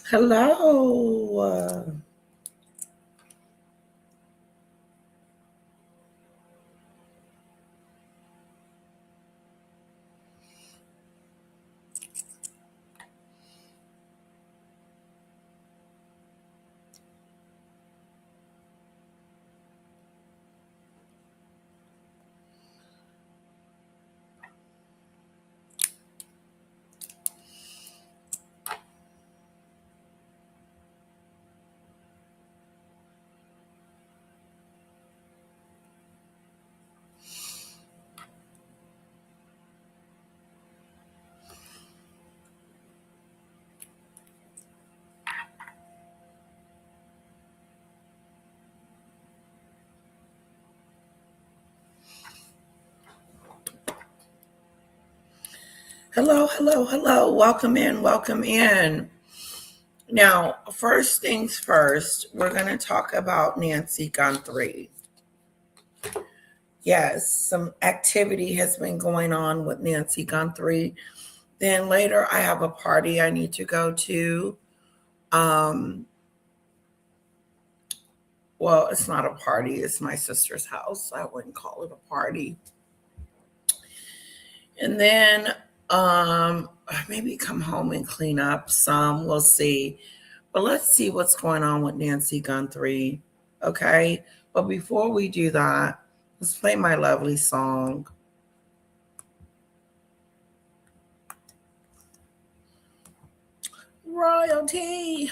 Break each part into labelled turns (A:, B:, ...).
A: Hello. Hello, hello, hello. Welcome in, welcome in. Now, first things first, we're going to talk about Nancy Guthrie. Yes, some activity has been going on with Nancy Guthrie. Then later, I have a party I need to go to. Well, it's not a party, it's my sister's house. I wouldn't call it a party. And then maybe come home and clean up some. We'll see. But let's see what's going on with Nancy Guthrie. Okay. But before we do that, let's play my lovely song. Royalty.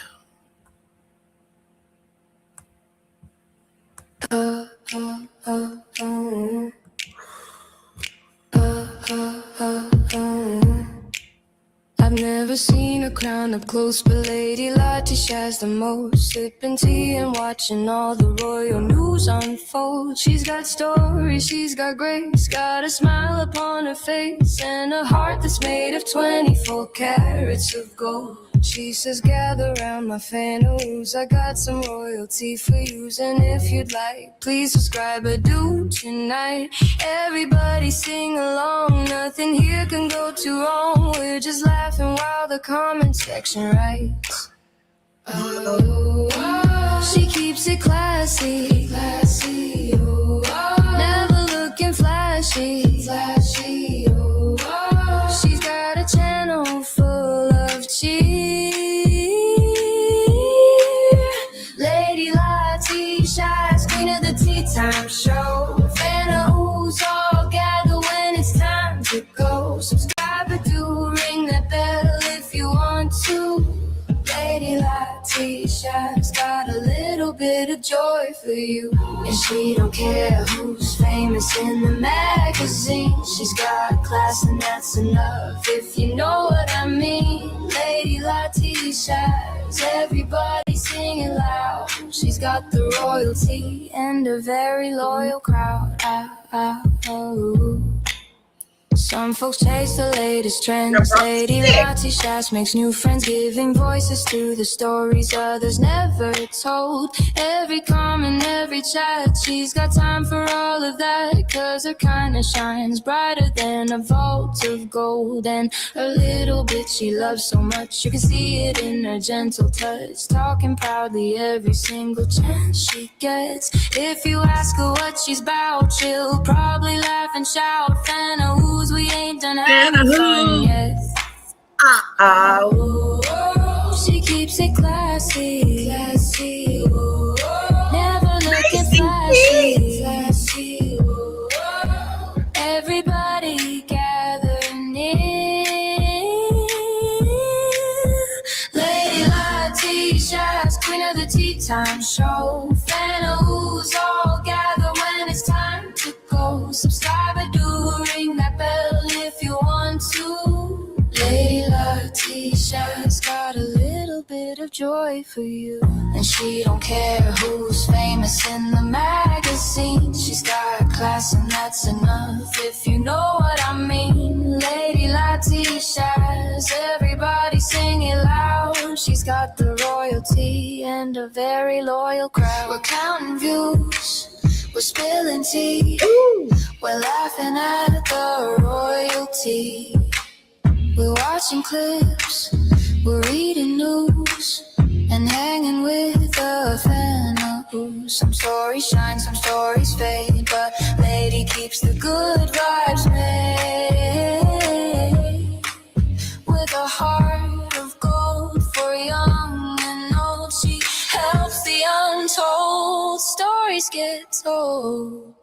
B: I've never seen her crown up close, but Lady Lottie shares the most. Sipping tea and watching all the royal news unfold. She's got stories, she's got grace, got a smile upon her face, and a heart that's made of 24 carats of gold. She says, gather round my fanoos, I got some royalty for yous, and if you'd like, please subscribe, I do tonight. Everybody sing along, nothing here can go too wrong. We're just laughing while the comment section writes. Oh, she keeps it classy, classy. Oh, never looking flashy, flashy. Oh, she's got a channel full of cheer. Lady Lottie shines, queen of the tea time show. Fan of who's all gather when it's time to go. Subscribe or do ring that bell if you want to. Lady Lottie shines, got a little bit of joy for you. And she don't care who's famous in the magazine. She's got class and that's enough, if you know what I mean. Lady Lottie shines, everybody singing loud. She's got the royalty and a very loyal crowd. Some folks chase the latest trends. Lady Lottie Shash makes new friends, giving voices to the stories others never told. Every comment, every chat, she's got time for all of that, cause her kindness shines brighter than a vault of gold. And her little bit she loves so much, you can see it in her gentle touch, talking proudly every single chance she gets. If you ask her what she's about, she'll probably laugh and shout, fan of who's we ain't done having fun yet. She keeps it classy, classy. Never looking flashy, flashy. Everybody gather near. Lady Lottie Shash, queen of the tea time show. Fan of who's all gather when it's time to go. Subscribe and do ring that bell if you want to. Lady Lottie Shash got a little bit of joy for you. And she don't care who's famous in the magazine. She's got class and that's enough, if you know what I mean. Lady Lottie Shash, everybody sing it loud. She's got the royalty and a very loyal crowd. We're counting views, we're spilling tea. Ooh. We're laughing at the royalty. We're watching clips, We're reading news and hanging with the fan of who's. Some stories shine, some stories fade, but lady keeps the good vibes made. With a heart of gold for young and old, she helps the untold stories get told.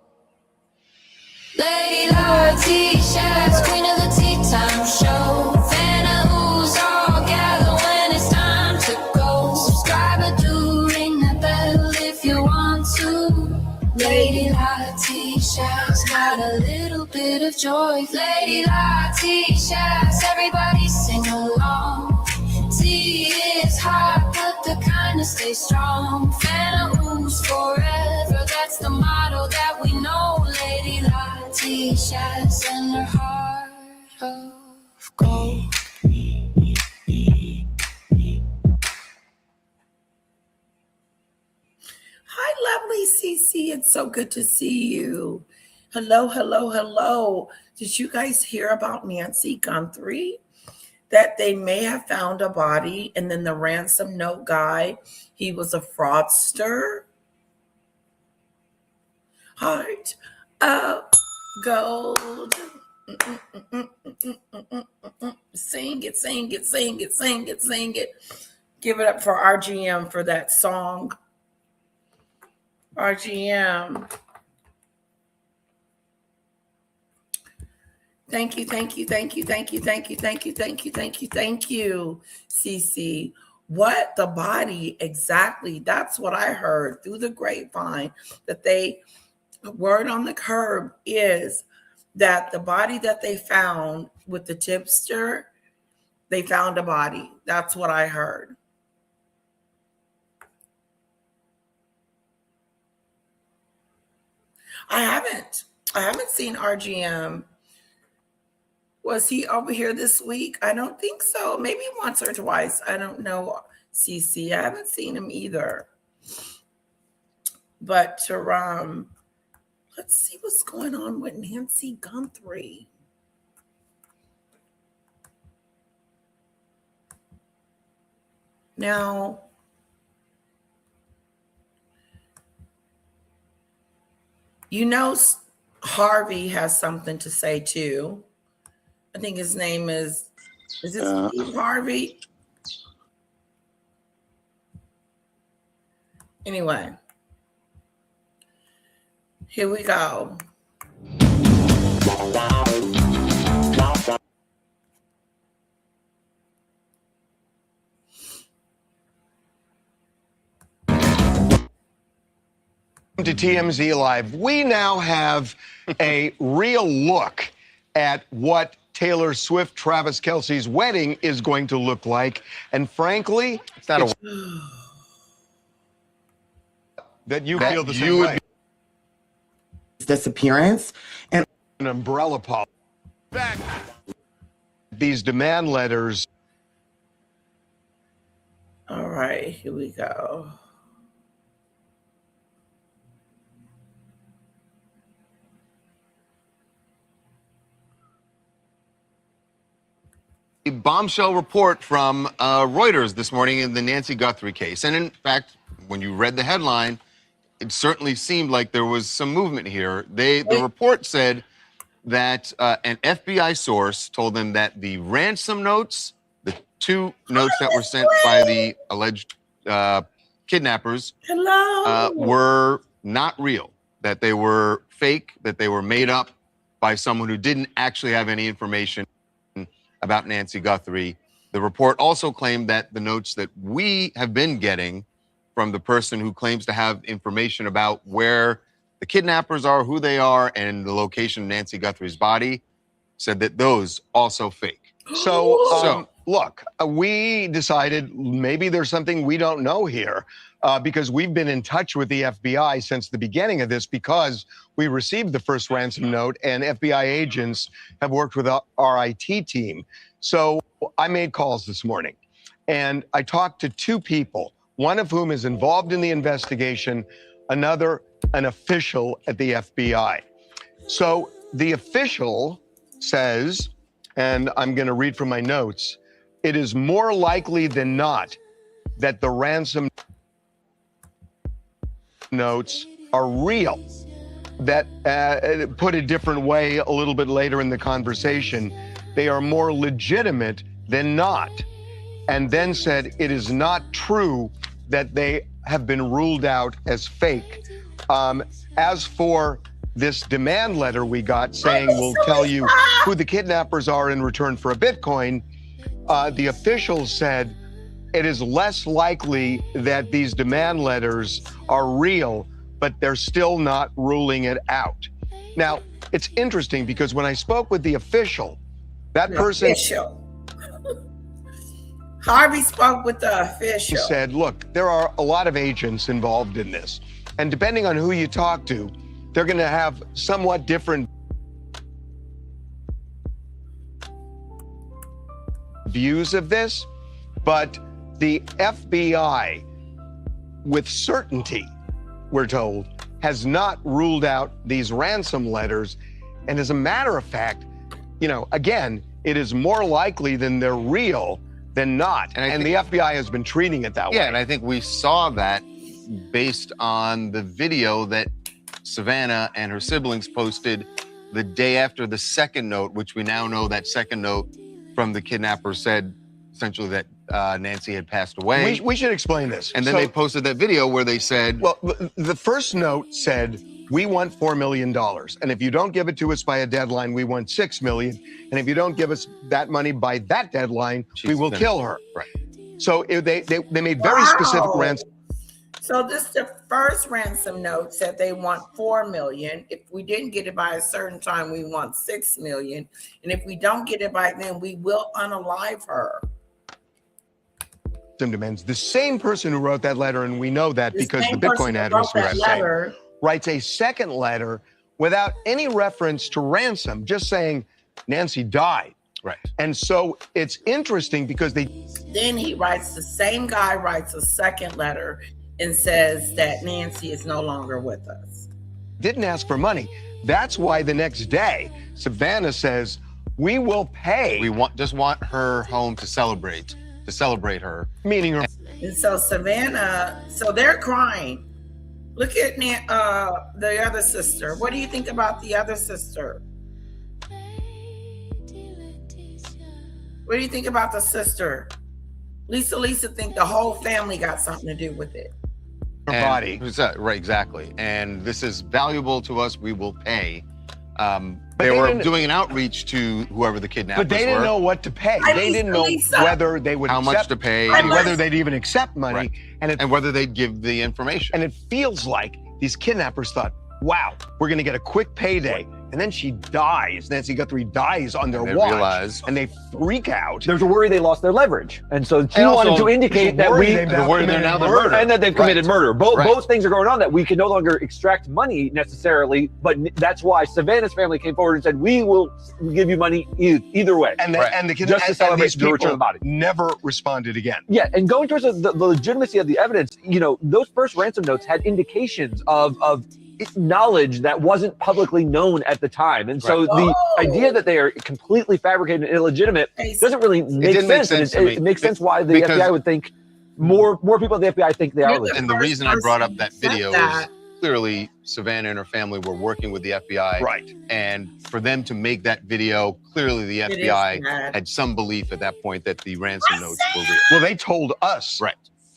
B: Lady Letitia, queen of the tea time show. Fan of who's all gather when it's time to go. Subscribe or do ring that bell if you want to. Lady Letitia's got a little bit of joy. Lady Letitia's, everybody sing along. Tea is hot, but the kindness stays strong. Fan of who's forever, that's the motto that we know. Lady Letitia's and her heart of gold.
A: Hi, lovely Cece. It's so good to see you. Hello, hello, hello. Did you guys hear about Nancy Guthrie? That they may have found a body, and then the ransom note guy, he was a fraudster. Heart of gold. Sing it, sing it, sing it, sing it, sing it. Give it up for RGM for that song. RGM. Thank you, thank you, thank you, thank you, thank you, thank you, thank you, thank you, thank you, Cece. What the body exactly? That's what I heard through the grapevine, that word on the curb is that the body that they found with the tipster, they found a body. That's what I heard. I haven't seen RGM. Was he over here this week? I don't think so. Maybe once or twice. I don't know, CC. I haven't seen him either. But let's see what's going on with Nancy Guthrie. Now, you know, Harvey has something to say too. I think his name is it Steve Harvey? Anyway, here we go.
C: To TMZ Live, we now have a real look at what Taylor Swift, Travis Kelce's wedding is going to look like. And frankly, it's not a that you feel the same way.
D: Disappearance and
C: An umbrella policy. Back. These demand letters.
A: All right, here we go.
E: A bombshell report from Reuters this morning in the Nancy Guthrie case. And in fact, when you read the headline, it certainly seemed like there was some movement here. The report said that an FBI source told them that the ransom notes, the two notes that were sent by the alleged kidnappers, were not real, that they were fake, that they were made up by someone who didn't actually have any information about Nancy Guthrie. The report also claimed that the notes that we have been getting from the person who claims to have information about where the kidnappers are, who they are, and the location of Nancy Guthrie's body, said that those also fake.
C: So look, we decided maybe there's something we don't know here because we've been in touch with the FBI since the beginning of this because we received the first ransom note and FBI agents have worked with our IT team. So I made calls this morning and I talked to two people, one of whom is involved in the investigation, another an official at the FBI. So the official says, and I'm going to read from my notes, it is more likely than not that the ransom notes are real. That, put a different way a little bit later in the conversation, they are more legitimate than not. And then said it is not true that they have been ruled out as fake. As for this demand letter we got saying we'll tell you who the kidnappers are in return for a Bitcoin, the officials said it is less likely that these demand letters are real, but they're still not ruling it out. Now, it's interesting because when I spoke with the official, that person
A: Harvey spoke with the official.
C: Said, look, there are a lot of agents involved in this. And depending on who you talk to, they're going to have somewhat different views of this. But the FBI, with certainty, we're told, has not ruled out these ransom letters. And as a matter of fact, you know, again, it is more likely than they're real than not. And the FBI has been treating it that way.
E: Yeah, and I think we saw that based on the video that Savannah and her siblings posted the day after the second note, which we now know that second note from the kidnapper said essentially that Nancy had passed away.
C: We should explain this.
E: And then they posted that video where they said...
C: Well, the first note said, we want $4 million. And if you don't give it to us by a deadline, we want $6 million. And if you don't give us that money by that deadline, we will kill her.
E: Right.
C: So they made very specific ransom.
A: So this the first ransom note said they want $4 million. If we didn't get it by a certain time, we want $6 million. And if we don't get it by then, we will unalive her.
C: Demands. The same person who wrote that letter, and we know that because the Bitcoin address was the same, writes a second letter without any reference to ransom, just saying Nancy died.
E: Right.
C: And so it's interesting because
A: then he writes, the same guy writes a second letter and says that Nancy is no longer with us.
C: Didn't ask for money. That's why the next day, Savannah says, we will pay.
E: We just want her home to celebrate her.
C: Meaning her.
A: And so Savannah, so they're crying. Look at the other sister. What do you think about the other sister? What do you think about the sister? Lisa think the whole family got something to do with it.
C: Her body.
E: Right, exactly. And this is valuable to us, we will pay. They were doing an outreach to whoever the kidnappers were.
C: But they didn't know what to pay. They didn't know whether they would
E: how much to pay,
C: and whether they'd even accept money,
E: right. and whether they'd give the information.
C: And it feels like these kidnappers thought, wow, we're going to get a quick payday. And then she dies. Nancy Guthrie dies on their watch. And they freak out.
D: There's a worry they lost their leverage. And so she wanted to indicate that
E: they're now the murder.
D: And that they've committed murder. Both things are going on, that we can no longer extract money necessarily, but that's why Savannah's family came forward and said, we will give you money either way.
C: And the
D: just to celebrate the return of the body.
C: Never responded again.
D: Yeah, and going towards the legitimacy of the evidence, you know, those first ransom notes had indications of knowledge that wasn't publicly known at the time. And so the idea that they are completely fabricated and illegitimate doesn't really make sense. It makes sense why the FBI would think more people at the FBI think they are legitimate.
E: And the reason I brought up that video is clearly Savannah and her family were working with the FBI.
C: Right.
E: And for them to make that video, clearly the FBI had some belief at that point that the ransom notes were real.
C: Well, they told us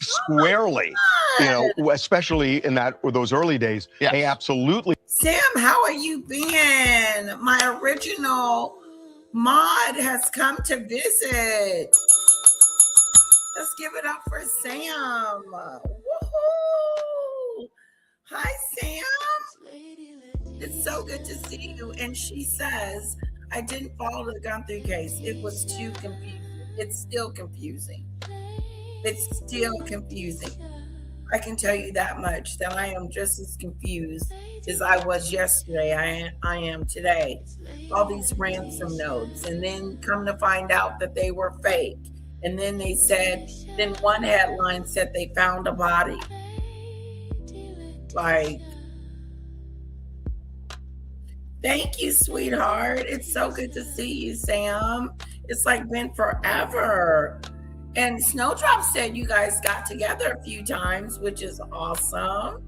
C: squarely, you know, especially in those early days, they absolutely.
A: Sam, how are you been? My original mod has come to visit. Let's give it up for Sam. Woohoo! Hi, Sam. It's so good to see you. And she says, I didn't follow the Guthrie case. It was too confusing. It's still confusing. It's still confusing. I can tell you that much, that I am just as confused as I was yesterday. I am today. All these ransom notes, and then come to find out that they were fake. And then they said, then one headline said they found a body. Like, thank you, sweetheart. It's so good to see you, Sam. It's like been forever. And Snowdrop said you guys got together a few times, which is awesome.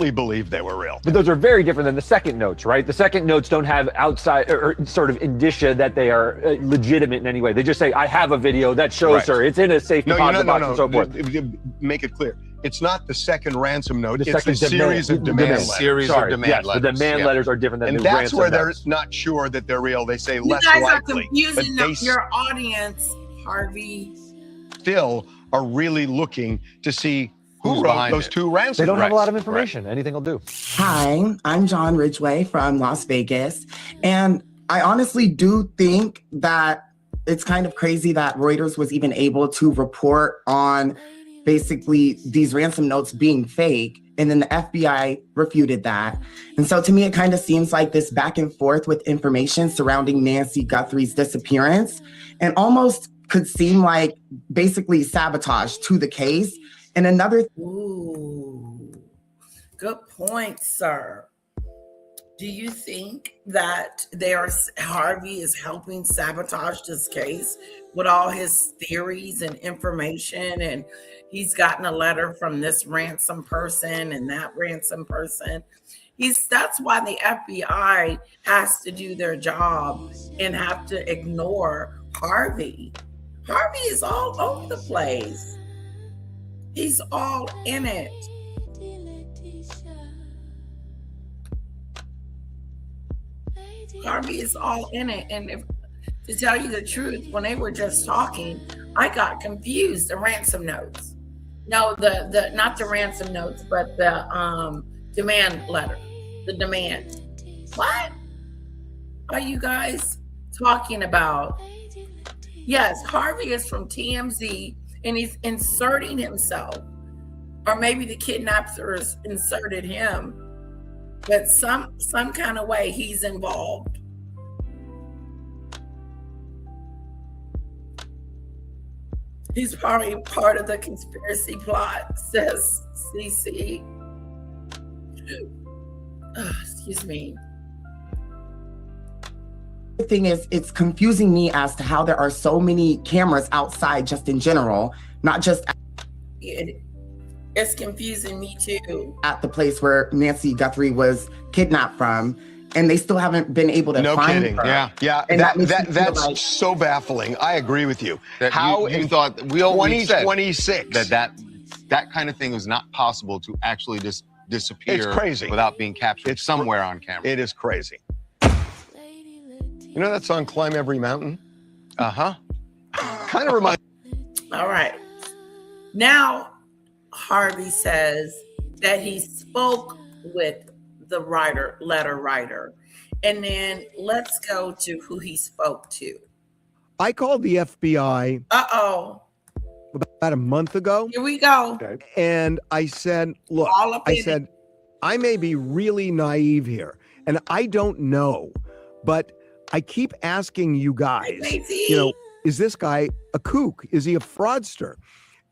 C: We believe they were real.
D: But those are very different than the second notes, right? The second notes don't have outside or sort of indicia that they are legitimate in any way. They just say, I have a video that shows her. It's in a safe deposit box and so forth.
C: Make it clear. It's not the second ransom note.
D: The
C: It's
D: second
C: the series of demand letters.
E: Series of demand letters.
D: The demand letters are different than
C: And
D: the
C: that's
D: ransom
C: where they're
D: notes.
C: not sure that they're real. They say
A: You
C: less
A: guys
C: likely.
A: are confusing
C: But they
A: your audience, Harvey.
C: still are really looking to see who
E: Who's
C: wrote
E: behind
C: those
E: it.
C: two ransom
D: They don't have a
C: notes.
D: lot of information. Anything will do.
F: Hi, I'm John Ridgway from Las Vegas. And I honestly do think that it's kind of crazy that Reuters was even able to report on basically these ransom notes being fake. And then the FBI refuted that. And so to me, it kind of seems like this back and forth with information surrounding Nancy Guthrie's disappearance and almost could seem like basically sabotage to the case. And another
A: Ooh, good point, sir. Do you think that Harvey is helping sabotage this case with all his theories and information? And he's gotten a letter from this ransom person and that ransom person. That's why the FBI has to do their job and have to ignore Harvey. Harvey is all over the place. He's all in it. Harvey is all in it. And to tell you the truth, when they were just talking, I got confused. The ransom notes. No, the not the ransom notes, but the demand letter. The demand. What are you guys talking about? Yes, Harvey is from TMZ. And he's inserting himself, or maybe the kidnappers inserted him, but some kind of way he's involved. He's probably part of the conspiracy plot, says CC. Excuse me.
F: The thing is, it's confusing me as to how there are so many cameras outside just in general, not just
A: It's confusing me too.
F: at the place where Nancy Guthrie was kidnapped from, and they still haven't been able to find her.
C: Yeah.
F: And that makes me feel
C: That's
F: like-
C: so baffling. I agree with you.
E: That
C: How
E: you
C: in
E: thought we said
C: 2026
E: that kind of thing was not possible to actually just disappear.
C: It's crazy.
E: Without being captured
C: It's
E: somewhere on camera.
C: It is crazy. You know that song "Climb Every Mountain"? Kind of reminds.
A: All right. Now, Harvey says that he spoke with the letter writer. And then let's go to who he spoke to.
G: I called the FBI
A: Uh-oh.
G: about a month ago,
A: Here we go.
G: and I said, look,
A: All up
G: I
A: in it.
G: said, I may be really naive here, and I don't know, but I keep asking you guys,
A: Maisie.
G: you know, is this guy a kook? Is he a fraudster?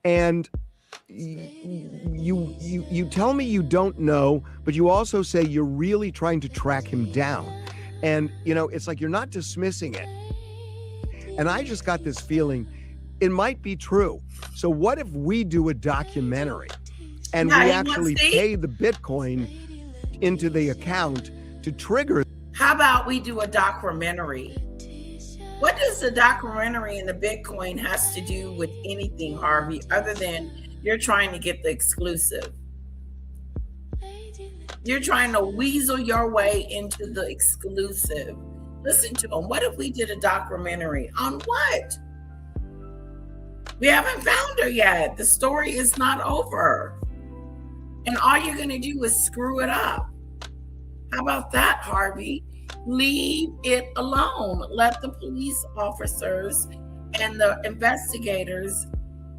G: And you tell me you don't know, but you also say you're really trying to track him down. And, you know, it's like you're not dismissing it. And I just got this feeling it might be true. So what if we do a documentary and
A: Yeah,
G: we
A: you
G: actually
A: wanna see?
G: pay the Bitcoin into the account to trigger?
A: How about we do a documentary? What does the documentary and the Bitcoin has to do with anything, Harvey, other than you're trying to get the exclusive? You're trying to weasel your way into the exclusive. Listen to him. What if we did a documentary on what? We haven't found her yet. The story is not over. And all you're going to do is screw it up. How about that, Harvey? Leave it alone. Let the police officers and the investigators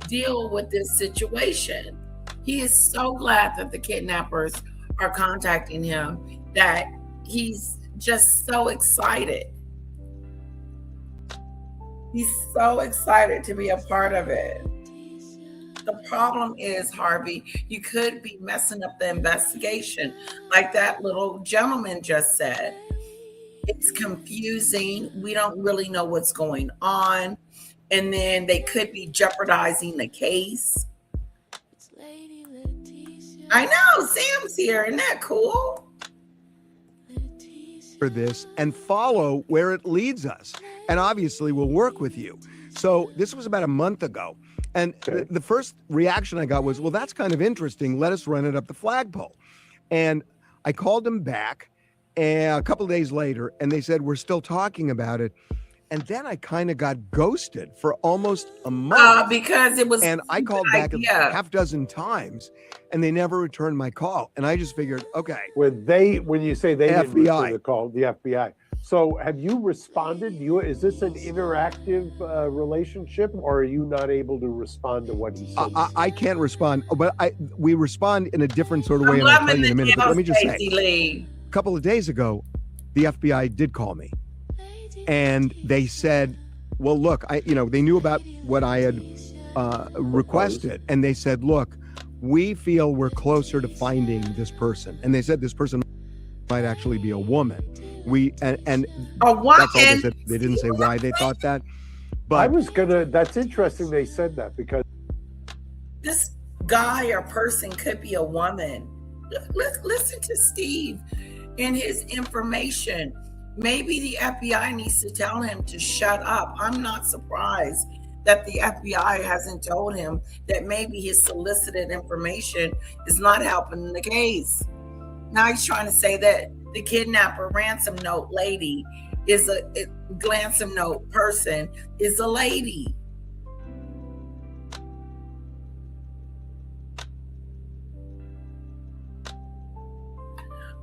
A: deal with this situation. He is so glad that the kidnappers are contacting him that he's just so excited. He's so excited to be a part of it. The problem is, Harvey, you could be messing up the investigation, like that little gentleman just said. It's confusing. We don't really know what's going on. And then they could be jeopardizing the case. I know, Sam's here. Isn't that cool?
G: For this and follow where it leads us. And obviously we'll work with you. So this was about a month ago. And the first reaction I got was, well, that's kind of interesting. Let us run it up the flagpole. And I called them back a couple of days later, and they said, we're still talking about it. And then I kind of got ghosted for almost a month.
A: Because it was.
G: And I called back a half dozen times, and they never returned my call. And I just figured, okay.
H: When you say they didn't
G: FBI.
H: return the call, the FBI. So have you responded? Is this an interactive relationship, or are you not able to respond to what he said?
G: I can't respond, but we respond in a different sort of way, and I'll tell you in a minute. But let me just say, a couple of days ago, the FBI did call me, and they said, well, look, they knew about what I had requested, and they said, look, we feel we're closer to finding this person. And they said this person might actually be a woman. And
A: a woman.
G: That's all they said. They didn't say why they thought that. But
H: that's interesting they said that, because
A: this guy or person could be a woman. Listen to Steve and his information. Maybe the FBI needs to tell him to shut up. I'm not surprised that the FBI hasn't told him that maybe his solicited information is not helping the case. Now he's trying to say that the kidnapper ransom note lady is a ransom note person is a lady.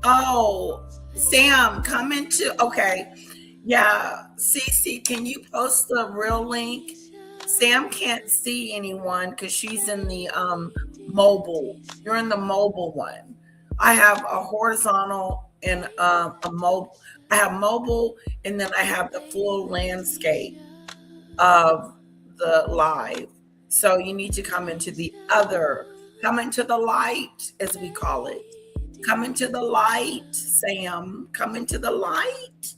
A: Oh, Sam, come into, okay. Yeah, Cece, can you post the real link? Sam can't see anyone because she's in the mobile. You're in the mobile one. I have a horizontal and a mobile. I have mobile, and then I have the full landscape of the live. So you need to come into the light, as we call it. Come into the light, Sam. Come into the light.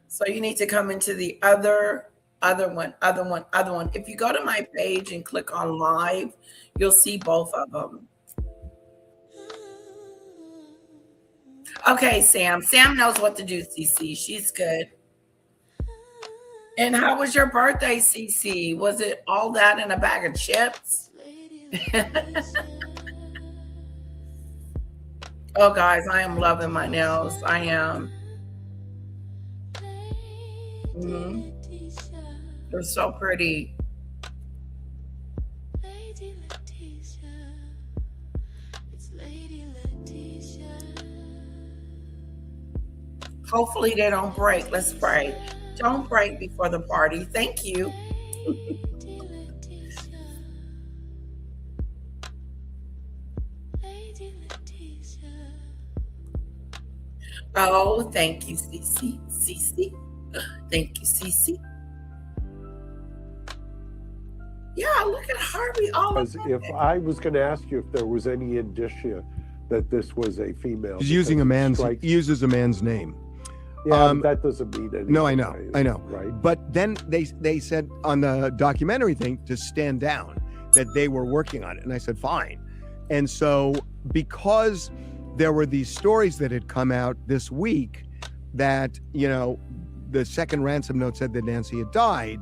A: So you need to come into the other one. If you go to my page and click on live, you'll see both of them. Okay, Sam. Sam knows what to do, CC. She's good. And how was your birthday, CC? Was it all that in a bag of chips? Oh, guys, I am loving my nails. I am. They're so pretty. Hopefully they don't break. Let's pray. Don't break before the party. Thank you. Oh, thank you, Cece. Cece. Thank you, Cece. Yeah, look at Harvey.
H: If I was going to ask you if there was any indicia that this was a female.
G: He's using he uses a man's name.
H: Yeah, that doesn't mean anything.
G: No, I know.
H: Right.
G: But then they said on the documentary thing to stand down, that they were working on it. And I said, fine. And so because there were these stories that had come out this week that, the second ransom note said that Nancy had died,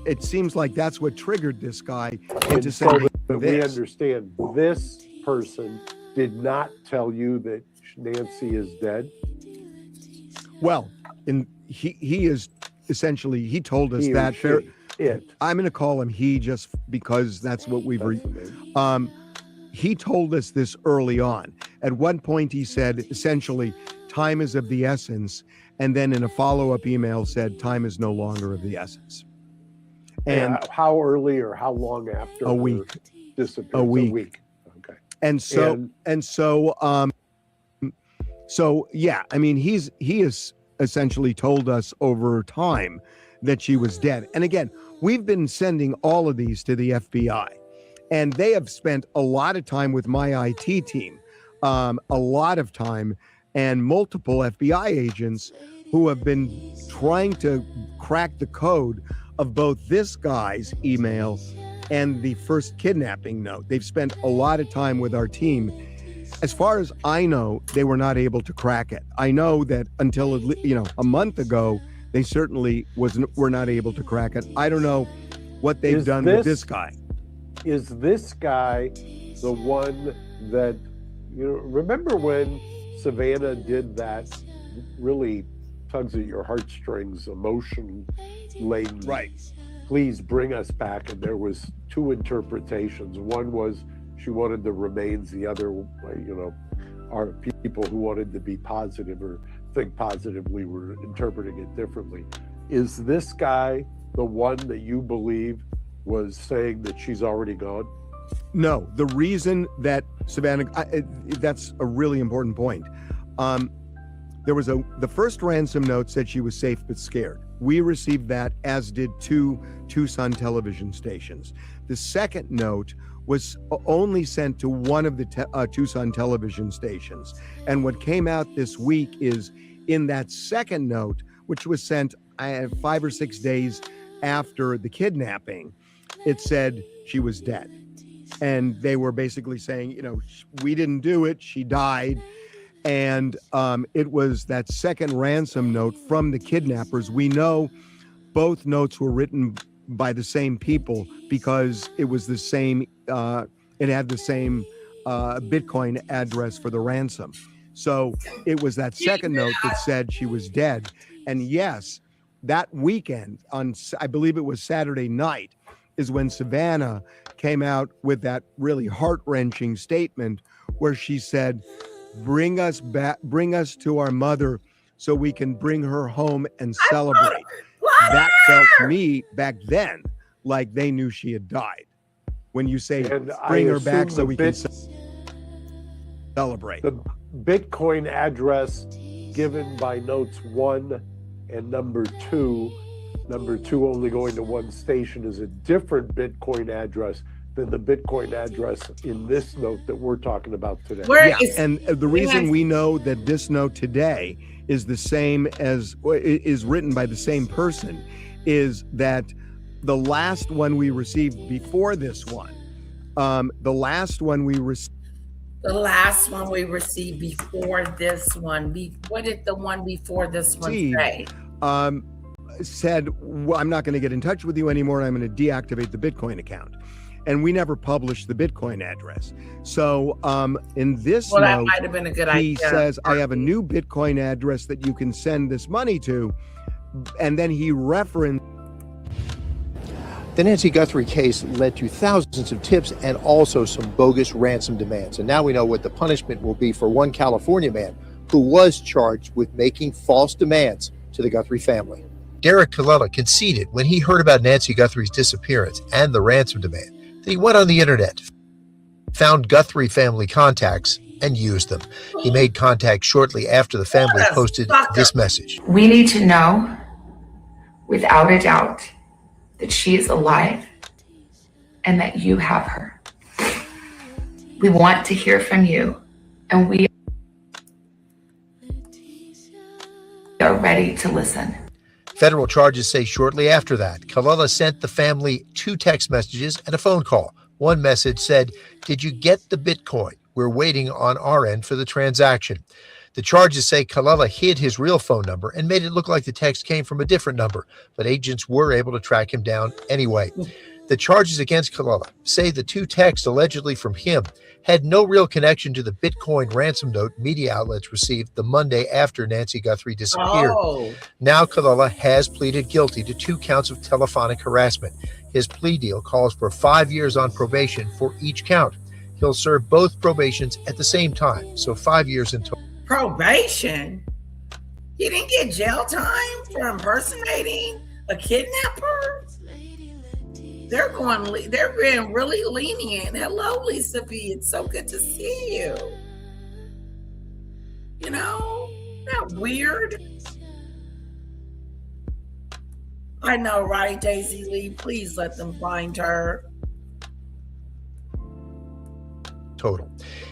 G: it seems like that's what triggered this guy into saying
H: that we understand this person did not tell you that Nancy is dead.
G: Well, he is essentially, he told us that. I'm going to call him he just because that's what we've he told us this early on. At one point he said, essentially, time is of the essence. And then in a follow-up email said, time is no longer of the essence. And
H: how early or how long after?
G: A week.
H: Disappearance?
G: A week.
H: Okay.
G: And so yeah, I mean, he has essentially told us over time that she was dead. And again, we've been sending all of these to the FBI, and they have spent a lot of time with my IT team, a lot of time, and multiple FBI agents who have been trying to crack the code of both this guy's email and the first kidnapping note. They've spent a lot of time with our team. As far as I know, they were not able to crack it. I know that until a month ago, they certainly were not able to crack it. I don't know what they've done with this guy.
H: Is this guy the one that, remember when Savannah did that really tugs at your heartstrings, emotion laden,
G: right?
H: Please bring us back. And there was two interpretations. One was she wanted the remains. The other, are people who wanted to be positive or think positively were interpreting it differently. Is this guy the one that you believe was saying that she's already gone?
G: No, the reason that Savannah, that's a really important point. There was the first ransom note said she was safe but scared. We received that, as did two Tucson television stations. The second note was only sent to one of the Tucson television stations. And what came out this week is in that second note, which was sent 5 or 6 days after the kidnapping, it said she was dead. And they were basically saying, we didn't do it, she died. And it was that second ransom note from the kidnappers. We know both notes were written by the same people because it was the same, it had the same Bitcoin address for the ransom. So it was that second note that said she was dead. And yes, that weekend, I believe it was Saturday night, is when Savannah came out with that really heart-wrenching statement where she said, bring us back, bring us to our mother so we can bring her home and celebrate. That felt to me back then like they knew she had died. When you say bring her back so we can celebrate.
H: The Bitcoin address given by notes 1 and number 2 only going to one station, is a different Bitcoin address than the Bitcoin address in this note that we're talking about today.
G: And the reason we know that this note today is the same as is written by the same person is that the last one we received before this one, the last one we received
A: before this one, what did the one before this one say?
G: Said, well, I'm not going to get in touch with you anymore. I'm going to deactivate the Bitcoin account. And we never published the Bitcoin address. So in this note,
A: that might have been a good idea.
G: He says, I have a new Bitcoin address that you can send this money to. And then he referenced.
I: The Nancy Guthrie case led to thousands of tips and also some bogus ransom demands. And now we know what the punishment will be for one California man who was charged with making false demands to the Guthrie family. Derek Colella conceded when he heard about Nancy Guthrie's disappearance and the ransom demand that he went on the internet, found Guthrie family contacts, and used them. He made contact shortly after the family posted this message.
J: We need to know, without a doubt, that she is alive and that you have her. We want to hear from you, and we are ready to listen.
I: Federal charges say shortly after that, Colella sent the family 2 text messages and a phone call. One message said, "Did you get the Bitcoin? We're waiting on our end for the transaction." The charges say Colella hid his real phone number and made it look like the text came from a different number, but agents were able to track him down anyway. The charges against Colella say the 2 texts allegedly from him had no real connection to the Bitcoin ransom note media outlets received the Monday after Nancy Guthrie disappeared. Now Colella has pleaded guilty to 2 counts of telephonic harassment. His plea deal calls for 5 years on probation for each count. He'll serve both probations at the same time, so 5 years in total.
A: Probation? He didn't get jail time for impersonating a kidnapper? They're being really lenient. Hello, Lisa B. It's so good to see you. Isn't that weird? I know, right, Daisy Lee? Please let them find her.
I: Total.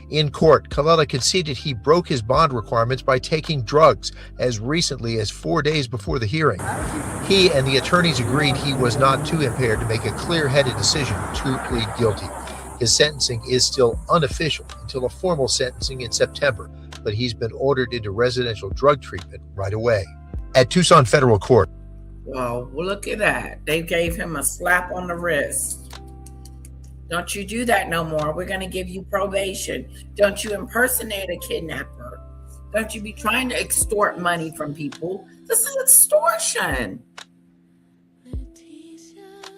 I: In court, Colella conceded he broke his bond requirements by taking drugs as recently as 4 days before the hearing. He and the attorneys agreed he was not too impaired to make a clear-headed decision to plead guilty. His sentencing is still unofficial until a formal sentencing in September, but he's been ordered into residential drug treatment right away. At Tucson Federal Court.
A: Well, look at that. They gave him a slap on the wrist. Don't you do that no more. We're going to give you probation. Don't you impersonate a kidnapper. Don't you be trying to extort money from people. This is extortion.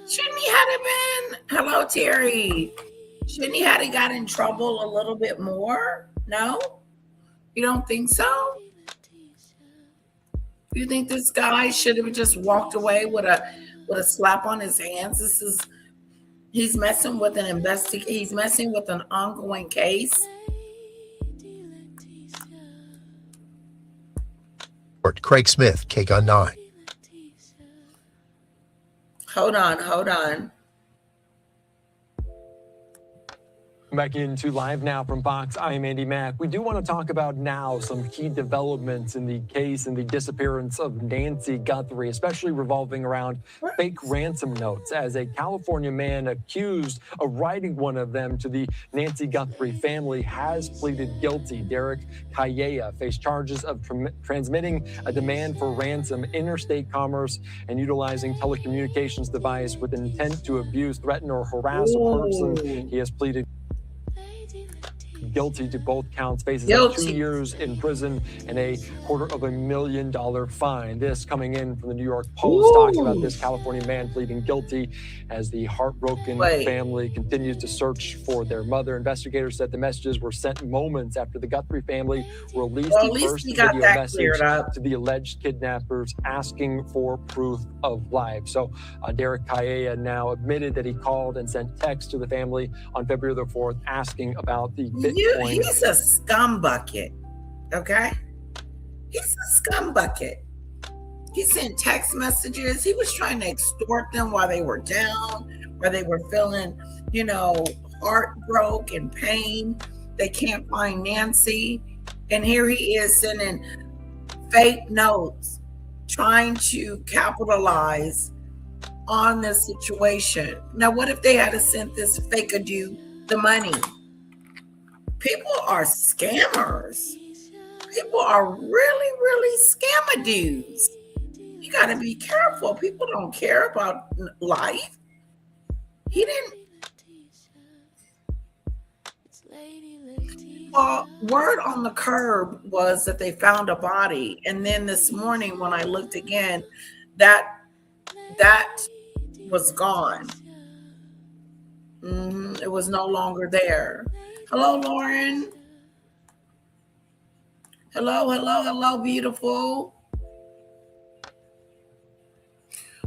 A: Shouldn't he have been? Hello, Terry. Shouldn't he have got in trouble a little bit more? No? You don't think so? You think this guy should have just walked away with a slap on his hands? He's messing with he's messing with an ongoing case.
I: Craig Smith, KGUN 9.
A: Hold on.
K: Back into Live Now from Fox, I'm Andy Mack. We do want to talk about now some key developments in the case and the disappearance of Nancy Guthrie, especially revolving around fake ransom notes, as a California man accused of writing one of them to the Nancy Guthrie family has pleaded guilty. Derek Calleja faced charges of transmitting a demand for ransom, interstate commerce, and utilizing telecommunications device with intent to abuse, threaten, or harass a person. He has pleaded guilty to both counts, faces 2 years in prison and $250,000 fine. This coming in from the New York Post, talking about this California man pleading guilty as the heartbroken family continues to search for their mother. Investigators said the messages were sent moments after the Guthrie family released the first video message to the alleged kidnappers asking for proof of life. So Derek Calleja now admitted that he called and sent texts to the family on February the 4th asking about the Bitcoin.
A: He's a scumbucket, okay? He's a scumbucket. He sent text messages. He was trying to extort them while they were down, while they were feeling, heartbroken and pain. They can't find Nancy. And here he is sending fake notes, trying to capitalize on this situation. Now, what if they had sent this fake dude the money? People are scammers. People are really, really scammer dudes. You got to be careful. People don't care about life. He didn't. Well, word on the curb was that they found a body. And then this morning when I looked again, that was gone. It was no longer there. Hello, Lauren. Hello, beautiful.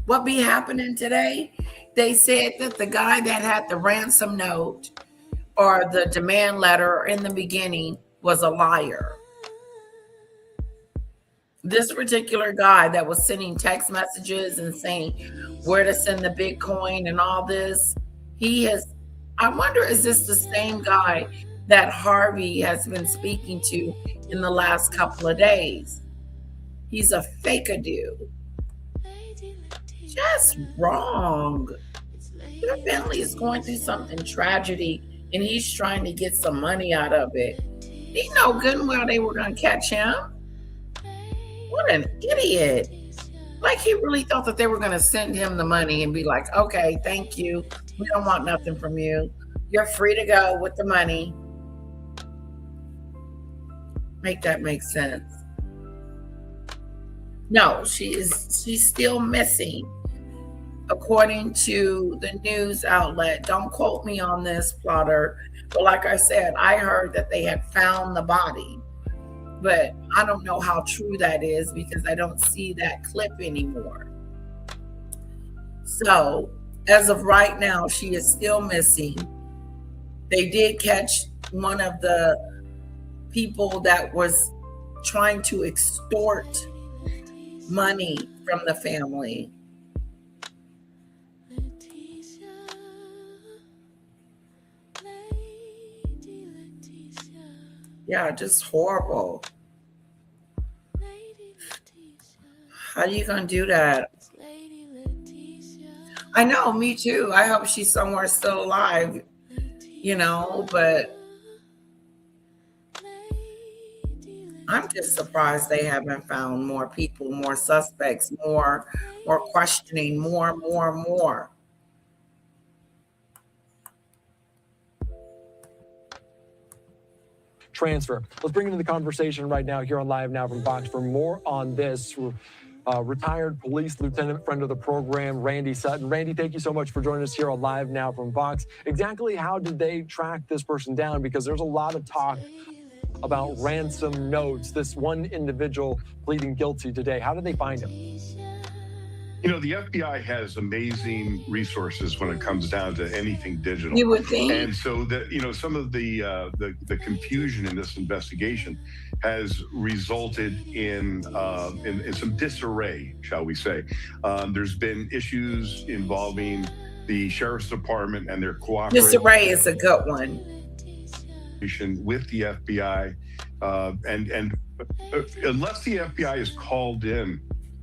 A: What be happening today? They said that the guy that had the ransom note or the demand letter in the beginning was a liar. This particular guy that was sending text messages and saying where to send the Bitcoin and all this, I wonder, is this the same guy that Harvey has been speaking to in the last couple of days? He's a fake-a-dude. Just wrong. Your family is going through something tragedy, and he's trying to get some money out of it. He know good and well they were going to catch him. What an idiot. Like he really thought that they were going to send him the money and be like, okay, thank you. We don't want nothing from you. You're free to go with the money. Make that make sense. No, she's still missing, according to the news outlet. Don't quote me on this, plotter. But like I said, I heard that they had found the body. But I don't know how true that is because I don't see that clip anymore. So as of right now, she is still missing. They did catch one of the people that was trying to extort money from the family. Yeah, just horrible. How are you gonna do that? I know, me too. I hope she's somewhere still alive, but I'm just surprised they haven't found more people, more suspects, more questioning, more.
K: Transfer. Let's bring into the conversation right now here on Live Now from Fox for more on this. Retired police lieutenant, friend of the program, Randy Sutton. Randy, thank you so much for joining us here on Live Now from Fox. Exactly how did they track this person down? Because there's a lot of talk about ransom notes. This one individual pleading guilty today. How did they find him?
L: The FBI has amazing resources when it comes down to anything digital.
A: You would think.
L: And so that, some of the confusion in this investigation has resulted in some disarray, shall we say. There's been issues involving the sheriff's department and their cooperation.
A: Disarray is a good one.
L: With the FBI, and unless the FBI is called in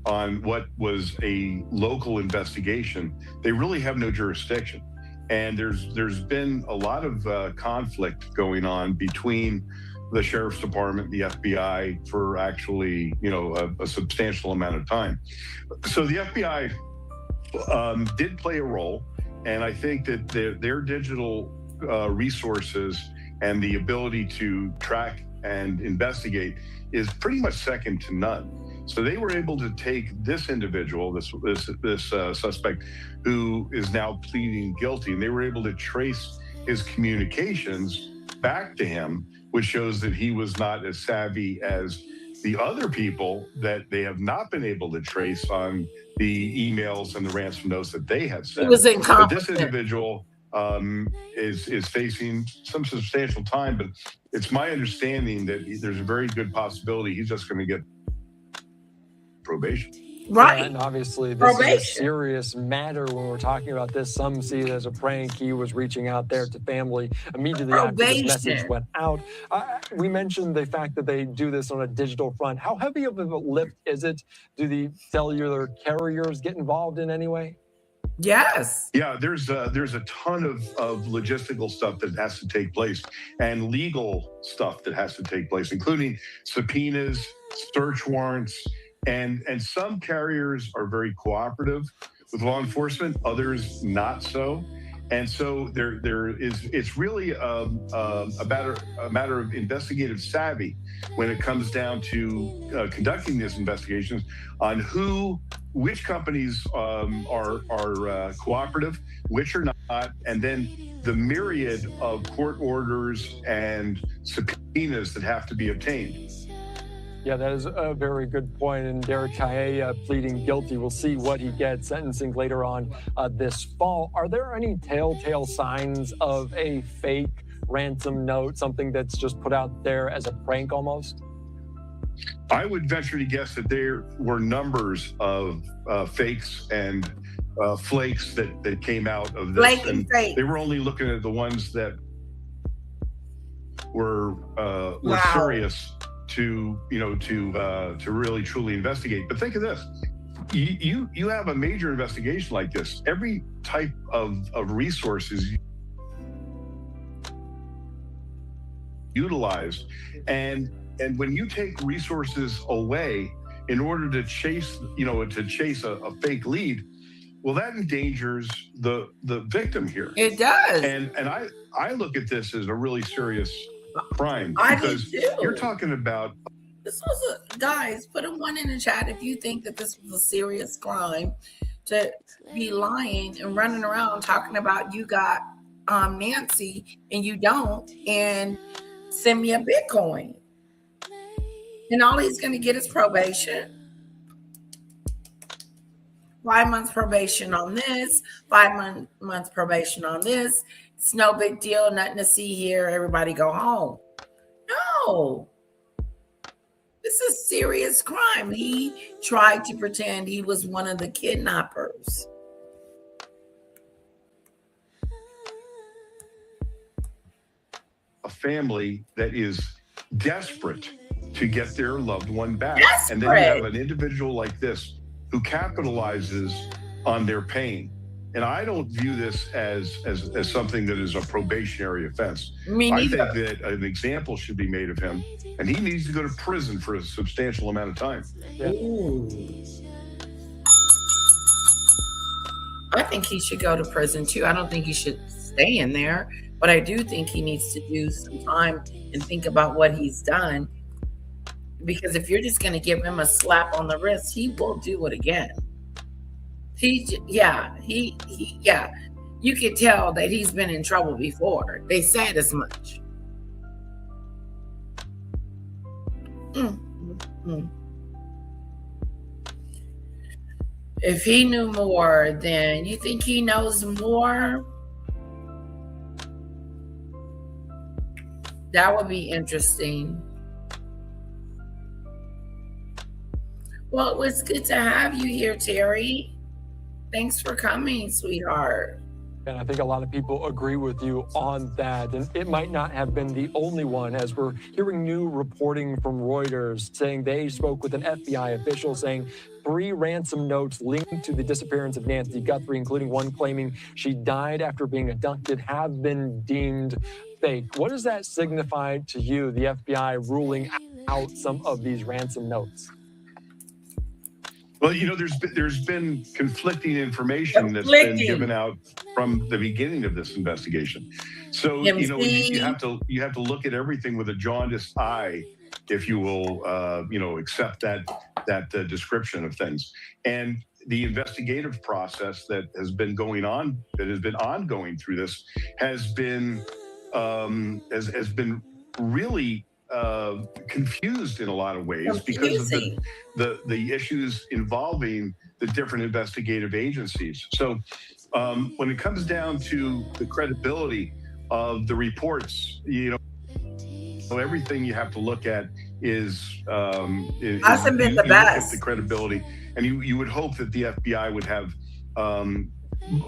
L: on what was a local investigation, they really have no jurisdiction. And there's been a lot of conflict going on between the sheriff's department, the FBI, for actually, a substantial amount of time. So the FBI did play a role, and I think that their digital resources and the ability to track and investigate is pretty much second to none. So they were able to take this individual, this suspect, who is now pleading guilty, and they were able to trace his communications back to him, which shows that he was not as savvy as the other people that they have not been able to trace on the emails and the ransom notes that they have sent.
A: He was incompetent.
L: But this individual is facing some substantial time, but it's my understanding that there's a very good possibility he's just going to get probation.
A: Right.
K: Yeah, and obviously this is a serious matter when we're talking about this. Some see it as a prank. He was reaching out there to family immediately after this message went out. We mentioned the fact that they do this on a digital front. How heavy of a lift is it? Do the cellular carriers get involved in any way?
A: Yes.
L: Yeah, there's a ton of logistical stuff that has to take place and legal stuff that has to take place, including subpoenas, search warrants, and some carriers are very cooperative with law enforcement, others not so. And so it's really a matter of investigative savvy when it comes down to conducting these investigations on which companies are cooperative, which are not, and then the myriad of court orders and subpoenas that have to be obtained.
K: Yeah, that is a very good point. And Derek Chaia pleading guilty. We'll see what he gets sentencing later on this fall. Are there any telltale signs of a fake ransom note, something that's just put out there as a prank almost?
L: I would venture to guess that there were numbers of fakes and flakes that came out of this.
A: Flake and fake.
L: They were only looking at the ones that were serious to really truly investigate. But think of this: you have a major investigation like this. Every type of resources utilized, and when you take resources away in order to chase a fake lead, well, that endangers the victim here.
A: It does.
L: And I look at this as a really serious crime, because you're talking about.
A: This was guys, put a 1 in the chat if you think that this was a serious crime, to be lying and running around talking about you got Nancy and you don't, and send me a Bitcoin. And all he's going to get is probation. 5 months probation on this, 5 months probation on this. It's no big deal, nothing to see here. Everybody go home. No. This is serious crime. He tried to pretend he was one of the kidnappers.
L: A family that is desperate to get their loved one back.
A: Desperate.
L: And then you have an individual like this who capitalizes on their pain. And I don't view this as something that is a probationary offense.
A: Me
L: I
A: neither.
L: think that an example should be made of him, and he needs to go to prison for a substantial amount of time.
A: Ooh. I think he should go to prison too. I don't think he should stay in there, but I do think he needs to do some time and think about what he's done. Because if you're just going to give him a slap on the wrist, he will do it again. Yeah. You can tell that he's been in trouble before. They said as much. If he knew more, then you think he knows more? That would be interesting. Well, it was good to have you here, Terry. Thanks for coming, sweetheart.
K: And I think a lot of people agree with you on that. And it might not have been the only one, as we're hearing new reporting from Reuters saying they spoke with an FBI official saying 3 ransom notes linked to the disappearance of Nancy Guthrie, including one claiming she died after being abducted, have been deemed fake. What does that signify to you, the FBI ruling out some of these ransom notes?
L: Well, you know, there's been conflicting information that's been given out from the beginning of this investigation. So, you know, you have to look at everything with a jaundiced eye, if you will, accept that description of things. And the investigative process that has been going on, that has been ongoing through this, has been really confused in a lot of ways because of the issues involving the different investigative agencies. So when it comes down to the credibility of the reports, you know, everything you have to look at is
A: hasn't been the best.
L: The credibility, and you would hope that the FBI would have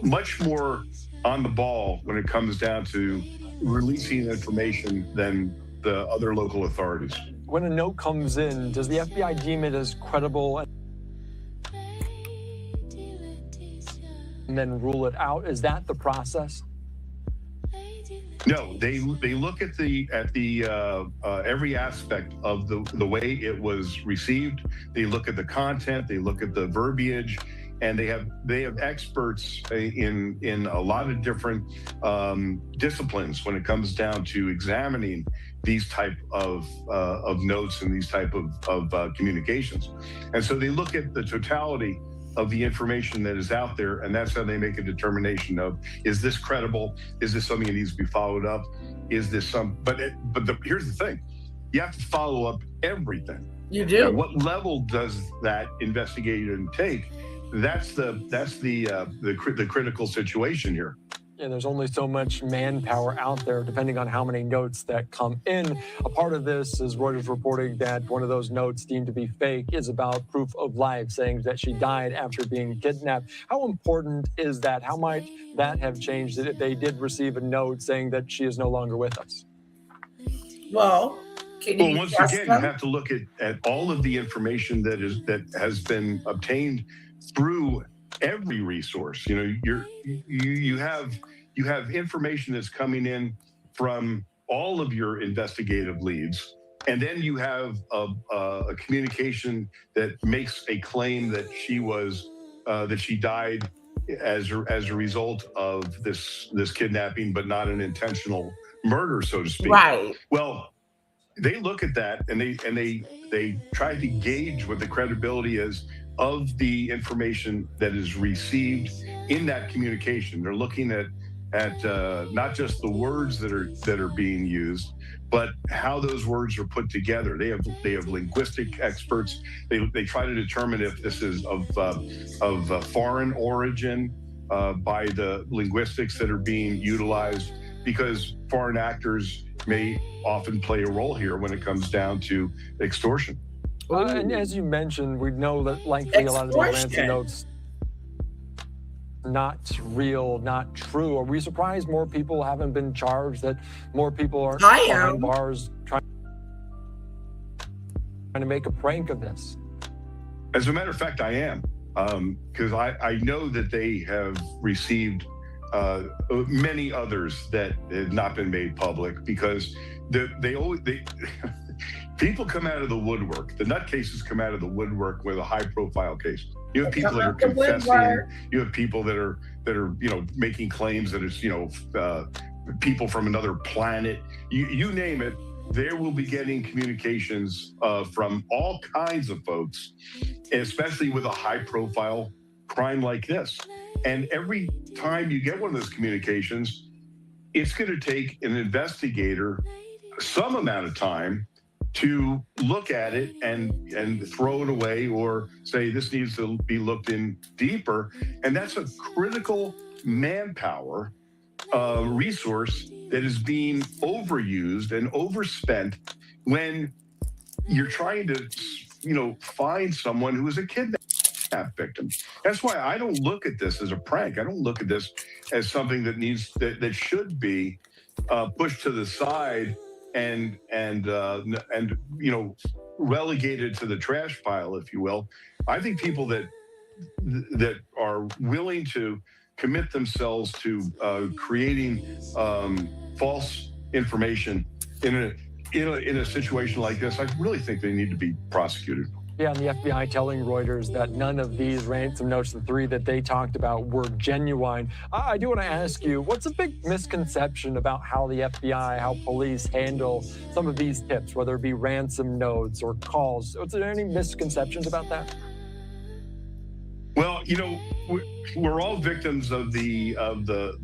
L: much more on the ball when it comes down to releasing information than the other local authorities.
K: When a note comes in, does the FBI deem it as credible and then rule it out? Is that the process?
L: No, they look at the every aspect of the way it was received. They look at the content. They look at the verbiage. And they have experts in a lot of different disciplines when it comes down to examining these type of notes and these type of communications. And so they look at the totality of the information that is out there, and that's how they make a determination of, is this credible? Is this something that needs to be followed up? Is this here's the thing, you have to follow up everything.
A: You do.
L: And what level does that investigation take? That's the critical situation here.
K: Yeah, there's only so much manpower out there, depending on how many notes that come in. A part of this is Reuters reporting that one of those notes deemed to be fake is about proof of life, saying that she died after being kidnapped. How important is that? How might that have changed it if they did receive a note saying that she is no longer with us?
A: Well,
L: once again, you have to look at all of the information that has been obtained through every resource. You know, you have information that's coming in from all of your investigative leads, and then you have a communication that makes a claim that she died as a result of this kidnapping, but not an intentional murder, so to speak.
A: Right.
L: Well, they look at that and they try to gauge what the credibility is of the information that is received in that communication. They're looking at not just the words that are being used, but how those words are put together. They have linguistic experts. They try to determine if this is of foreign origin by the linguistics that are being utilized, because foreign actors may often play a role here when it comes down to extortion.
K: And as you mentioned, we know that likely a lot of these ransom notes not real, not true. Are we surprised more people haven't been charged, that more people are behind bars trying? to make a prank of this?
L: As a matter of fact, I am, because I know that they have received many others that have not been made public, because they people come out of the woodwork. The nutcases come out of the woodwork with a high-profile case. You have people that are confessing. You have people that are making claims that it's people from another planet. You name it. There will be getting communications from all kinds of folks, especially with a high-profile crime like this. And every time you get one of those communications, it's going to take an investigator some amount of time to look at it and throw it away, or say this needs to be looked in deeper. And that's a critical manpower resource that is being overused and overspent when you're trying to, find someone who is a kidnap victim. That's why I don't look at this as a prank. I don't look at this as something that should be pushed to the side and relegated to the trash pile, if you will. I think people that are willing to commit themselves to creating false information in a situation like this, I really think they need to be prosecuted.
K: Yeah, and the FBI telling Reuters that none of these ransom notes, the 3 that they talked about, were genuine. I do want to ask you, what's a big misconception about how the FBI, how police handle some of these tips, whether it be ransom notes or calls? Is there any misconceptions about that?
L: Well, we're all victims of the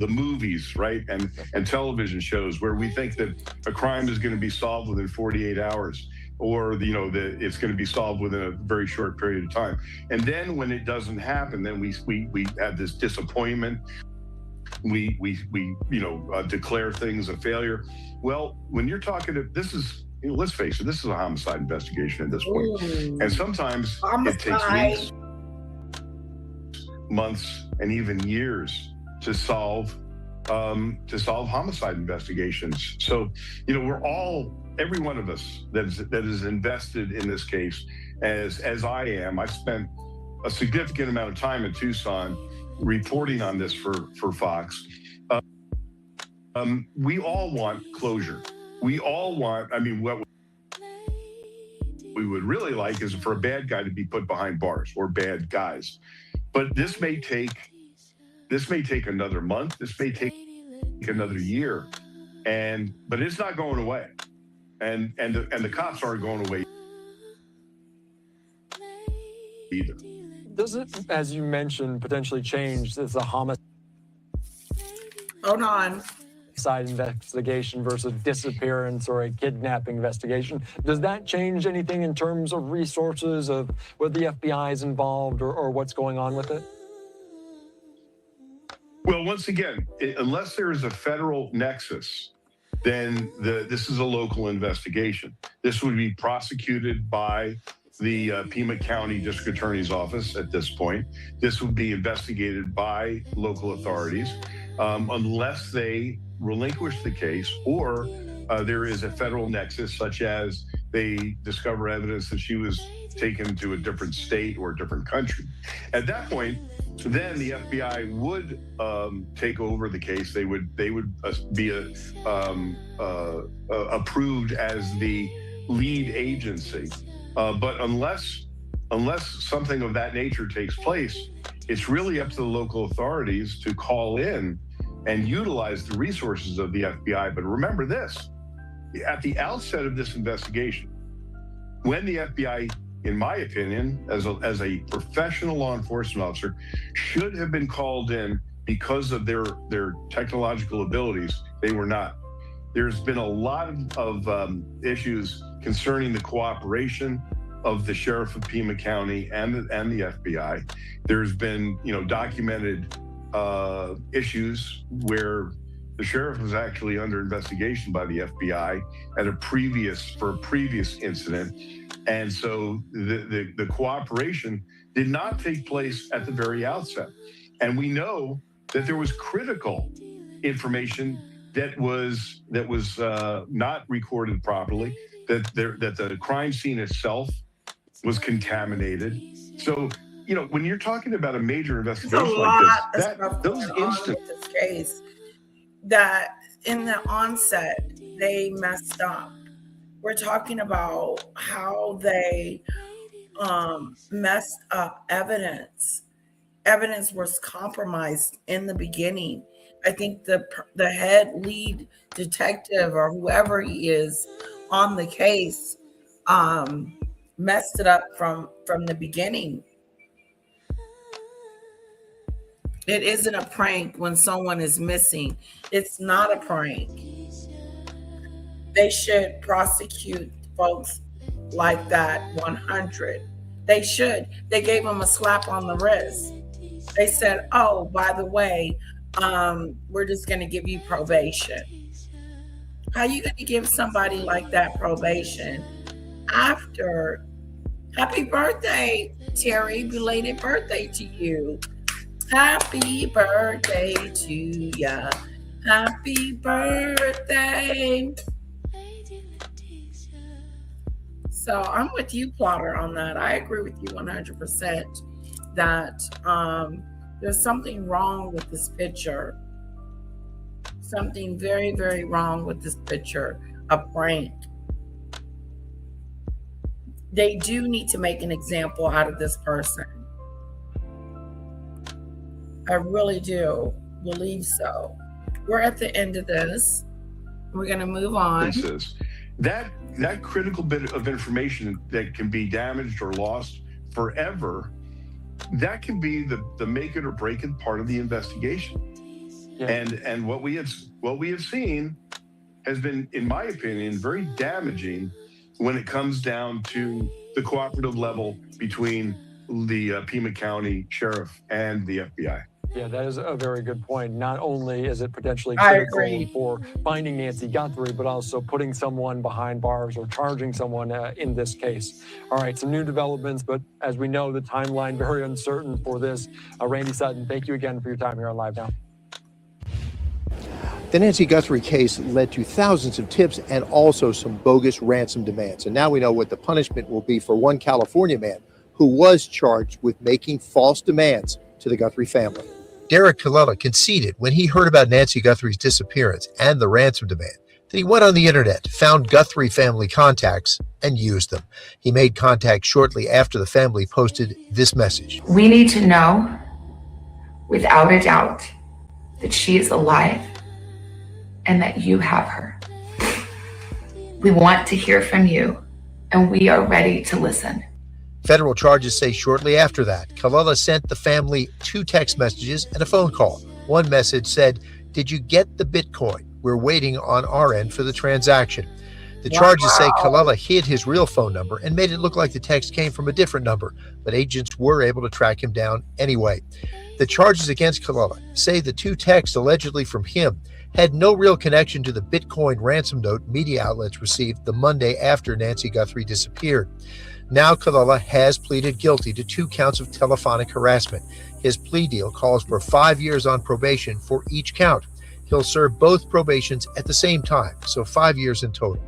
L: movies, right, and television shows, where we think that a crime is going to be solved within 48 hours. Or that it's going to be solved within a very short period of time. And then when it doesn't happen, then we have this disappointment. We declare things a failure. Well, when you're talking to, this is, let's face it, this is a homicide investigation at this point. And sometimes it takes weeks, months, and even years to solve homicide investigations. So, every one of us that is invested in this case, as I am. I spent a significant amount of time in Tucson reporting on this for Fox. We all want closure. We all want, what we would really like is for a bad guy to be put behind bars, or bad guys. But this may take another month. This may take another year, but it's not going away. And the cops aren't going away either.
K: Does it, as you mentioned, potentially change as a homicide investigation versus disappearance or a kidnapping investigation? Does that change anything in terms of resources, of whether the FBI is involved or what's going on with it?
L: Well, once again, unless there is a federal nexus, then this is a local investigation. This would be prosecuted by the Pima County District Attorney's Office at this point. This would be investigated by local authorities, unless they relinquish the case, or there is a federal nexus, such as they discover evidence that she was taken to a different state or a different country. At that point, then the FBI would take over the case. They would be approved as the lead agency. But unless something of that nature takes place, it's really up to the local authorities to call in and utilize the resources of the FBI. But remember this, at the outset of this investigation, when the FBI, in my opinion, as a professional law enforcement officer, should have been called in because of their technological abilities, they were not. There's been a lot of issues concerning the cooperation of the sheriff of Pima County and the FBI. There's been, documented issues where the sheriff was actually under investigation by the FBI for a previous incident. And so the cooperation did not take place at the very outset. And we know that there was critical information that was not recorded properly, that the crime scene itself was contaminated. So, when you're talking about a major
A: There's a
L: investigation like
A: lot
L: this,
A: of stuff
L: those
A: going on
L: instant
A: with this case that in the onset they messed up. We're talking about how they messed up evidence. Evidence was compromised in the beginning. I think the head lead detective or whoever he is on the case messed it up from the beginning. It isn't a prank when someone is missing. It's not a prank. They should prosecute folks like that 100. They should. They gave them a slap on the wrist. They said, oh, by the way, we're just going to give you probation. How are you going to give somebody like that probation after? Happy birthday, Terry. Belated birthday to you. Happy birthday to ya. Happy birthday. So I'm with you, Plotter, on that. I agree with you 100% that there's something wrong with this picture. Something very, very wrong with this picture. A prank. They do need to make an example out of this person. I really do believe so. We're at the end of this. We're going to move on.
L: That critical bit of information that can be damaged or lost forever, that can be the make it or break it part of the investigation. Yeah. And what we have seen has been, in my opinion, very damaging when it comes down to the cooperative level between the Pima County Sheriff and the FBI.
K: Yeah, that is a very good point. Not only is it potentially critical for finding Nancy Guthrie, but also putting someone behind bars or charging someone in this case. All right, some new developments, but as we know, the timeline very uncertain for this. Randy Sutton, thank you again for your time here on Live Now.
I: The Nancy Guthrie case led to thousands of tips and also some bogus ransom demands. And now we know what the punishment will be for one California man who was charged with making false demands to the Guthrie family. Derek Colella conceded when he heard about Nancy Guthrie's disappearance and the ransom demand that he went on the internet, found Guthrie family contacts, and used them. He made contact shortly after the family posted this message.
J: We need to know, without a doubt, that she is alive and that you have her. We want to hear from you, and we are ready to listen.
I: Federal charges say shortly after that, Colella sent the family 2 text messages and a phone call. One message said, "Did you get the Bitcoin? We're waiting on our end for the transaction." The charges say Colella hid his real phone number and made it look like the text came from a different number, but agents were able to track him down anyway. The charges against Colella say the 2 texts allegedly from him had no real connection to the Bitcoin ransom note media outlets received the Monday after Nancy Guthrie disappeared. Now Colella has pleaded guilty to 2 counts of telephonic harassment. His plea deal calls for 5 years on probation for each count. He'll serve both probations at the same time, so 5 years in total.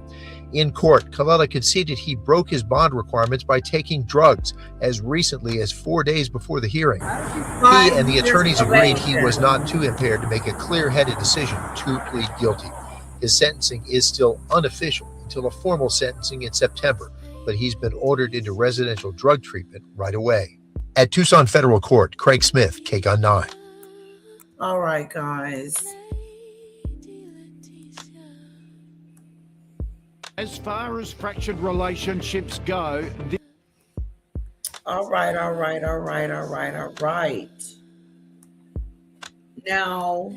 I: In court, Colella conceded he broke his bond requirements by taking drugs as recently as 4 days before the hearing. He and the attorneys agreed he was not too impaired to make a clear-headed decision to plead guilty. His sentencing is still unofficial until a formal sentencing in September, but he's been ordered into residential drug treatment right away. At Tucson Federal Court, Craig Smith, KGUN 9.
A: All right, guys.
M: As far as fractured relationships go,
A: All right. Now,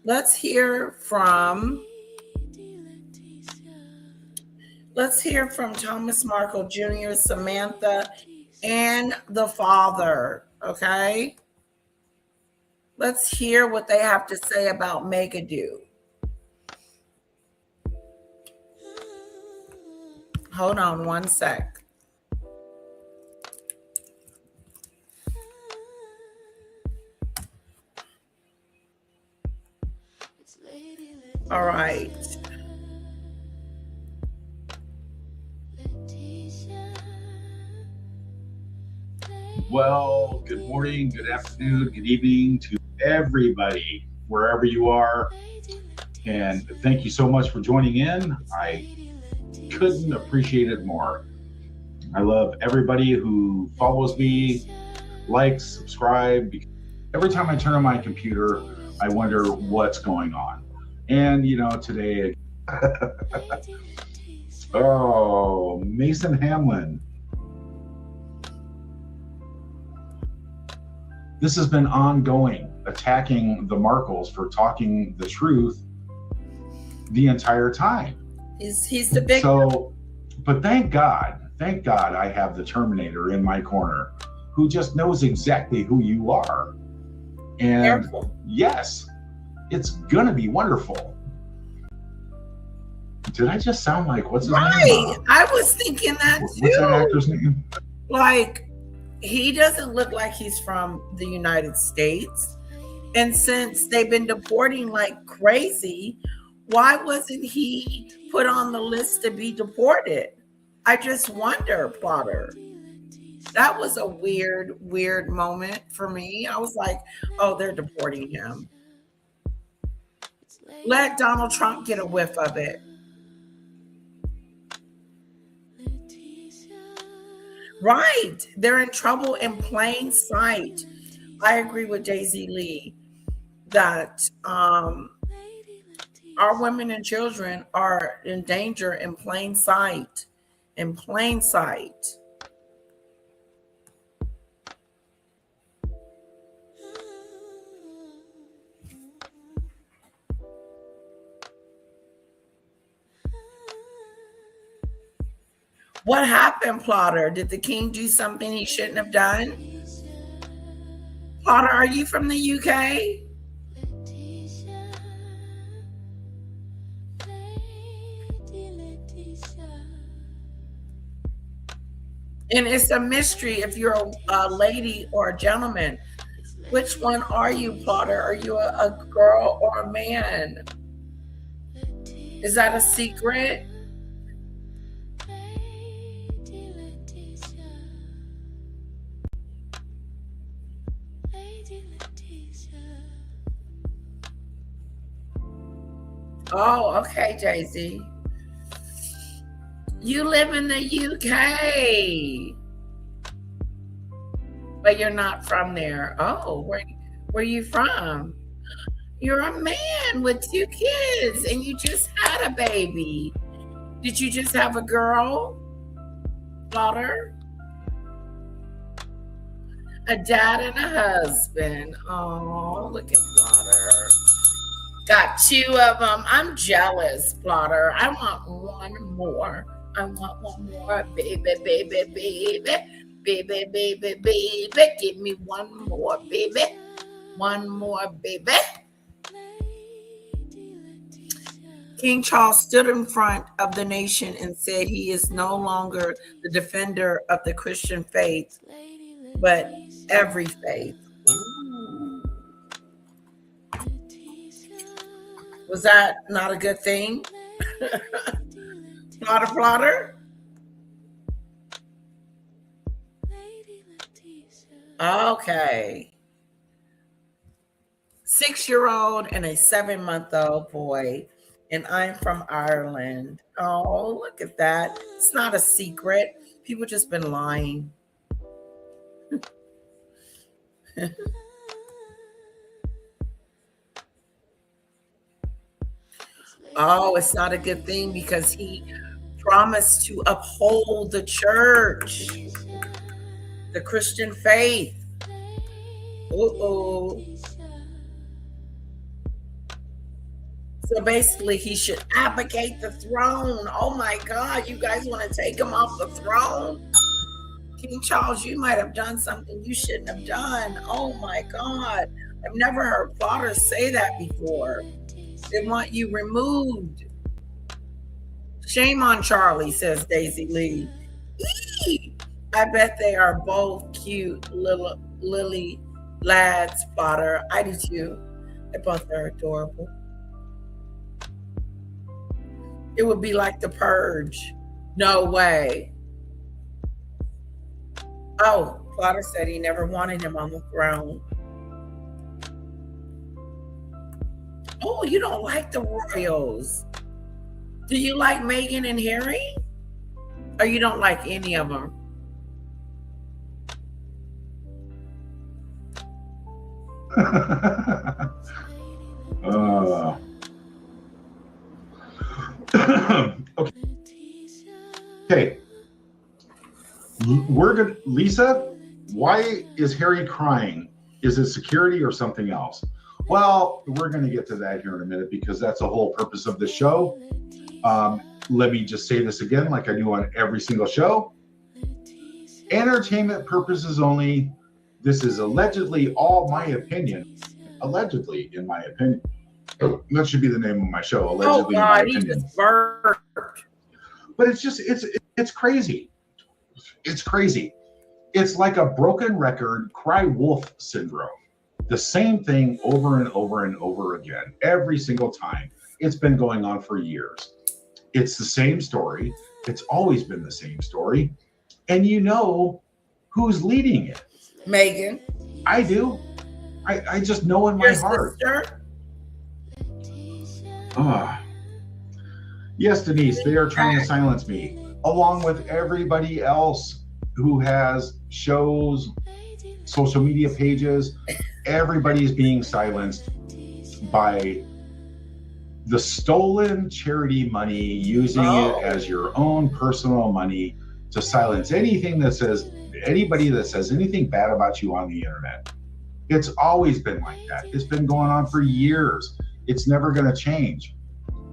A: let's hear from Thomas Markle Jr., Samantha, and the father, okay? Let's hear what they have to say about Megadoo. Hold on one sec. All right.
N: Well, good morning, good afternoon, good evening to everybody, wherever you are. And thank you so much for joining in. I couldn't appreciate it more. I love everybody who follows me, likes, subscribe. Every time I turn on my computer, I wonder what's going on. And, today, oh, Mason Hamlin. This has been ongoing, attacking the Markles for talking the truth the entire time.
A: He's the big.
N: So, but thank God I have the Terminator in my corner who just knows exactly who you are. And
A: Careful.
N: Yes, it's gonna be wonderful. Did I just sound like what's his name?
A: Right. I was thinking that too.
N: What's that actor's name?
A: Like, he doesn't look like he's from the United States. And since they've been deporting like crazy, why wasn't he put on the list to be deported? I just wonder, Plotter. That was a weird moment for me. I was like, oh, they're deporting him. Let Donald Trump get a whiff of it. Right. They're in trouble in plain sight. I agree with Daisy Lee that our women and children are in danger in plain sight. In plain sight. What happened, Plotter? Did the king do something he shouldn't have done? Plotter, are you from the UK? And it's a mystery if you're a lady or a gentleman. Which one are you, Plotter? Are you a girl or a man? Is that a secret? Oh, okay, Daisy. You live in the UK, but you're not from there. Oh, where are you from? You're a man with 2 kids and you just had a baby. Did you just have a girl? Daughter? A dad and a husband. Oh, look at Plotter. Got 2 of them. I'm jealous, Plotter. I want one more. I want one more, baby, baby, baby, baby, baby, baby. Give me one more, baby. One more, baby. King Charles stood in front of the nation and said he is no longer the defender of the Christian faith, but every faith. Ooh. Was that not a good thing? Plotter? Okay. 6-year-old and a 7-month-old boy. And I'm from Ireland. Oh, look at that. It's not a secret. People just been lying. Oh, it's not a good thing because he promised to uphold the church, the Christian faith. Uh-oh. So basically, he should abdicate the throne. Oh my God, you guys want to take him off the throne? King Charles, you might have done something you shouldn't have done. Oh my God. I've never heard Plotter say that before. They want you removed. Shame on Charlie, says Daisy Lee. Eee! I bet they are both cute little lily lads, Plotter. I do too. They both are adorable. It would be like The Purge. No way. Oh, Plotter said he never wanted him on the throne. Oh, you don't like the royals. Do you like Meghan and Harry? Or you don't like any of them?
N: Okay. We're good. Lisa, why is Harry crying? Is it security or something else? Well, we're going to get to that here in a minute because that's the whole purpose of the show. Let me just say this again, like I do on every single show. Entertainment purposes only. This is allegedly all my opinion. Allegedly, in my opinion. That should be the name of my show. Allegedly,
A: oh
N: in my
A: God, he
N: opinion.
A: just burped.
N: But it's just, it's crazy. It's crazy. It's like a broken record, cry wolf syndrome. The same thing over and over and over again, every single time. It's been going on for years. It's the same story. It's always been the same story. And you know who's leading it.
A: Meghan.
N: I do. I just know in my
A: Your
N: heart.
A: sister?
N: Yes, Denise, they are trying to silence me, along with everybody else who has shows, social media pages. Everybody's being silenced by the stolen charity money, using it as your own personal money to silence anything that says, anybody that says anything bad about you on the internet. It's always been like that. It's been going on for years. It's never going to change.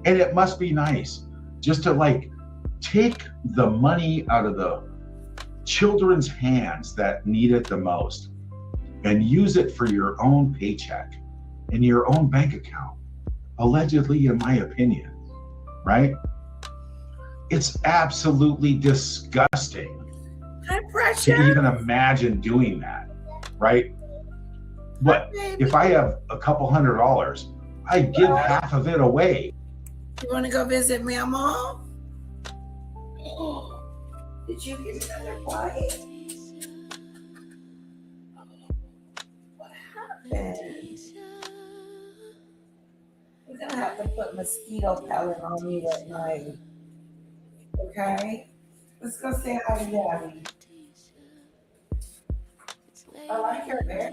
N: And it must be nice just to like take the money out of the children's hands that need it the most and use it for your own paycheck in your own bank account. Allegedly, in my opinion, right? It's absolutely disgusting to even imagine doing that, right? But if I have a couple $100, I give half of it away.
A: You want to go visit Mama? Oh, did you get another bite? What happened? We're going to have to put mosquito pellet on you at night. Okay? Let's go say hi to Daddy. I like your hair.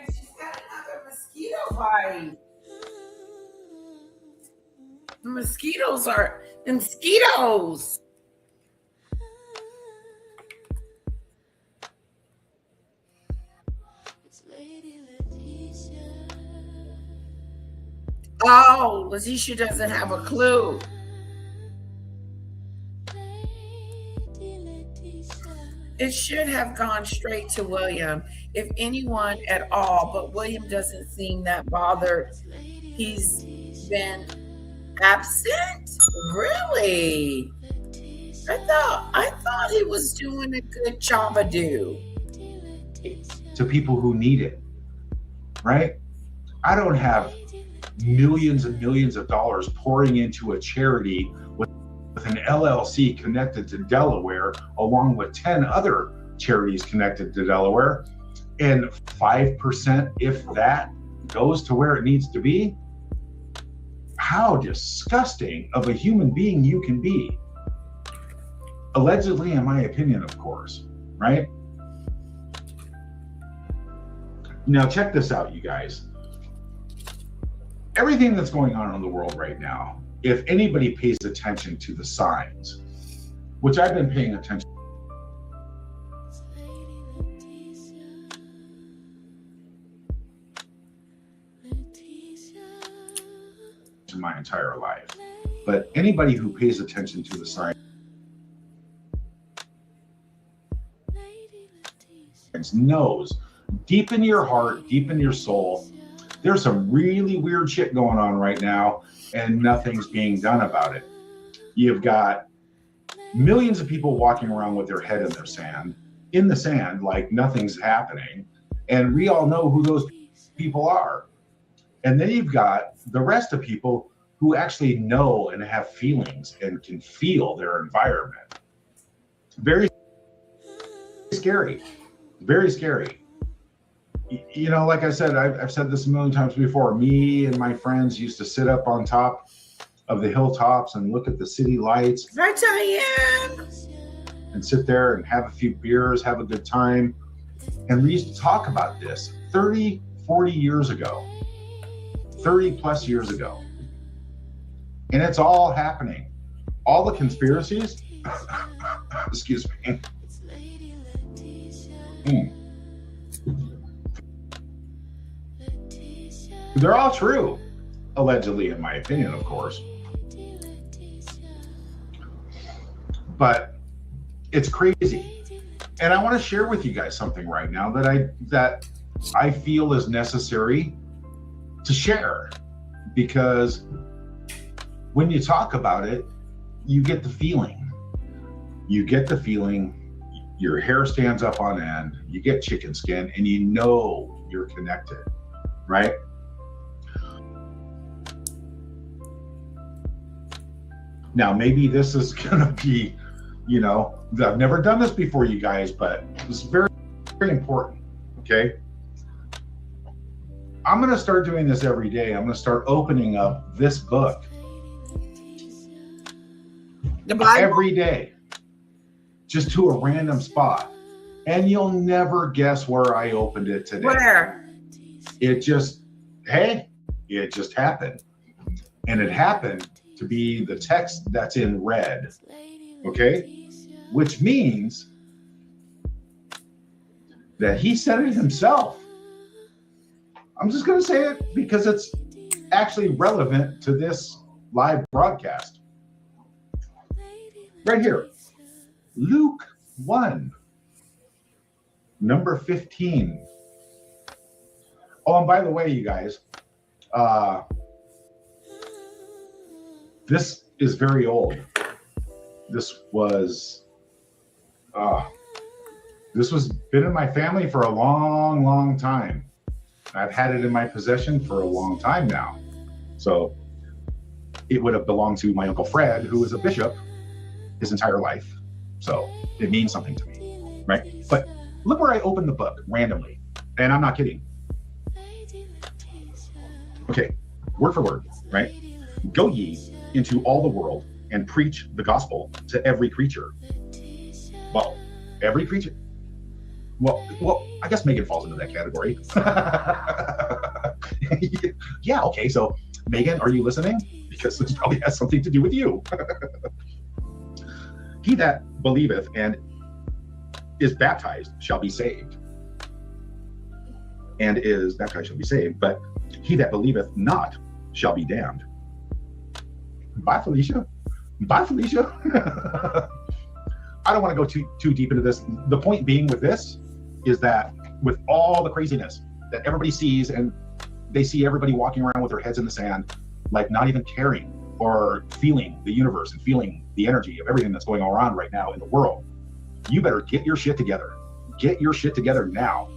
A: She's got another mosquito bite. The mosquitoes are mosquitoes. Oh, Letitia doesn't have a clue. It should have gone straight to William, if anyone at all, but William doesn't seem that bothered. He's been absent? Really? I thought he was doing a good job of do.
N: To people who need it, right? I don't have millions and millions of dollars pouring into a charity with an LLC connected to Delaware, along with 10 other charities connected to Delaware, and 5%, if that, goes to where it needs to be. How disgusting of a human being you can be. Allegedly, in my opinion, of course, right? Now, check this out, you guys. Everything that's going on in the world right now, if anybody pays attention to the signs, which I've been paying attention to my entire life, but anybody who pays attention to the signs knows deep in your heart, deep in your soul, There's some really weird shit going on right now, and nothing's being done about it. You've got millions of people walking around with their head in the sand, like nothing's happening. And we all know who those people are. And then you've got the rest of people who actually know and have feelings and can feel their environment. Very scary, very scary. You know, like I said, I've said this a million times before. Me and my friends used to sit up on top of the hilltops and look at the city lights.
A: Right, Diane.
N: And sit there and have a few beers, have a good time. And we used to talk about this 30, 40 years ago, 30 plus years ago. And it's all happening. All the conspiracies, excuse me. They're all true, allegedly, in my opinion, of course. But it's crazy. And I want to share with you guys something right now that I feel is necessary to share, because when you talk about it, you get the feeling. You get the feeling, your hair stands up on end, you get chicken skin, and you know you're connected, right? Now, maybe this is gonna be, you know, I've never done this before, you guys, but it's very, very important, okay? I'm gonna start doing this every day. I'm gonna start opening up this book every day, just to a random spot. And you'll never guess where I opened it today.
A: Where?
N: It just happened. And it happened to be the text that's in red, okay? Which means that he said it himself. I'm just gonna say it because it's actually relevant to this live broadcast. Right here, Luke 1, number 15. Oh, and by the way, you guys, this is very old. This was been in my family for a long, long time. I've had it in my possession for a long time now. So it would have belonged to my Uncle Fred, who was a bishop his entire life. So it means something to me, right? But look where I opened the book randomly, and I'm not kidding. Okay, word for word, right? Go ye into all the world and preach the gospel to every creature. Well, every creature. Well, I guess Megan falls into that category. Yeah, okay, so Megan, are you listening? Because this probably has something to do with you. He that believeth and is baptized shall be saved. And is baptized shall be saved, but he that believeth not shall be damned. Bye, Felicia. Bye, Felicia. I don't want to go too deep into this. The point being with this is that with all the craziness that everybody sees, and they see everybody walking around with their heads in the sand, like not even caring or feeling the universe and feeling the energy of everything that's going on right now in the world, you better get your shit together. Get your shit together now,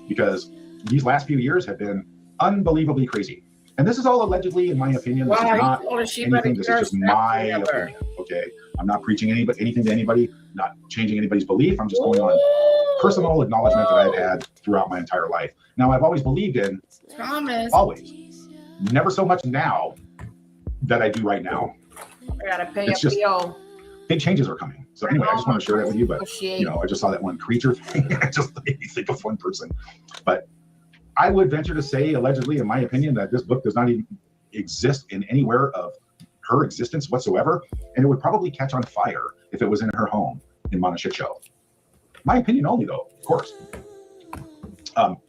N: because these last few years have been unbelievably crazy. And this is all allegedly, in my opinion. This is not anything. This is just my opinion, okay? I'm not preaching anything to anybody, not changing anybody's belief. I'm just going on personal acknowledgement that I've had throughout my entire life. Now, I've always believed in,
A: Thomas.
N: Always. Never so much now that I do right now.
A: I gotta pay
N: It's
A: a
N: just
A: bill.
N: big changes are coming. So anyway, I just want to share that with you. But you know, I just saw that one creature thing. It just made me think of one person. But I would venture to say, allegedly, in my opinion, that this book does not even exist in anywhere of her existence whatsoever, and it would probably catch on fire if it was in her home in Monteshit. My opinion only, though, of course. All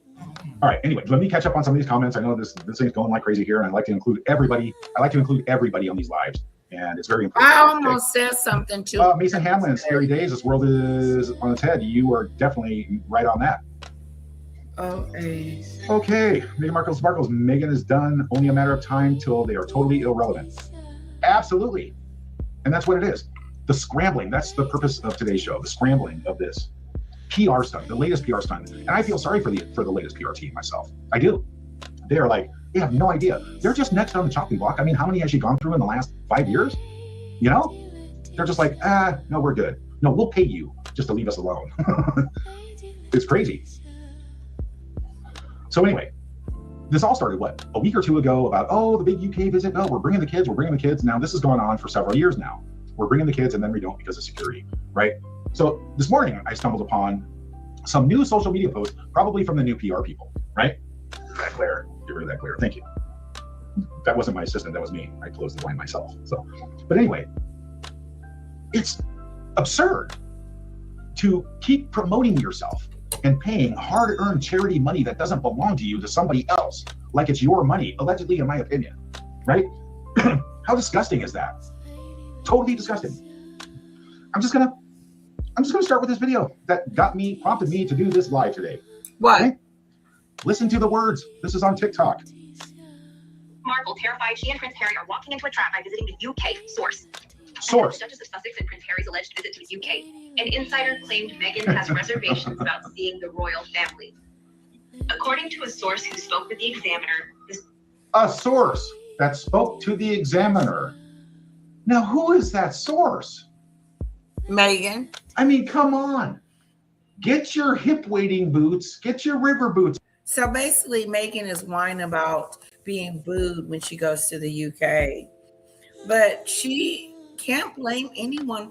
N: right. Anyway, let me catch up on some of these comments. I know this thing's going like crazy here, and I like to include everybody. I like to include everybody on these lives, and it's very important.
A: I almost said something too.
N: Mason Hamlin, scary days. This world is on its head. You are definitely right on that.
A: Okay.
O: Okay, Meghan Markle sparkles. Meghan is done. Only a matter of time till they are totally irrelevant. Absolutely. And that's what it is. The scrambling, that's the purpose of today's show, the scrambling of this PR stunt, the latest PR stunt. And I feel sorry for the latest PR team myself. I do. They're like, they have no idea. They're just next on the chopping block. I mean, how many has she gone through in the last 5 years? You know? They're just like, no, we're good. No, we'll pay you just to leave us alone. It's crazy. So anyway, this all started, what, a week or two ago about, oh, the big UK visit. No, we're bringing the kids. Now, this has gone on for several years now. We're bringing the kids and then we don't because of security, right? So this morning, I stumbled upon some new social media posts, probably from the new PR people, right? That glare, get rid of that glare. Thank you. That wasn't my assistant, that was me. I closed the line myself. So, but anyway, it's absurd to keep promoting yourself and paying hard-earned charity money that doesn't belong to you to somebody else, like it's your money, allegedly, in my opinion, right? How disgusting is that? Totally disgusting. I'm just gonna start with this video that prompted me to do this live today.
A: What?
O: Okay? Listen to the words. This is on TikTok.
P: Markle, terrified she and Prince Harry are walking into a trap by visiting the UK. Source.
O: Source.
P: The Duchess of Sussex and Prince Harry's alleged visit to the UK. An insider claimed Meghan has reservations about seeing the royal family. According to a source who spoke with the Examiner,
O: A source that spoke to the Examiner. Now, who is that source?
A: Meghan.
O: I mean, come on. Get your hip wading boots. Get your river boots.
A: So basically, Meghan is whining about being booed when she goes to the UK. But she can't blame anyone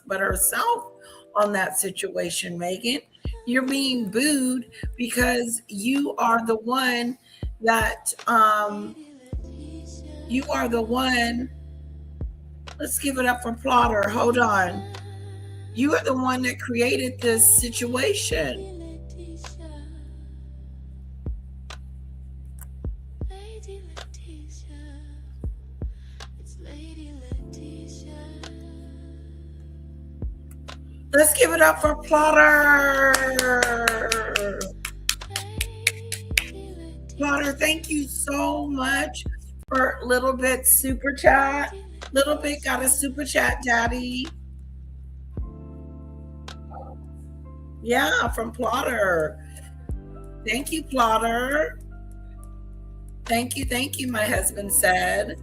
A: but herself on that situation, Meghan. You're being booed because you are the one that, let's give it up for Plotter. Hold on. You are the one that created this situation. Let's give it up for Plotter. Plotter, thank you so much for Little Bit super chat. Little Bit got a super chat, Daddy. Yeah, from Plotter. Thank you, Plotter. Thank you, my husband said.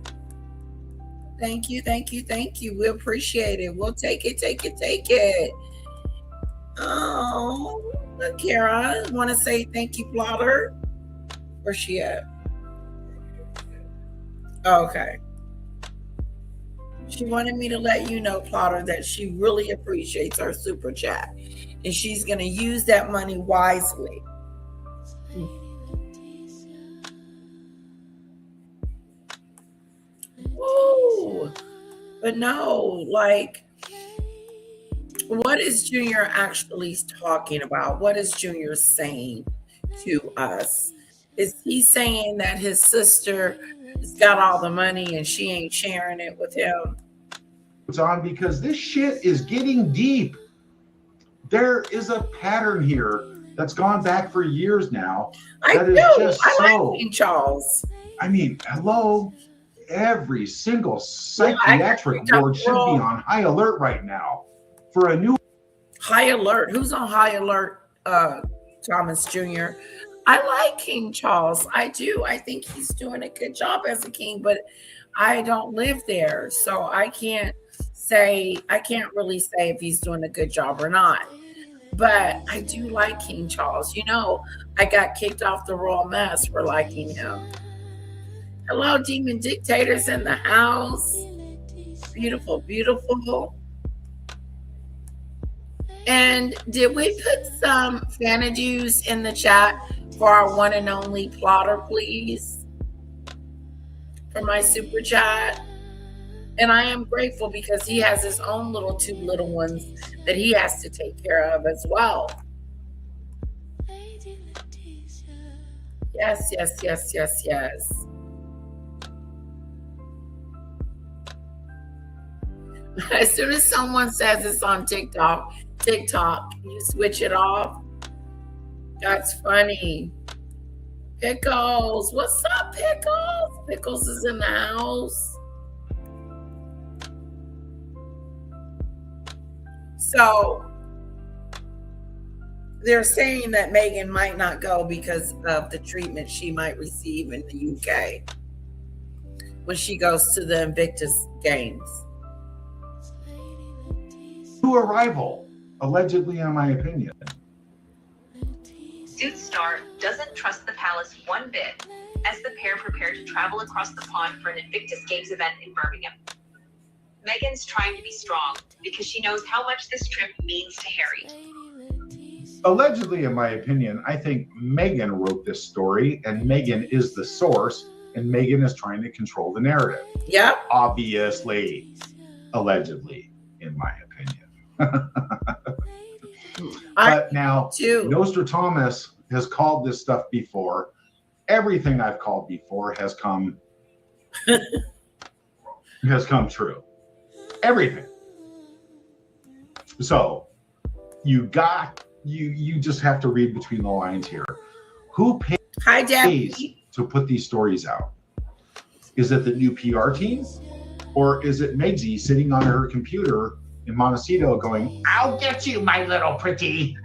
A: Thank you. We appreciate it. We'll take it. Oh, Kara, want to say thank you, Plotter? Where's she at? Okay. She wanted me to let you know, Plotter, that she really appreciates our super chat. And she's going to use that money wisely. Woo! But no, like, what is Junior actually talking about? What is Junior saying to us? Is he saying that his sister has got all the money and she ain't sharing it with him?
O: It's on because this shit is getting deep. There is a pattern here that's gone back for years now.
A: I like King Charles.
O: I mean, hello. Every single psychiatric ward should be on high alert right now for a new
A: high alert. Who's on high alert? Thomas Jr. I like King Charles. I do. I think he's doing a good job as a king, but I don't live there, so I can't really say if he's doing a good job or not. But I do like King Charles. You know, I got kicked off the Royal Mass for liking him. Hello, Demon Dictators in the house. Beautiful, beautiful. And did we put some Fanadues in the chat for our one and only Plotter, please? For my super chat. And I am grateful because he has his own two little ones that he has to take care of as well. Yes. As soon as someone says it's on TikTok, you switch it off. That's funny. Pickles, what's up, Pickles? Pickles is in the house. So they're saying that Megan might not go because of the treatment she might receive in the UK when she goes to the Invictus Games.
O: To a rival, allegedly, in my opinion.
P: Suits star doesn't trust the palace one bit as the pair prepare to travel across the pond for an Invictus Games event in Birmingham. Megan's trying to be strong because she knows how much this trip means to Harry.
O: Allegedly, in my opinion, I think Meghan wrote this story, and Meghan is the source, and Meghan is trying to control the narrative.
A: Yeah.
O: Obviously, allegedly, in my opinion. But now, Nostradamus has called this stuff before. Everything I've called before has come true. Everything. So you just have to read between the lines here. Who pays to put these stories out? Is it the new PR team? Or is it Megsy sitting on her computer in Montecito going, "I'll get you, my little pretty."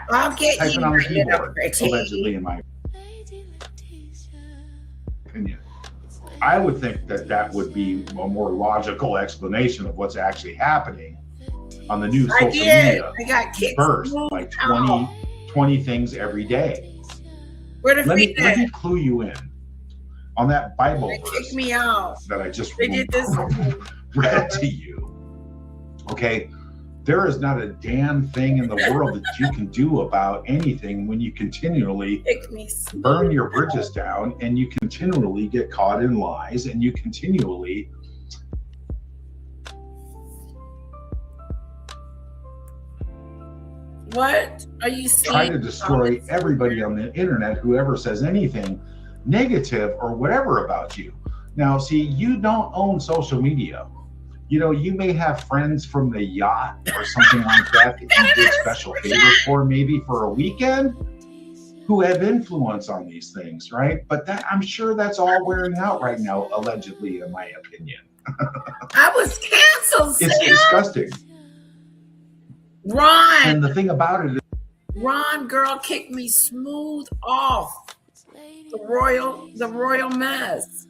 A: I'll get
O: Typing
A: you,
O: on the
A: my little
O: keyboard,
A: pretty.
O: allegedly, in my opinion. I would think that would be a more logical explanation of what's actually happening on the new social media.
A: I got kicked
O: First, like 20 things every day.
A: Where the
O: Let me
A: feet
O: clue you in on that Bible
A: They
O: verse
A: kicked me out.
O: that I just
A: They did this.
O: read to you. Okay, there is not a damn thing in the world that you can do about anything when you continually burn your bridges down, and you continually get caught in lies, and you continually
A: What are you saying?
O: try to destroy everybody on the internet who ever says anything negative or whatever about you. Now, see, you don't own social media. You know, you may have friends from the yacht or something like that that you did special favors for, maybe for a weekend, who have influence on these things, right? But that, I'm sure that's all wearing out right now, allegedly, in my opinion.
A: I was canceled.
O: It's
A: Sam.
O: disgusting.
A: Ron.
O: And the thing about it is,
A: Ron girl kicked me smooth off the royal mess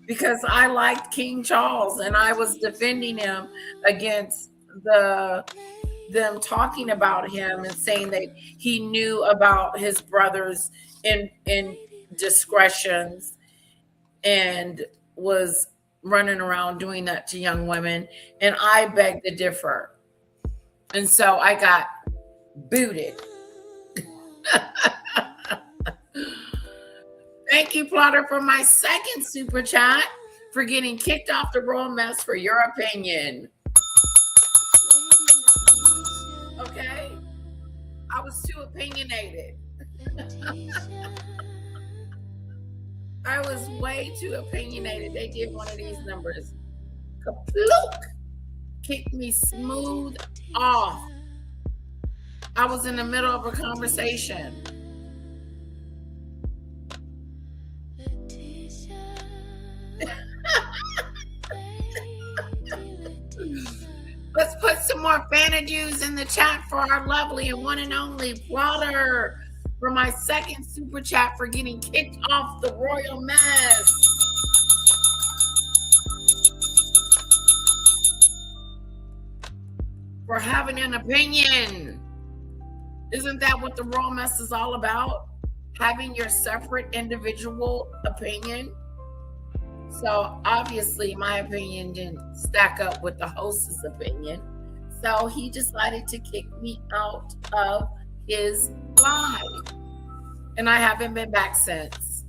A: because I liked King Charles and I was defending him against them talking about him and saying that he knew about his brother's indiscretions and was running around doing that to young women, and I beg to differ. And so I got booted. Thank you, Plotter, for my second super chat for getting kicked off the royal mess for your opinion. Okay? I was too opinionated. I was way too opinionated. They did one of these numbers. Kaplook! Kicked me smooth off. I was in the middle of a conversation. Let's put some more Fanajuice in the chat for our lovely and one and only Plotter for my second super chat for getting kicked off the royal mess. For having an opinion. Isn't that what the royal mess is all about? Having your separate individual opinion? So obviously my opinion didn't stack up with the host's opinion. So he decided to kick me out of his live. And I haven't been back since.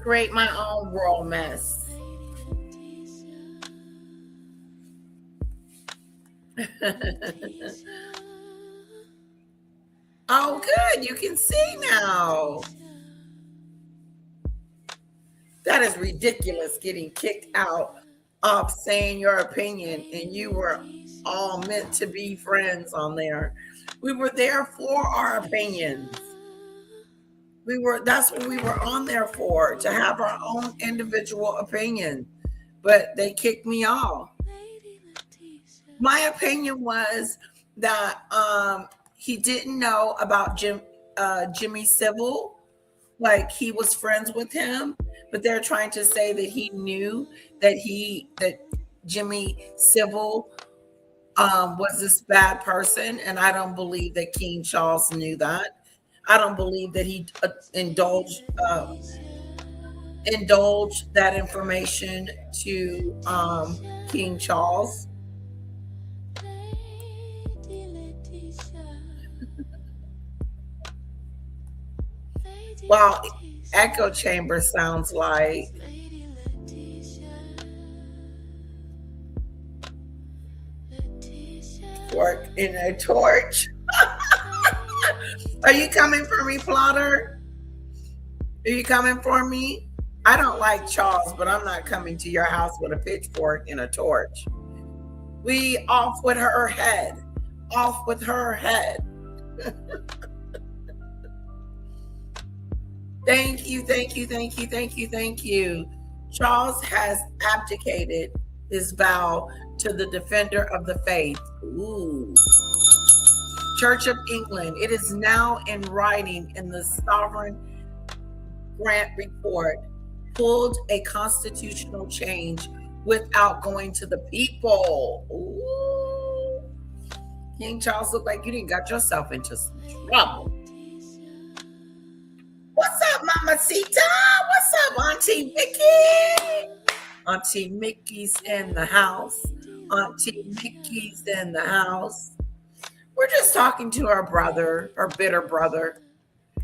A: Create my own royal mess. Oh, good. You can see now. That is ridiculous, getting kicked out of saying your opinion, and you were all meant to be friends on there. We were there for our opinions. That's what we were on there for, to have our own individual opinion. But they kicked me off. My opinion was that he didn't know about Jimmy Civil, like he was friends with him, but they're trying to say that he knew that Jimmy Civil was this bad person, and I don't believe that King Charles knew that. I don't believe that he indulged that information to King Charles. Well, echo chamber sounds like fork in a torch. Are you coming for me, Plotter? Are you coming for me? I don't like Charles, but I'm not coming to your house with a pitchfork and a torch. We off with her head. Off with her head. Thank you, thank you, thank you, thank you, thank you. Charles has abdicated his vow to the defender of the faith. Ooh. Church of England, it is now in writing in the Sovereign Grant Report, pulled a constitutional change without going to the people. Ooh. King Charles looked like you didn't got yourself into some trouble. What's up, Mamacita? What's up, Auntie Mickey? Auntie Mickey's in the house. Auntie Mickey's in the house. We're just talking to our brother, our bitter brother.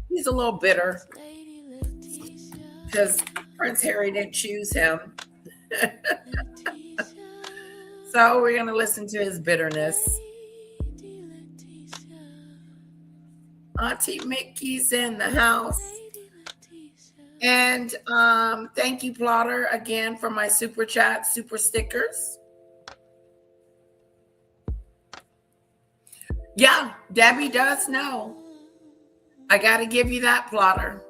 A: He's a little bitter because Prince Harry didn't choose him. So we're going to listen to his bitterness. Auntie Mickey's in the house. And thank you, Plotter, again for my super chat, super stickers. Yeah, Debbie does know. I got to give you that, Plotter.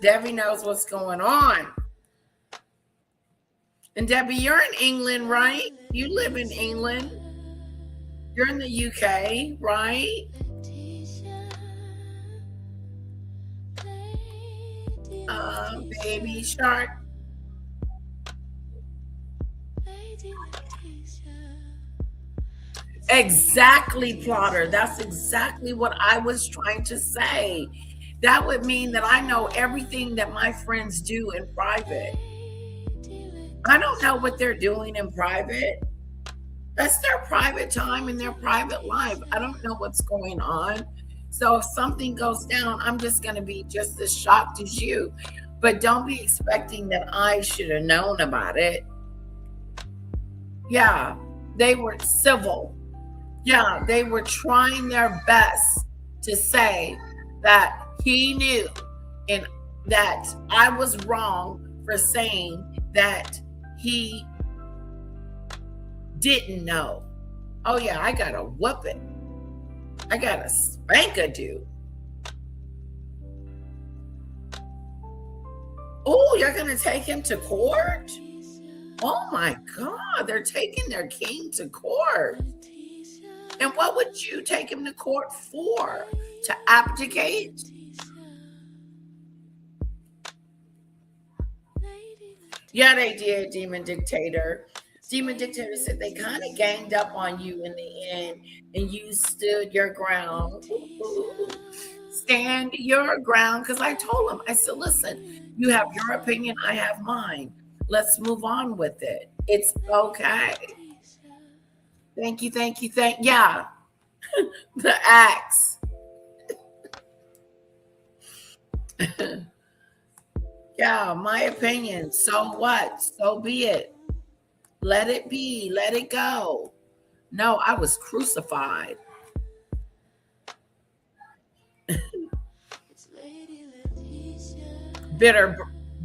A: Debbie knows what's going on. And Debbie, you're in England, right? You live in England. You're in the UK, right? Baby shark. Exactly, Plotter. That's exactly what I was trying to say. That would mean that I know everything that my friends do in private. I don't know what they're doing in private. That's their private time and their private life. I don't know what's going on. So if something goes down, I'm just going to be just as shocked as you. But don't be expecting that I should have known about it. Yeah, they were civil. Yeah, they were trying their best to say that he knew and that I was wrong for saying that he didn't know. Oh yeah, I got to whoop it. I got to spank a dude. Oh, you're going to take him to court? Oh my God, they're taking their king to court. And what would you take him to court for? To abdicate? Yeah, they did, Demon Dictator. Demon Dictator said they kind of ganged up on you in the end and you stood your ground. Ooh. Stand your ground. Because I told him, I said, listen, you have your opinion, I have mine. Let's move on with it. It's okay. Thank you, thank you, yeah. The axe. Yeah, my opinion. So what? So be it. Let it be. Let it go. No, I was crucified.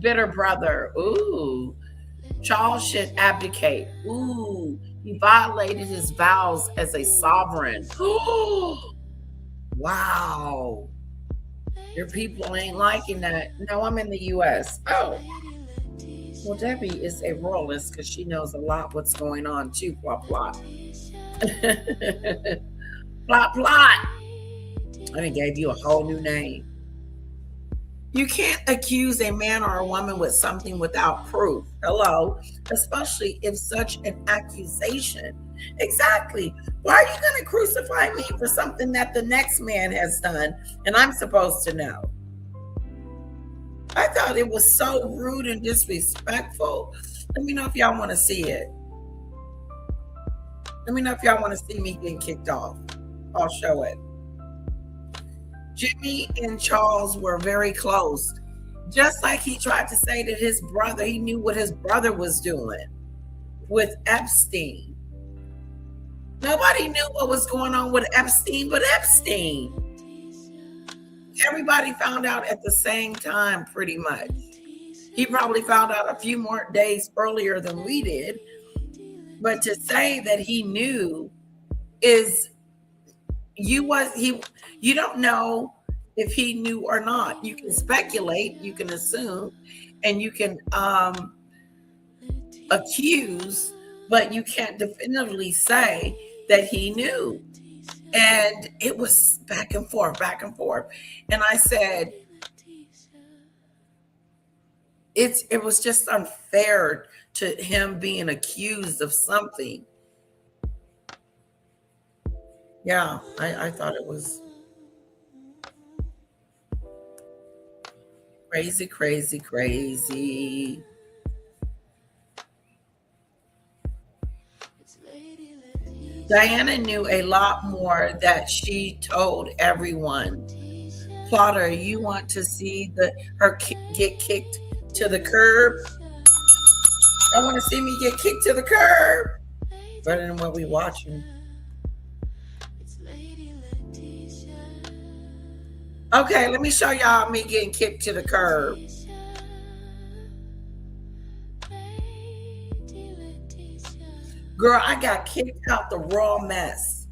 A: Bitter brother. Ooh. Charles should abdicate. Ooh. He violated his vows as a sovereign. Wow. Your people ain't liking that. No, I'm in the U.S. Oh. Well, Debbie is a royalist because she knows a lot what's going on too. Plot, plot. Plot, plot. I done gave you a whole new name. You can't accuse a man or a woman with something without proof. Hello. Especially if such an accusation. Exactly. Why are you going to crucify me for something that the next man has done and I'm supposed to know? I thought it was so rude and disrespectful. Let me know if y'all want to see it. Let me know if y'all want to see me getting kicked off. I'll show it. Jimmy and Charles were very close. Just like he tried to say that his brother, he knew what his brother was doing with Epstein. Nobody knew what was going on with Epstein but Epstein. Everybody found out at the same time, pretty much. He probably found out a few more days earlier than we did. But to say that he knew is you don't know if he knew or not. You can speculate, you can assume, and you can accuse, but you can't definitively say that he knew. And it was back and forth, back and forth. And I said, it was just unfair to him being accused of something. Yeah, I thought it was crazy, crazy, crazy. Diana knew a lot more that she told everyone. Plotter, you want to see her get kicked to the curb? I want to see me get kicked to the curb. Better than what we watching. Okay, let me show y'all me getting kicked to the curb. Girl, I got kicked out the raw mess.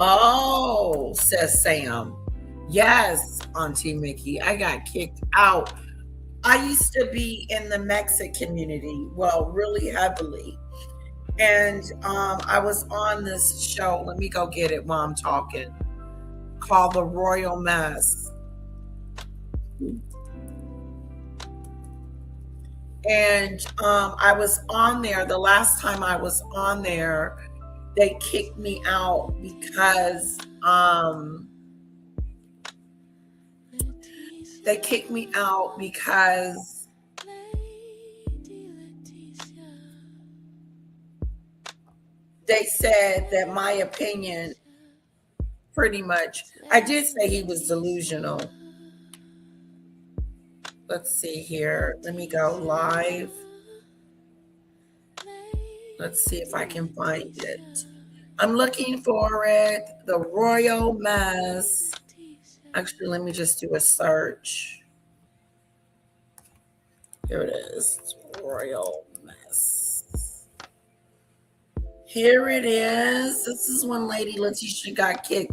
A: Oh, says Sam. Yes, Auntie Mickey, I got kicked out. I used to be in the Mexican community, well, really heavily. And I was on this show, let me go get it while I'm talking, called The Royal Mess. And I was on there, the last time I was on there, they kicked me out because they said that my opinion, pretty much, I did say he was delusional. Let's see here. Let me go live. Let's see if I can find it. I'm looking for it. The Royal Mess. Actually, let me just do a search. Here it is. Royal Mess. Here it is. This is when Lady Letitia got kicked.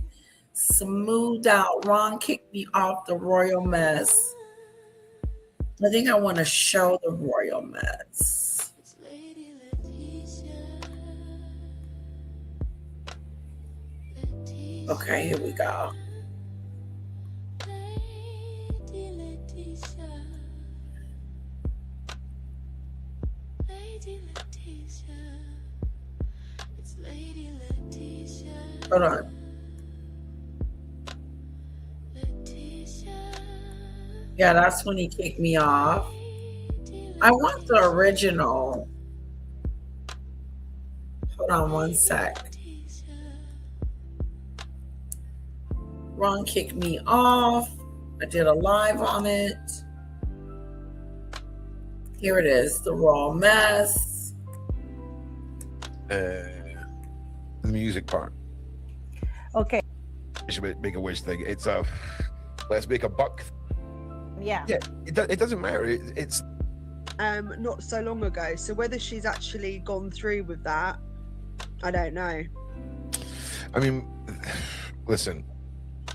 A: Smoothed out. Ron kicked me off the Royal Mess. I think I want to show the Royal Mess. Okay, here we go. Hold on. Yeah, that's when he kicked me off. I want the original. Hold on one sec. Ron kicked me off. I did a live on it. Here it is, the Raw Mess.
Q: The music part.
R: Okay.
Q: Make a wish thing. It's a let's make a buck.
R: Yeah.
Q: Yeah. It doesn't matter. It's
S: not so long ago. So whether she's actually gone through with that, I don't know.
Q: I mean, listen.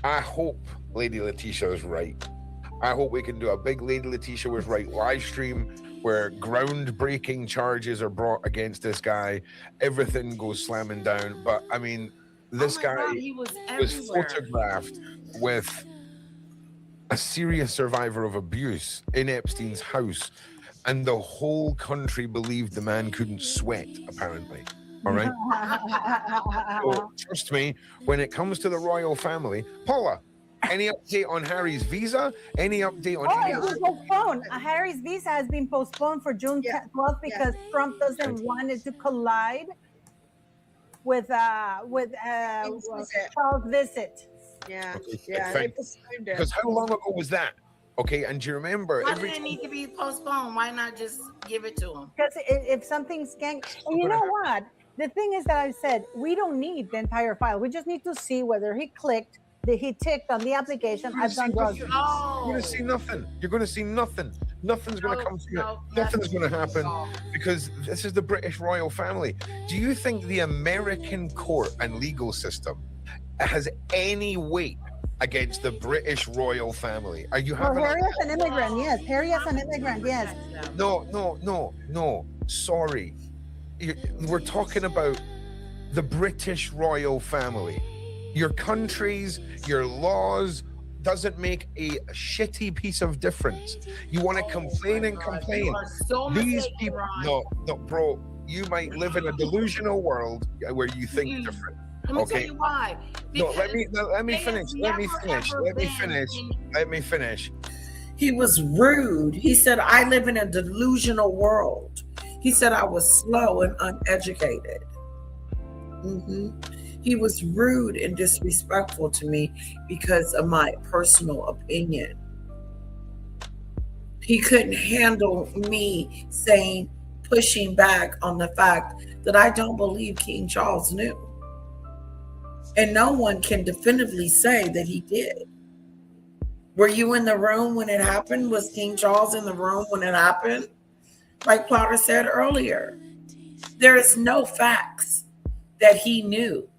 Q: I hope Lady Letitia is right. I hope we can do a big Lady Letitia was right live stream where groundbreaking charges are brought against this guy. Everything goes slamming down. But I mean, this guy
A: God, he was
Q: photographed with a serious survivor of abuse in Epstein's house, and the whole country believed the man couldn't sweat, apparently. All right. So, trust me, when it comes to the royal family, Paula, any update on Harry's visa? Any update on any
R: it's been postponed. Harry's visa has been postponed for June 12th because Trump doesn't want it to collide with Charles' visit.
S: Yeah,
Q: Okay, because how long ago was that? Okay, and do you remember?
A: Why did it need to be postponed? Why not just give it to him?
R: Because if something's and you know what? The thing is that I said we don't need the entire file. We just need to see whether he clicked, he ticked on the application. I've done drugs.
Q: You're going to see nothing. You're going to see nothing. Nothing's going to come to you. Nothing's going to happen because this is the British royal family. Do you think the American court and legal system has any weight against the British royal family? Are you having?
R: Harry as an immigrant, yes. Harry as an immigrant, yes.
Q: No. Sorry. We're talking about the British royal family. Your countries, your laws doesn't make a shitty piece of difference. You want to complain and complain. These people, no, bro, you might live in a delusional world where you think different.
A: Let me tell you why.
Q: No, let me finish.
A: He was rude. He said, I live in a delusional world. He said I was slow and uneducated. He was rude and disrespectful to me because of my personal opinion. He couldn't handle me pushing back on the fact that I don't believe King Charles knew. And no one can definitively say that he did. Were you in the room when it happened? Was King Charles in the room when it happened? Like Plotter said earlier, there is no facts that he knew.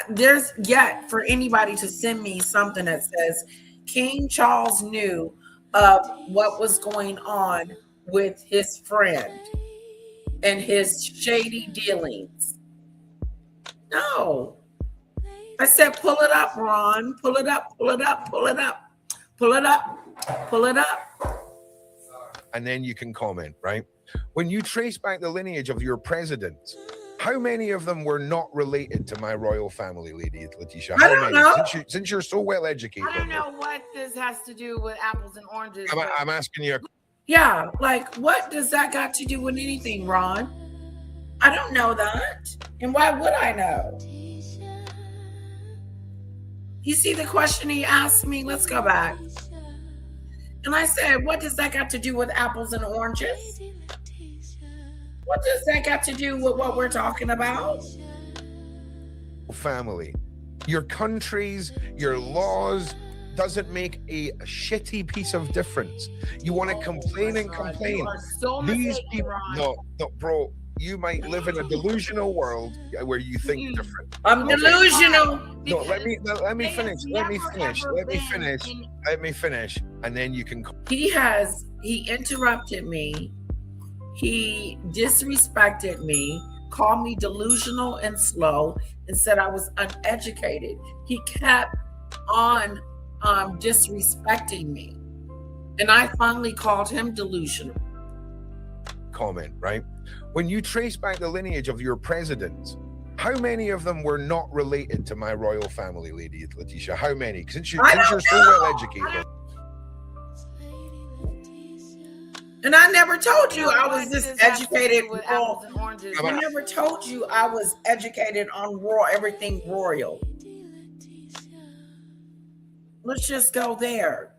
A: There's yet for anybody to send me something that says King Charles knew of what was going on with his friend and his shady dealings. No. I said, pull it up, Ron. Pull it up.
Q: And then you can comment, right? When you trace back the lineage of your presidents, how many of them were not related to my royal family, Lady Letitia?
A: I don't know.
Q: Since you're so well educated.
A: I don't know what this has to do with apples and oranges.
Q: I'm asking you.
A: Yeah, like what does that got to do with anything, Ron? I don't know that. And why would I know? You see the question he asked me? Let's go back. And I said, what does that got to do with apples and oranges? What does that got to do with what we're talking about?
Q: Family. Your countries, your laws doesn't make a shitty piece of difference. You want to complain and complain. These people, no, bro, you might live in a delusional world where you think different.
A: I'm delusional.
Q: No, let me finish. Let me finish. And then you can.
A: He interrupted me. He disrespected me, called me delusional and slow, and said I was uneducated. He kept on disrespecting me. And I finally called him delusional.
Q: Comment, right? When you trace back the lineage of your presidents, how many of them were not related to my royal family, Lady Letitia? How many? Since you're so well educated.
A: And I never told you I was this educated with apples and oranges. I never told you I was educated on everything royal. Let's just go there.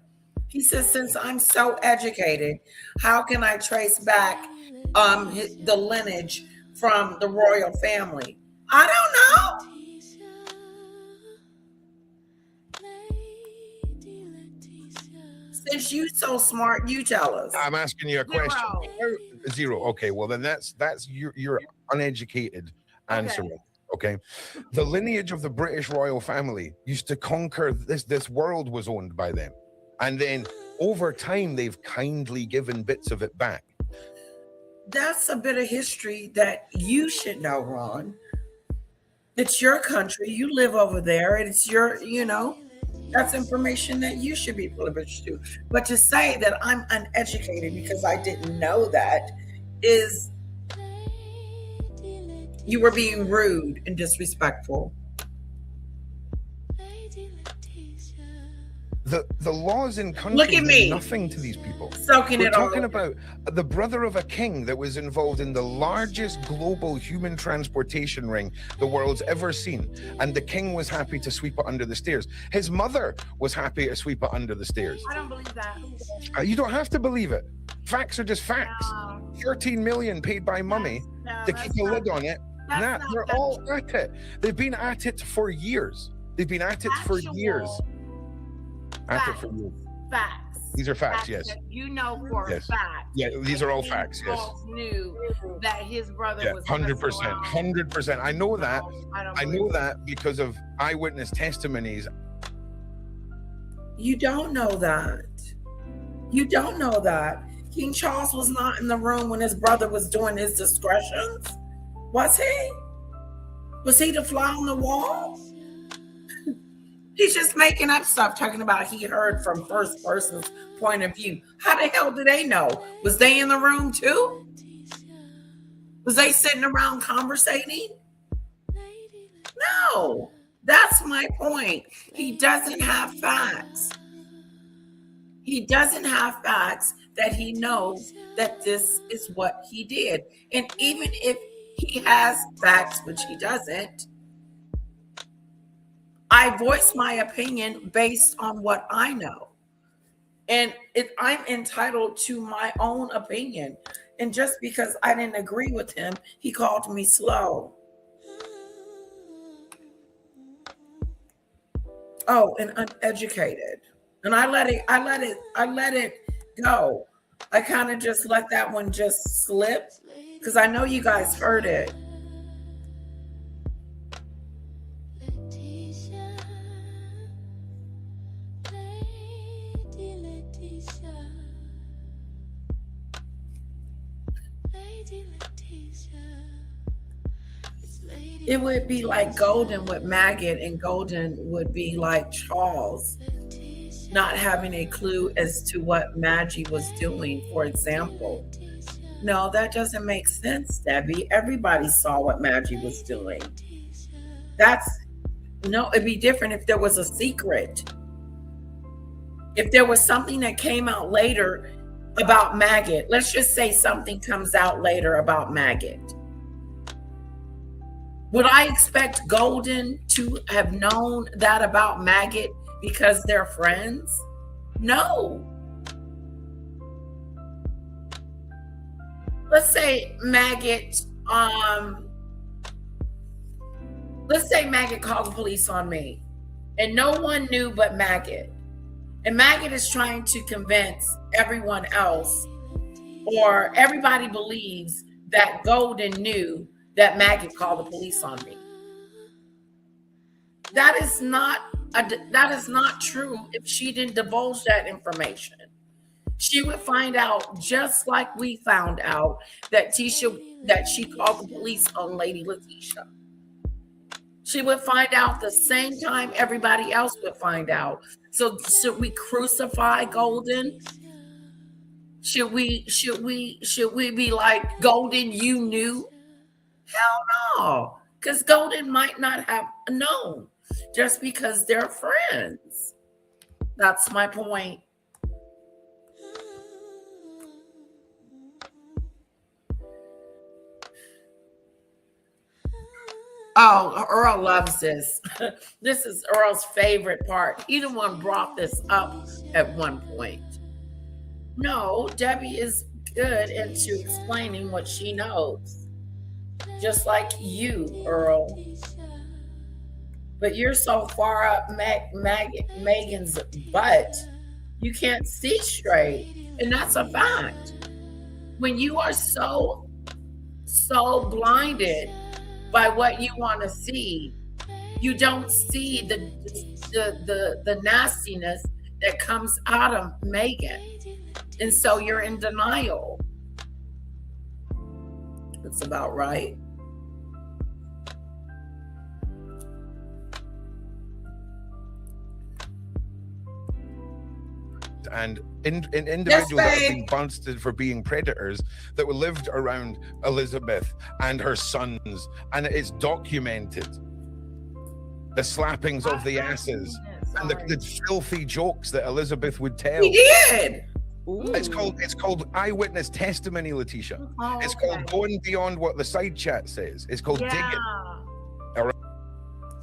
A: He says, since I'm so educated, how can I trace back the lineage from the royal family? I don't know. Since you so smart, you tell us.
Q: I'm asking you a question. Zero. Okay, well then that's you're uneducated answering. Okay. The lineage of the British royal family used to conquer this world was owned by them. And then over time they've kindly given bits of it back.
A: That's a bit of history that you should know, Ron. It's your country. You live over there. And it's your, that's information that you should be privileged to. But to say that I'm uneducated because I didn't know that is, you were being rude and disrespectful.
Q: The laws in country
A: Look at me.
Q: mean nothing to these people.
A: Soaking
Q: We're
A: it all
Q: talking
A: over.
Q: about the brother of a king that was involved in the largest global human transportation ring the world's ever seen. And the king was happy to sweep it under the stairs. His mother was happy to sweep it under the stairs.
A: I don't believe that.
Q: You don't have to believe it. Facts are just facts. 13 million paid by mummy to keep a lid on it. Nah, they're all at it. They've been at it for years. They've been at it for years. At it for years.
A: Facts.
Q: These are facts, yes.
A: That you know for a
Q: Yes.
A: fact.
Q: Yeah, these are all facts, yes.
A: Charles knew that his brother
Q: Yeah,
A: was
Q: 100%, 100%. I know that. I know
A: believe
Q: that because of eyewitness testimonies.
A: You don't know that. You don't know that. King Charles was not in the room when his brother was doing his discretions. Was he? Was he the fly on the wall? He's just making up stuff, talking about he heard from first person's point of view. How the hell do they know? Was they in the room too? Was they sitting around conversating? No, that's my point. He doesn't have facts. He doesn't have facts that he knows that this is what he did. And even if he has facts, which he doesn't, I voice my opinion based on what I know. And I'm entitled to my own opinion. And just because I didn't agree with him, he called me slow. Oh, and uneducated. And I let it go. I kind of just let that one just slip because I know you guys heard it. It would be like Golden with Maggot, and Golden would be like Charles, not having a clue as to what Maggie was doing, for example. No, that doesn't make sense, Debbie. Everybody saw what Maggie was doing. It'd be different if there was a secret. If there was something that came out later about Maggot, let's just say something comes out later about Maggot. Would I expect Golden to have known that about Maggot because they're friends? No. Let's say Maggot called the police on me and no one knew but Maggot. And Maggot is trying to convince everyone else, or everybody believes that Golden knew that Maggot called the police on me. That is not true if she didn't divulge that information. She would find out just like we found out that she called the police on Lady Letitia. She would find out the same time everybody else would find out. So should we crucify Golden? Should we be like, Golden, you knew? Hell no, because Golden might not have known just because they're friends. That's my point. Oh, Earl loves this. This is Earl's favorite part. He the one brought this up at one point. No, Debbie is good into explaining what she knows, just like you, Earl. But you're so far up Megan's butt, you can't see straight, and that's a fact. When you are so blinded by what you want to see, you don't see the nastiness that comes out of Megan, and so you're in denial. That's about right.
Q: And individuals that have been busted for being predators that were lived around Elizabeth and her sons, and it's documented. The slappings of the asses and the filthy jokes that Elizabeth would tell.
A: He did.
Q: It's called eyewitness testimony, Letitia. It's called going beyond what the side chat says. It's called digging. All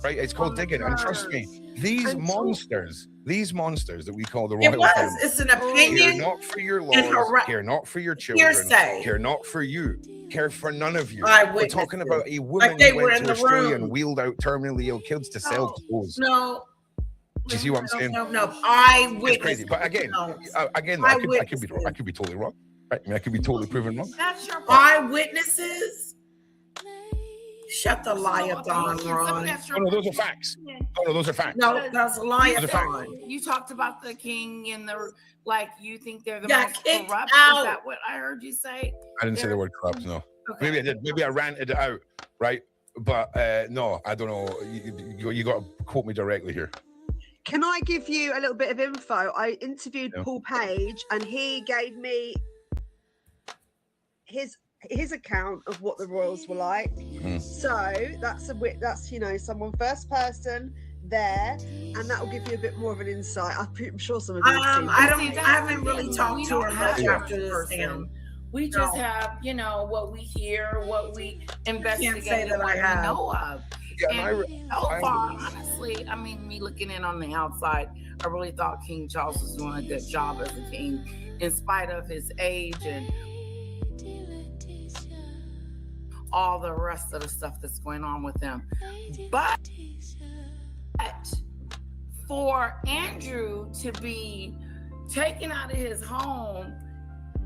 Q: right, it's called digging. And trust me, these monsters that we call the royal family,
A: it's an opinion.
Q: Care not for your laws, care not for your children, care not for you, care for none of you. We're talking about a woman who went to Australia and wheeled out terminally ill kids to sell clothes.
A: No.
Q: Do you see what I'm saying?
A: No. Eyewitness.
Q: It's crazy. But again, I could be wrong. I could be totally wrong. Right? I mean, I could be totally proven wrong.
A: That's your eyewitnesses. Shut the liathon, Ron.
Q: No, those are facts. No, those are facts.
A: No, that's a liathon.
T: You talked about the king and the you think they're the most
A: kicked
T: corrupt.
A: out.
T: Is that what I heard you say?
Q: I didn't say the word corrupt. No. Okay. Maybe I did. Maybe I ranted it out. Right. But no, I don't know. You got to quote me directly here.
S: Can I give you a little bit of info? I interviewed Paul Page, and he gave me his account of what the royals were like. So that's someone first person there, and that will give you a bit more of an insight. I'm sure some of you have seen.
A: I haven't really talked to her much after this.
T: We just have, what we hear, what we investigate,
A: that
T: what
A: I have.
T: we know of.
Q: Yeah,
T: and so far, honestly, I mean, me looking in on the outside, I really thought King Charles was doing a good job as a king, in spite of his age and all the rest of the stuff that's going on with him. But for Andrew to be taken out of his home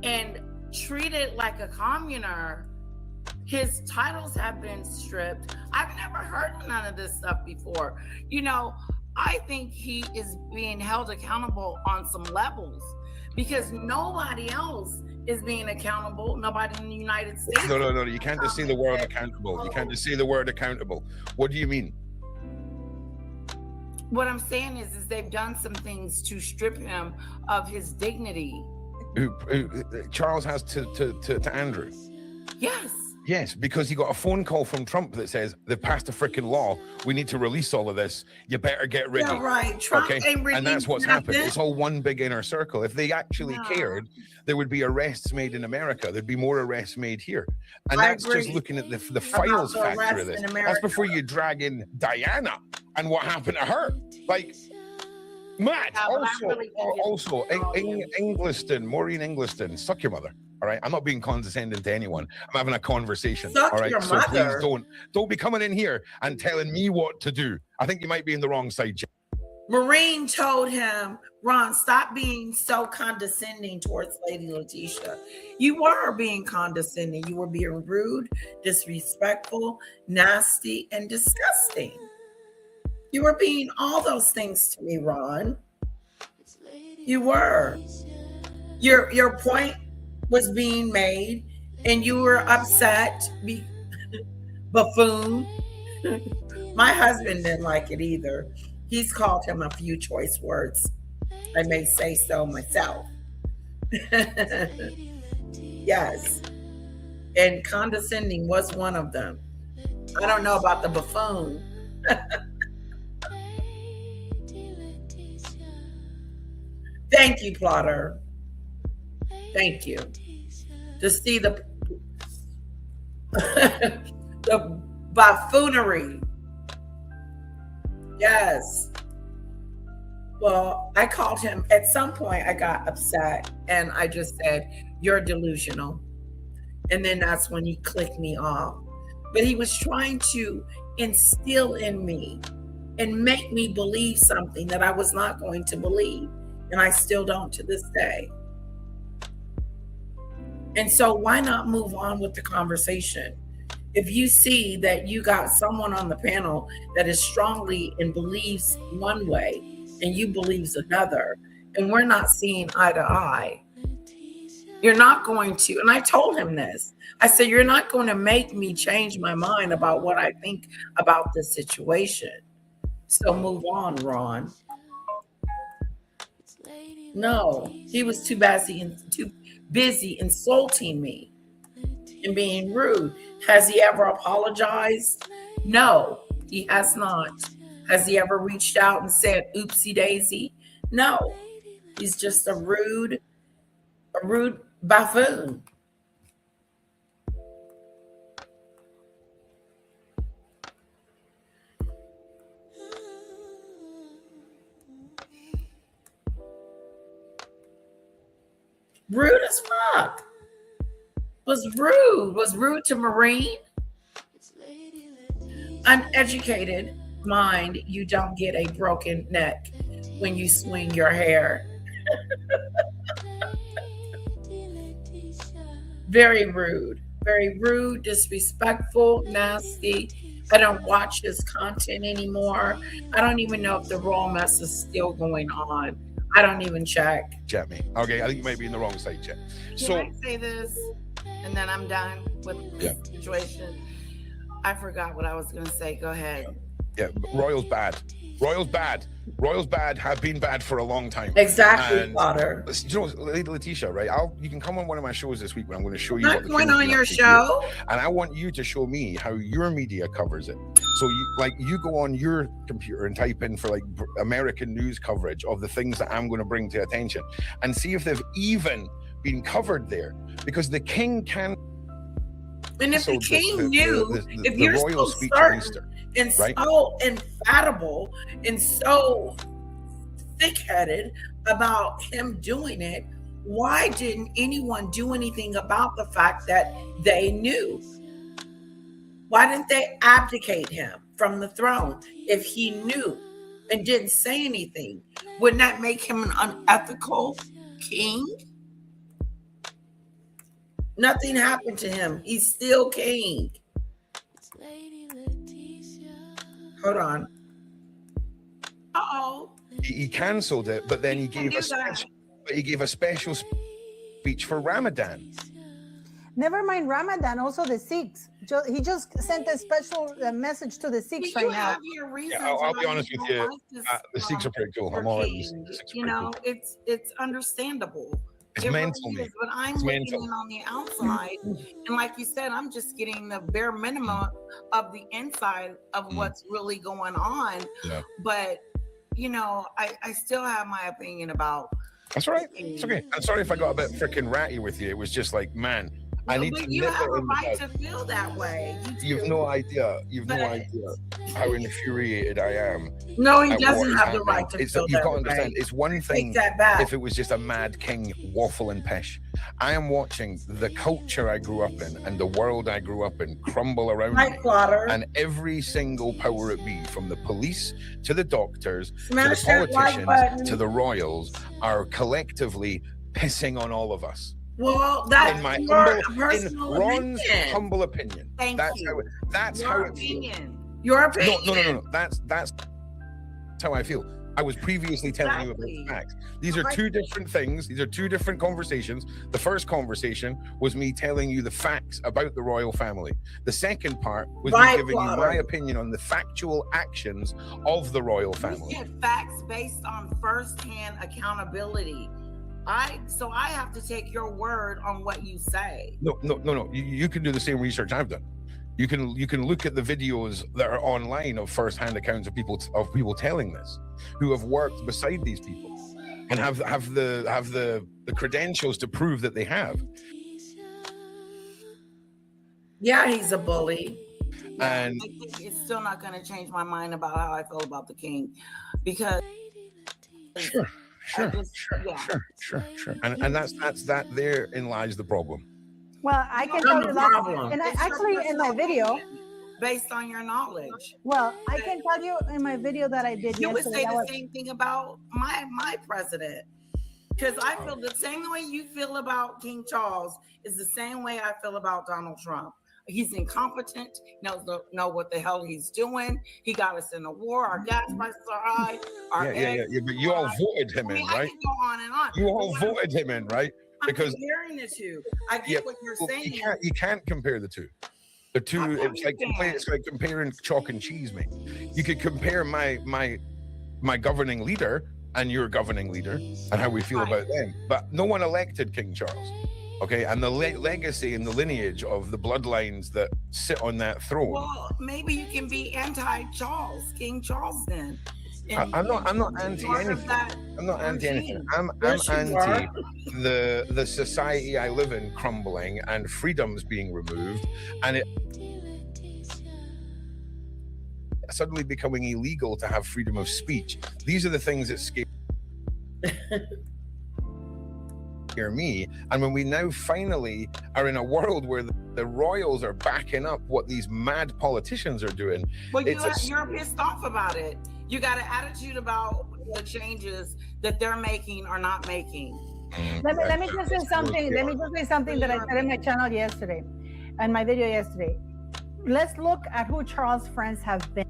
T: and treated like a commoner, his titles have been stripped. I've never heard of none of this stuff before. I think he is being held accountable on some levels because nobody else is being accountable. Nobody in the United States.
Q: No. You can't just say the word accountable. You can't just say the word accountable. What do you mean?
T: What I'm saying is they've done some things to strip him of his dignity.
Q: Charles has to Andrew. Yes, because he got a phone call from Trump that says they've passed a freaking law. We need to release all of this. You better get ready.
A: Yeah, right. Trump ain't
Q: and that's what's
A: nothing.
Q: happened. It's all one big inner circle. If they actually cared, there would be arrests made in America. There'd be more arrests made here. And that's just looking at the files factor of this. That's before you drag in Diana and what happened to her. Like, Matt, also, Ingliston, Maureen Ingliston, suck your mother. All right, I'm not being condescending to anyone. I'm having a conversation.
A: Suck
Q: all right,
A: your
Q: so
A: mother.
Q: please don't be coming in here and telling me what to do. I think you might be in the wrong side, Jim.
A: Maureen told him, Ron, stop being so condescending towards Lady Letitia. You were being condescending. You were being rude, disrespectful, nasty, and disgusting. You were being all those things to me, Ron. You were. Your point was being made, and you were upset, buffoon. My husband didn't like it either. He's called him a few choice words. I may say so myself. Yes. And condescending was one of them. I don't know about the buffoon. Thank you, Plotter. Thank you. To see the buffoonery. Yes. Well, I called him. At some point, I got upset and I just said, "You're delusional." And then that's when he clicked me off. But he was trying to instill in me and make me believe something that I was not going to believe. And I still don't to this day. And so why not move on with the conversation? If you see that you got someone on the panel that is strongly and believes one way and you believes another, and we're not seeing eye to eye, you're not going to, and I told him this, I said, you're not going to make me change my mind about what I think about this situation. So move on, Ron. No, he was too busy insulting me and being rude. Has he ever apologized? No, he has not. Has he ever reached out and said, oopsie daisy? No, he's just a rude buffoon. Rude as fuck. Was rude to Marine. Uneducated mind, you don't get a broken neck when you swing your hair. Very rude, disrespectful, nasty. I don't watch his content anymore. I don't even know if the Royal Mess is still going on. I don't even check.
U: Chat me. Okay, I think you might be in the wrong side, Chat.
T: Can I say this and then I'm done with the situation? I forgot what I was going to say. Go ahead.
U: Yeah, Royal's bad. Royal's bad. Royal's bad. Have been bad for a long time.
A: Exactly, Potter.
U: You know, Lady Letitia, right? You can come on one of my shows this week when I'm going to show you.
A: Not going on your show.
U: And I want you to show me how your media covers it. So you go on your computer and type in for like American news coverage of the things that I'm going to bring to attention, and see if they've even been covered there, because the king can.
A: And if the king knew, if you're so certain and so infallible and so thick-headed about him doing it, why didn't anyone do anything about the fact that they knew? Why didn't they abdicate him from the throne if he knew and didn't say anything? Wouldn't that make him an unethical king? Nothing happened to him. He's still king. Hold on. Uh-oh.
U: He cancelled it, but then he gave a special speech for Ramadan.
R: Never mind Ramadan, also the Sikhs. He just sent a special message to the Sikhs right now.
U: I'll be honest with you. The Sikhs are pretty cool. I'm all right.
A: You know, it's understandable.
U: It's mental,
A: really is, but I'm looking in on the outside, and like you said, I'm just getting the bare minimum of the inside of what's really going on. Yeah. But you know, I still have my opinion about.
U: That's all right. It's okay. I'm sorry if I got a bit freaking ratty with you. It was just like, man, I need to.
A: You have a right to feel that way.
U: You've no idea. You've no idea how infuriated I am.
A: No, he doesn't have the right to feel that way.
U: You've got to understand. It's one thing if it was just a mad king waffle and pish. I am watching the culture I grew up in and the world I grew up in crumble around me. And every single power it be, from the police to the doctors to the politicians to the royals, are collectively pissing on all of us.
A: Well, that's
U: in my Ron's humble opinion. That's how it feels.
A: Your opinion.
U: No. That's how I feel. I was previously telling you about the facts. These are two different things. These are two different conversations. The first conversation was me telling you the facts about the royal family. The second part was me giving you my opinion on the factual actions of the royal family.
A: You get facts based on first-hand accountability. So I have to take your word on what you say.
U: No. You can do the same research I've done. You can look at the videos that are online of first-hand accounts of people telling this, who have worked beside these people and have the credentials to prove that they have.
A: Yeah, he's a bully.
U: And
A: I think it's still not going to change my mind about how I feel about the king, because
U: Sure. And that's that. Therein lies the problem.
R: Well, I can tell you that, and I actually in my video,
A: based on your knowledge.
R: Well, I can tell you in my video that I did
A: You would
R: yesterday.
A: say the same thing about my president, because I feel the same way you feel about King Charles is the same way I feel about Donald Trump. He's incompetent, knows know what the hell he's doing. He got us in a war. Our gas prices are high.
U: Yeah. But you all voted him in, right?
A: I can go on and on.
U: You all voted him in, right? Because
A: I'm comparing the two. I get what you're saying.
U: You can't compare the two. The two, it's like comparing chalk and cheese, mate. You could compare my governing leader and your governing leader and how we feel about them, but no one elected King Charles, okay? And the legacy and the lineage of the bloodlines that sit on that throne.
A: Well, maybe you can be anti-Charles, King Charles, then.
U: I'm not anti anything. I'm not anti anything. I'm anti the society I live in crumbling and freedoms being removed, and it suddenly becoming illegal to have freedom of speech. These are the things that scare me. And when we now finally are in a world where the royals are backing up what these mad politicians are doing,
A: well, you're pissed off about it. You got an attitude about the changes that they're making or not making.
R: Let me just say something. Let me just say something that I said in my channel yesterday, and my video yesterday. Let's look at who Charles' friends have been.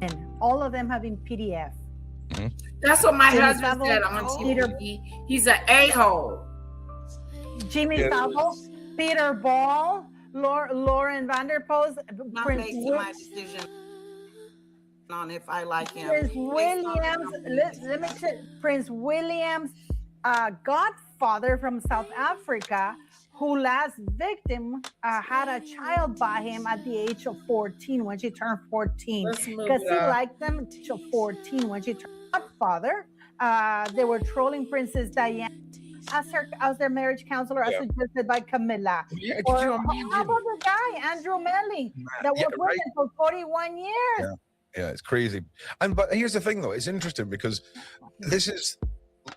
R: And all of them have been PDF.
A: That's what my
R: Jimmy
A: husband said on TV. He's an a-hole.
R: Jimmy Savile, Peter Ball, Lauren Vanderpoel,
A: Not
R: Prince
A: based on my decision on if I like him.
R: Prince Williams. Let me say, Prince Williams, godfather from South Africa, who last victim had a child by him at the age of 14 when she turned 14 because he liked them till 14 when she turned godfather. They were trolling Princess Diana as their marriage counselor, as suggested by Camilla. Or how about the guy, Andrew Melly, that was with him for 41 years?
U: Yeah, it's crazy. But here's the thing, though. It's interesting because this is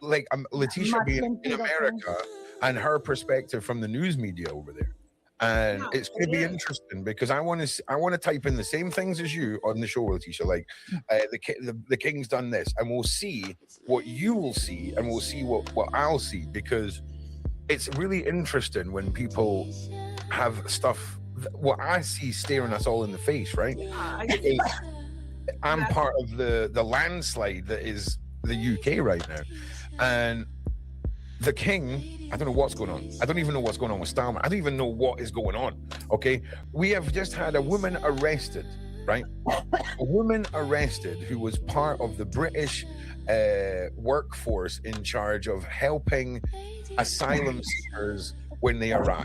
U: like Letitia being in America and her perspective from the news media over there. And it's going to be interesting because I want to type in the same things as you on the show, Letitia. Like the king's done this, and we'll see what you will see, and we'll see what I'll see, because it's really interesting when people have stuff. What I see staring us all in the face, right? I'm part of the landslide that is the UK right now, and the king, I don't know what's going on. I don't even know what's going on with Starmer. I don't even know what is going on. Okay, we have just had a woman arrested, right? A woman arrested who was part of the British workforce in charge of helping asylum seekers when they arrive.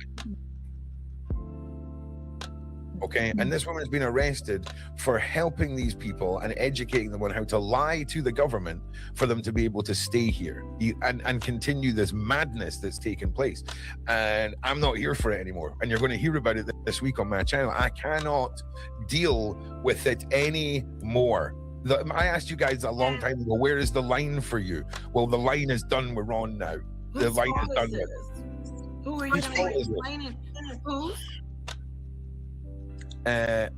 U: Okay, and this woman has been arrested for helping these people and educating them on how to lie to the government for them to be able to stay here and continue this madness that's taken place. And I'm not here for it anymore. And you're going to hear about it this week on my channel. I cannot deal with it anymore. I asked you guys a long time ago, where is the line for you? Well, the line is done. We're on now. The line is done with.
A: Who are you going to explain it? Who?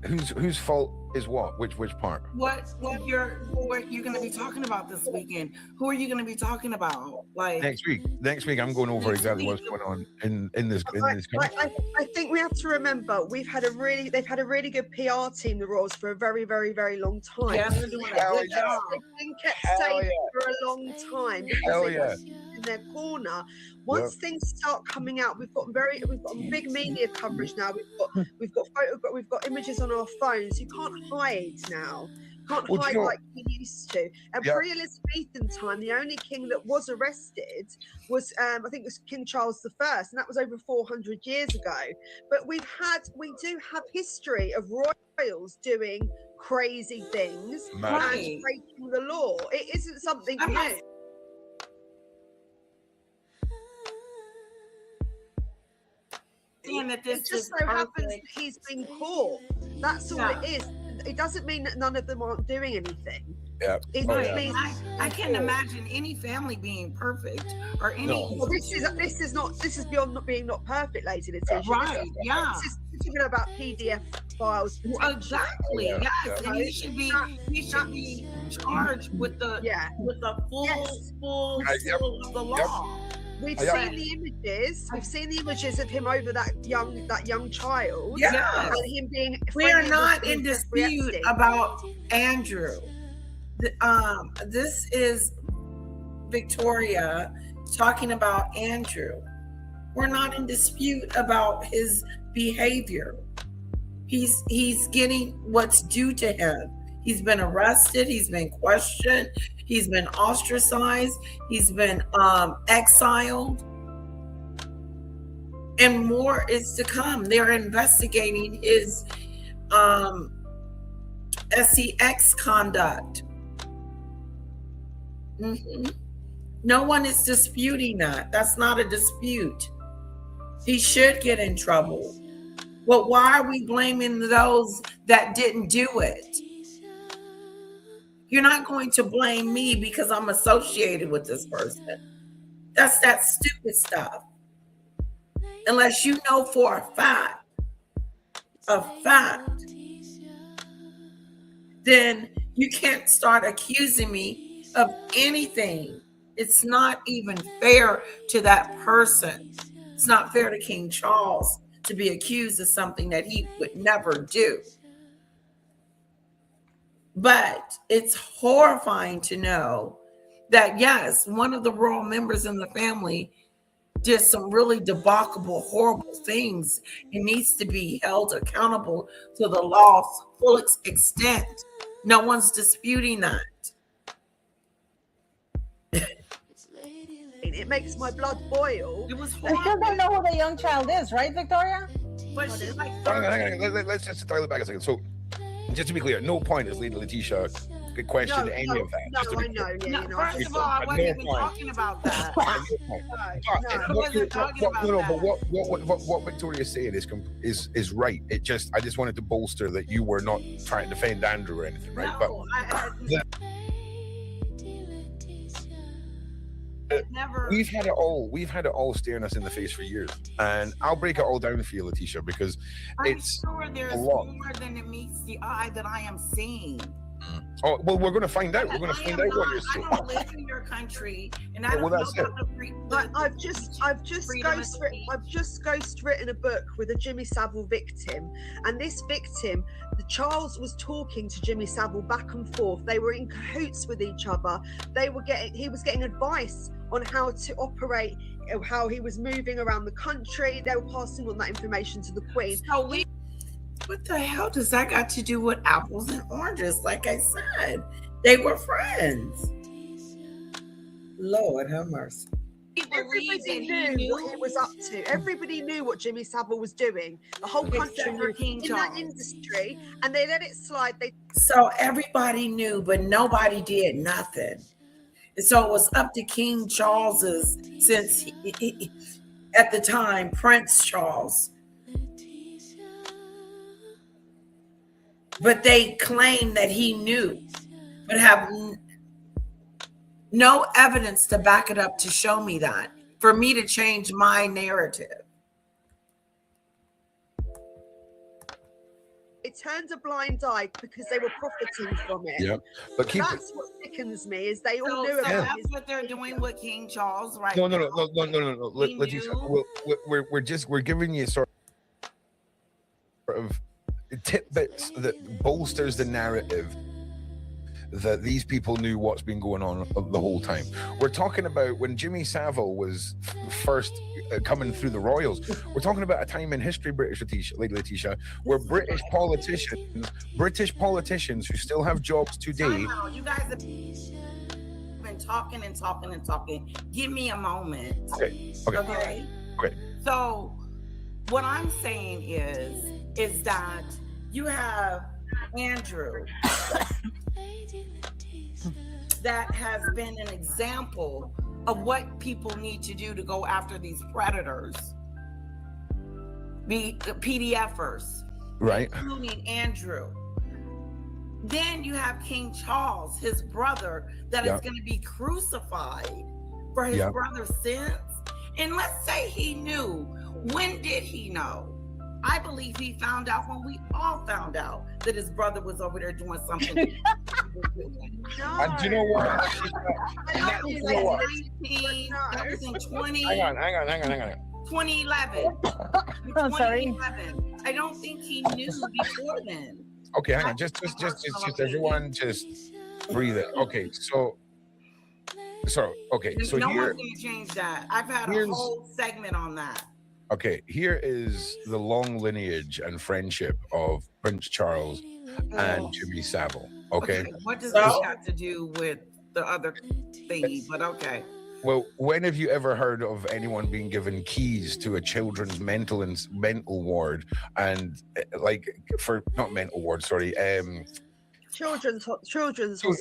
U: Whose fault is what? Which part?
A: What you're going to be talking about this weekend? Who are you going to be talking about? Like
U: next week. Next week, I'm going over exactly what's going on in this country.
S: I think we have to remember they've had a really good PR team, the Royals, for a very, very, very long time.
A: Yeah, they're doing a good job.
S: They've been kept safe for a long time because they were in their corner. Once things start coming out, we've got big media coverage now. We've got images on our phones. You can't hide now. Can't hide like you used to. And pre-Elizabethan time, the only king that was arrested was I think it was King Charles I, and that was over 400 years ago. But we do have history of royals doing crazy things and breaking the law. It isn't something new.
A: That
S: it just so happens that he's been caught. That's all it is. it doesn't mean that none of them aren't doing anything.
U: Yeah.
S: It
U: Oh,
S: just
U: yeah.
S: means
T: I can't imagine any family being perfect or any.
S: Well, this is beyond not being not perfect, Lady Letitia.
T: Right, yeah.
S: This is talking about PDF files.
T: Exactly.
S: Yeah,
T: Yes, and he should be charged with the full of the law.
S: We've seen the images. We've seen the images of him over that young child.
T: Yeah.
S: And him being.
A: We are not in dispute about Andrew. This is Victoria talking about Andrew. We're not in dispute about his behavior. He's getting what's due to him. He's been arrested. He's been questioned. He's been ostracized. He's been exiled. And more is to come. They're investigating his SEX conduct. No one is disputing that. That's not a dispute. He should get in trouble. But why are we blaming those that didn't do it? You're not going to blame me because I'm associated with this person. That's that stupid stuff. Unless you know for a fact, then you can't start accusing me of anything. It's not even fair to that person. It's not fair to King Charles to be accused of something that he would never do. But it's horrifying to know that, yes, one of the royal members in the family did some really debauchable, horrible things. He needs to be held accountable to the law's full extent. No one's disputing that.
S: It makes my blood boil.
T: It was
R: We still don't know who the young child is, right, Victoria?
T: But she's like,
U: Hang on. Let's just dial it back a second. So, just to be clear, no point is Lady Letitia could question any of that.
S: No, I know. Yeah,
T: first of all, I wasn't even talking about that.
U: What Victoria's saying is right. I just wanted to bolster that you were not trying to defend Andrew or anything, right?
T: No,
U: We've had it all staring us in the face for years, and I'll break it all down for you, Letitia, because it's
T: sure there's
U: a lot.
T: more than it meets the eye that I am seeing.
U: Oh well, we're going to find out. We're going to find out what you're seeing.
T: I don't live in your country, and I don't know
U: that's
T: about
S: I've just ghostwritten a book with a Jimmy Savile victim, and this victim, Charles was talking to Jimmy Savile back and forth. They were in cahoots with each other. He was getting advice on how to operate, how he was moving around the country. They were passing on that information to the Queen.
T: So
A: what the hell does that got to do with apples and oranges? Like I said, they were friends. Lord have mercy.
S: Everybody knew what he was up to. Everybody knew what Jimmy Savile was doing. The whole country knew in that industry, and they let it slide.
A: So everybody knew, but nobody did nothing. And so it was up to King Charles's, since he, at the time, Prince Charles. But they claim that he knew, but have no evidence to back it up to show me that, for me to change my narrative.
S: It turned a blind eye because they were profiting from it.
U: Yep. But
S: that's what sickens me, is they all knew about
T: that's
S: his
T: what they're doing with King Charles right
U: No.
T: now.
U: Letitia, we're giving you sort of tidbits that bolsters the narrative that these people knew what's been going on the whole time. We're talking about when Jimmy Savile was first coming through the royals. We're talking about a time in history, Lady Letitia, where British politicians who still have jobs today.
T: You guys have been talking and talking and talking. Give me a moment.
U: Okay.
T: So what I'm saying is that you have Andrew that has been an example of what people need to do to go after these predators, the PDFers,
U: right?
T: Including Andrew.
A: Then you have King Charles, his brother, that is going to be crucified for his brother's sins. And let's say he knew. When did he know? I believe he found out when we all found out that his brother was over there doing something.
Q: And do you know what?
A: That was in 2011.
R: I'm sorry.
A: 2011. I don't think he knew before then.
Q: Okay, hang on. Just everyone just breathe it. Okay, so okay, so
A: no
Q: here.
A: one's gonna change that. I've had a whole segment on that.
Q: Okay, here is the long lineage and friendship of Prince Charles and Jimmy Savile. Okay.
A: What does this have to do with the other thingy? But okay.
Q: Well, when have you ever heard of anyone being given keys to a children's mental ward and like not mental ward, sorry,
S: children's hospital.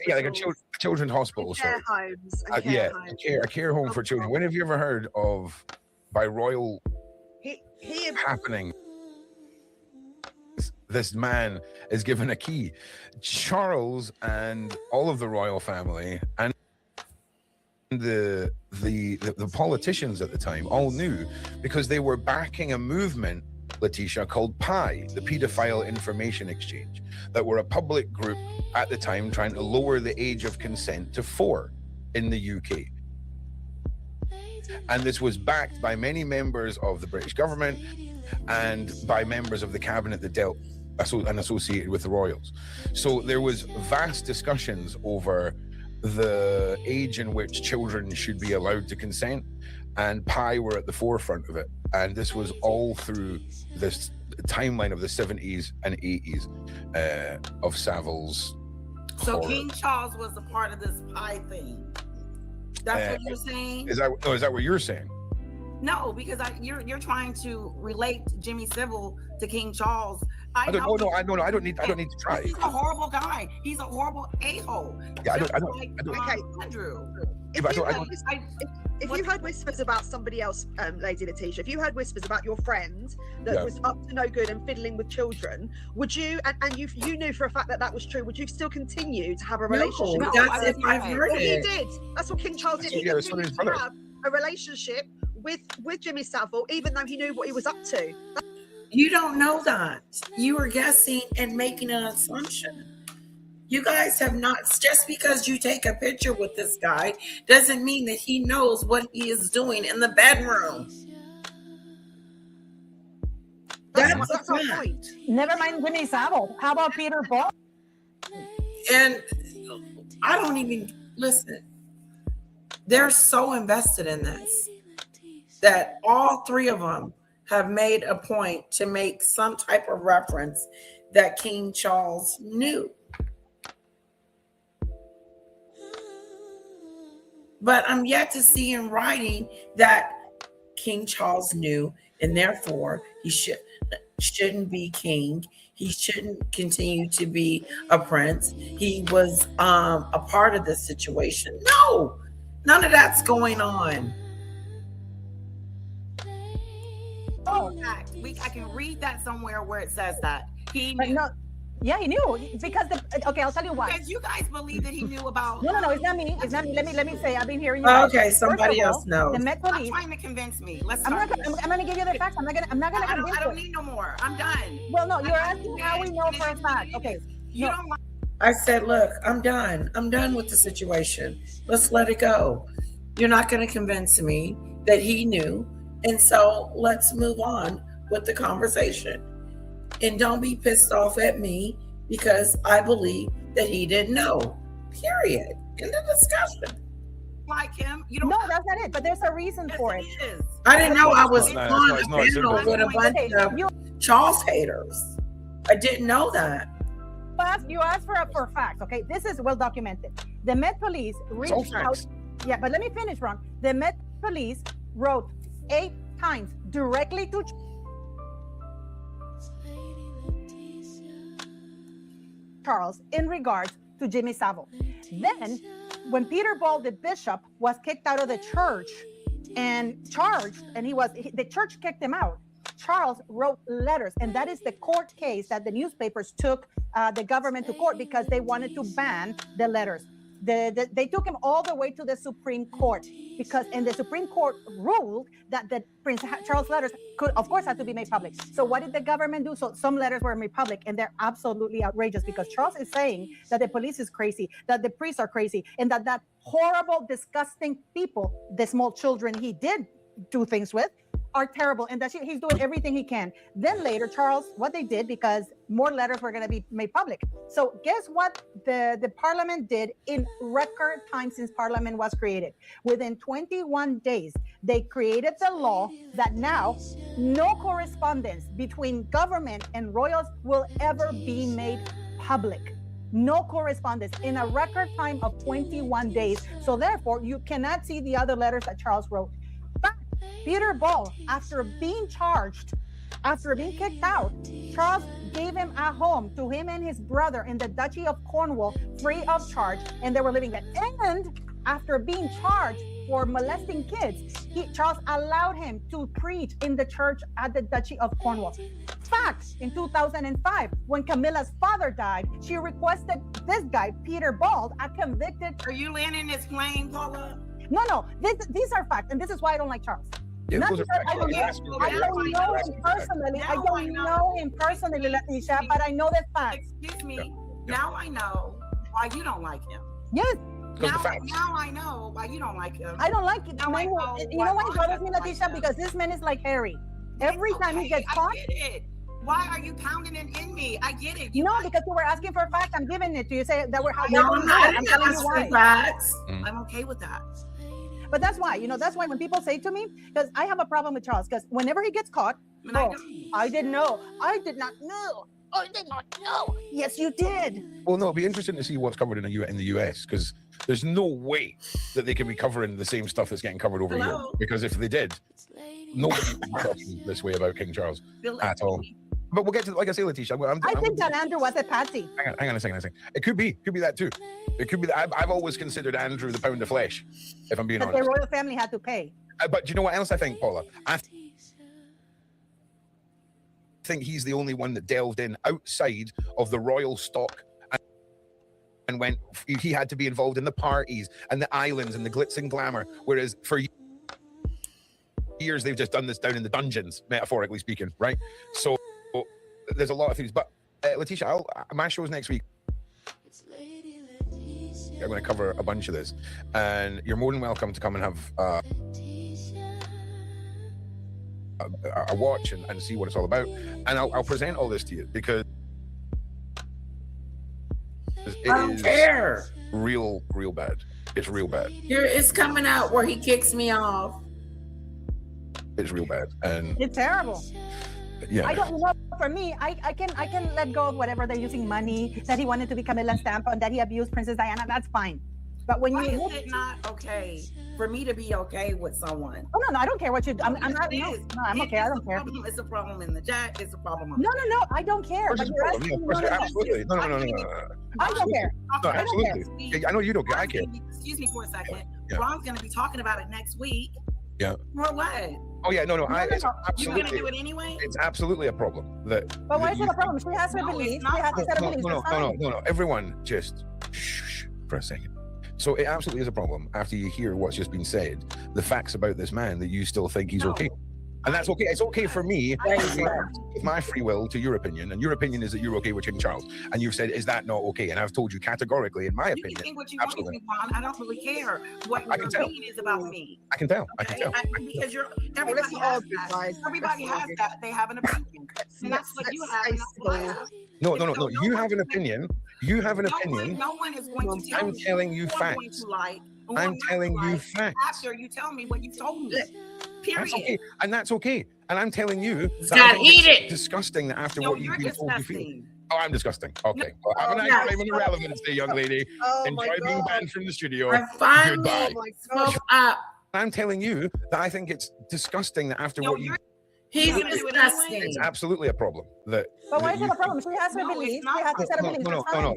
Q: Yeah, like a children's hospital.
S: Care homes.
Q: A care home for children. When have you ever heard of by royal happening? This man is given a key. Charles and all of the royal family and the politicians at the time all knew, because they were backing a movement, Letitia, called PI, the Paedophile Information Exchange, that were a public group at the time trying to lower the age of consent to 4 in the UK. And this was backed by many members of the British government and by members of the cabinet that dealt and associated with the royals. So there was vast discussions over the age in which children should be allowed to consent, and PI were at the forefront of it. And this was all through this timeline of the 70s and 80s of Savile's horror.
A: King Charles was a part of this PI thing. That's what you're saying?
Q: Is that what you're saying?
A: No, because you're trying to relate Jimmy Savile to King Charles. I don't need to try. He's a horrible guy. He's a horrible a-hole.
Q: Yeah,
A: Andrew.
S: If you heard whispers about somebody else, Lady Letitia, if you heard whispers about your friend that was up to no good and fiddling with children, would you, and you knew for a fact that was true, would you still continue to have a relationship?
A: No, that's if I've heard it.
S: He did. That's what King Charles did. He continued to have a relationship with Jimmy Savile, even though he knew what he was up to.
A: You don't know that. You are guessing and making an assumption. You guys have not, just because you take a picture with this guy doesn't mean that he knows what he is doing in the bedroom. That's the point.
R: Never mind Jimmy Savile. How about Peter Ball?
A: And I don't even listen. They're so invested in this that all three of them have made a point to make some type of reference that King Charles knew. But I'm yet to see in writing that King Charles knew, and therefore he shouldn't be king. He shouldn't continue to be a prince. He was a part of this situation. No, none of that's going on. Oh, I can read that somewhere where it says that he knew.
R: Yeah, he knew because okay, I'll tell you why.
A: Because you guys believe that he knew about.
R: No, it's not me. It's not me. Let me say. I've been hearing you.
A: Okay, somebody else knows.
R: The Met Police.
A: Stop trying to convince me.
R: I'm gonna give you the facts. I'm not gonna convince you.
A: I don't need no more. I'm done.
R: Well, no, you're asking how we know for a fact. Okay.
A: I said, look, I'm done. I'm done with the situation. Let's let it go. You're not going to convince me that he knew. And so let's move on with the conversation. And don't be pissed off at me because I believe that he didn't know. Period. End of discussion. Like him, you don't.
R: No, that's not it. But there's a reason for it.
A: I didn't know I was on a panel with a bunch of Charles haters. I didn't know that.
R: You asked for a fact. Okay, this is well documented. The Met Police reached out. Yeah, but let me finish, Ron. The Met Police wrote 8 times directly to Charles in regards to Jimmy Savile. Then, when Peter Ball, the bishop, was kicked out of the church and charged, and the church kicked him out. Charles wrote letters, and that is the court case that the newspapers took the government to court because they wanted to ban the letters. They took him all the way to the Supreme Court and the Supreme Court ruled that the Prince Charles letters could, of course, have to be made public. So what did the government do? So some letters were made public, and they're absolutely outrageous because Charles is saying that the police is crazy, that the priests are crazy, and that horrible, disgusting people, the small children he did do things with, are terrible, and that he's doing everything he can. Then later, Charles, what they did, because more letters were going to be made public. So guess what the parliament did in record time since parliament was created? Within 21 days, they created the law that now no correspondence between government and royals will ever be made public. No correspondence in a record time of 21 days. So therefore, you cannot see the other letters that Charles wrote. But Peter Ball, after being charged, after being kicked out, Charles gave him a home to him and his brother in the Duchy of Cornwall, free of charge, and they were living there. And after being charged for molesting kids, Charles allowed him to preach in the church at the Duchy of Cornwall. Fact, in 2005, when Camilla's father died, she requested this guy, Peter Ball, a convicted...
T: Are you landing this plane, Paula?
R: No, these are facts, and this is why I don't like Charles.
U: Yeah,
R: Not
U: those are
R: because I don't know him personally, Leticia, but I know the facts.
T: Excuse me. Now I know why you don't like him.
R: Yes.
T: Now I know why you don't like him.
R: I don't like it.
T: Now I know
R: You know why it bothers me, Leticia? Because this man is like Harry. Every time he gets caught.
T: I get it. Why are you pounding it in me? I get it.
R: No, because you were asking for facts. I'm giving it to you. Say that we're
T: No, I'm not.
R: I'm telling you why.
T: Facts. I'm okay with that.
R: But that's why, that's why when people say to me, because I have a problem with Charles, because whenever he gets caught, I didn't know. I did not know. I did not know. Yes, you did.
U: Well, no, it'll be interesting to see what's covered in the US, because there's no way that they can be covering the same stuff that's getting covered over here. Because if they did, nobody would be talking this way about King Charles at all. But we'll get to, like I say, Leticia.
R: I think that Andrew was a patsy.
U: Hang on a second. It could be that too. It could be that. I've always considered Andrew the pound of flesh, if I'm being honest.
R: The royal family had to pay.
U: But do you know what else I think, Paula? I think he's the only one that delved in outside of the royal stock and went. He had to be involved in the parties and the islands and the glitz and glamour, whereas for years they've just done this down in the dungeons, metaphorically speaking, right? So there's a lot of things. But Leticia, my show's next week. I'm going to cover a bunch of this, and you're more than welcome to come and have a watch and see what it's all about. And I'll present all this to you because
A: I don't care.
U: Real bad. It's real bad.
A: Here it's coming out where he kicks me off.
U: It's real bad, and
R: it's terrible.
U: Yeah.
R: I don't know. For me, I can let go of whatever they're using money, that he wanted to be Camilla Stampa and that he abused Princess Diana. That's fine. But when
T: Why
R: you
T: is it not okay for me to be okay with someone?
R: Oh no, I don't care what you do. I'm not. No, I'm okay. I don't care.
T: It's a problem in the chat. It's a problem.
R: No, I don't care. But you're asking.
U: Absolutely. No.
R: I don't care.
U: No, absolutely. I know you don't care. I care.
T: Excuse me for a second.
U: Yeah.
T: Ron's going to be talking about it next week.
U: Yeah.
T: For what?
U: Oh yeah, no. It's
T: You're going to do it anyway?
U: It's absolutely a problem. But
R: why is it a problem? She has her beliefs. She has to set her beliefs.
U: No. Everyone just shh for a second. So it absolutely is a problem after you hear what's just been said, the facts about this man, that you still think he's okay. And that's okay. It's okay for me with my free will to your opinion, and your opinion is that you're okay with King Charles. And you've said, is that not okay? And I've told you categorically, in my opinion,
T: you can think what you want to do, Ron. I don't really care what your opinion is about me.
U: I can tell.
T: Because everybody has that. Everybody has that. They have an opinion. And that's what you have.
U: No. You have an opinion. You have an opinion.
T: No one is going to tell
U: I'm telling you facts. I'm telling you facts.
T: After you tell me what you told me. Period.
U: That's okay. And that's okay. And I'm telling you
A: that it's
U: disgusting that after what you've been told you feel. Oh, I'm disgusting. Okay. Well, have a nice time in the relevance day, young lady. Enjoy being banned from the studio. Goodbye. I'm telling you that I think it's disgusting that after what you...
A: He's disgusting.
U: It's absolutely a problem. But
R: why is it a problem? She has her beliefs. She has to set her beliefs.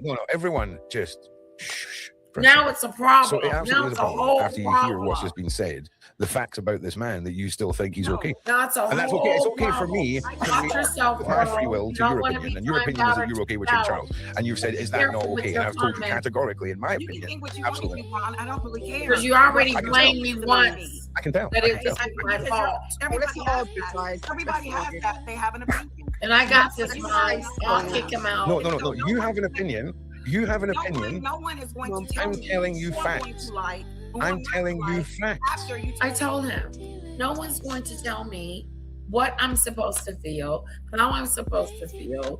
U: No. Everyone just shh
A: Now it's a problem.
U: So it
A: Now
U: absolutely
A: it's
U: is
A: a
U: a problem
A: whole
U: after you hear what's just been said. The facts about this man that you still think he's okay.
A: That's a
U: And that's
A: whole
U: okay. It's okay for me
A: Talk yourself,
U: with my
A: girl.
U: free will
A: You
U: to
A: don't
U: your
A: wanna
U: opinion.
A: be
U: And your opinion is that you're okay with King Charles. And you've said, is that not
A: Careful with
U: okay?
A: your
U: And I've told you
A: comments.
U: categorically, in my
B: You can
U: opinion,
B: think what you
U: absolutely.
B: want to do, Ron. I don't really care.
A: Because you already
U: I can
A: blamed
U: tell.
A: me once.
U: I can tell.
A: That
U: I
A: it
U: can
A: was
U: tell.
A: my fault.
B: Everybody has that. Everybody has that. They have an opinion.
A: And I got this, Mom. I'll kick him out.
U: No. You have an opinion. You have an opinion.
B: No one is going to tell
U: I'm telling you
B: who I'm going
U: facts.
B: to like, who
U: I'm
B: not
U: telling
B: to
U: you
B: like
U: facts.
B: After you
A: I told him, no one's going to tell me what I'm supposed to feel, how I'm supposed to feel,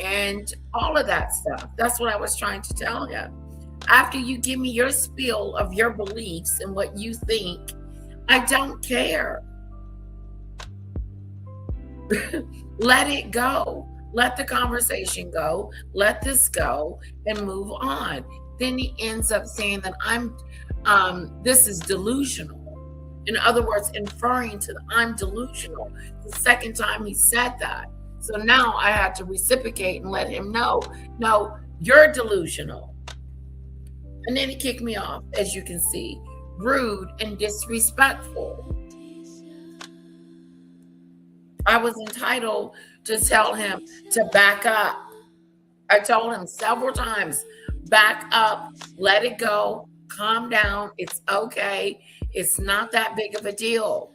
A: and all of that stuff. That's what I was trying to tell him. After you give me your spiel of your beliefs and what you think, I don't care. Let it go. Let the conversation go. Let this go and move on. Then he ends up saying that this is delusional. In other words, inferring to I'm delusional. The second time he said that. So now I had to reciprocate and let him know, no, you're delusional. And then he kicked me off, as you can see, rude and disrespectful. I was entitled to tell him to back up. I told him several times, back up, let it go, calm down, it's okay. It's not that big of a deal.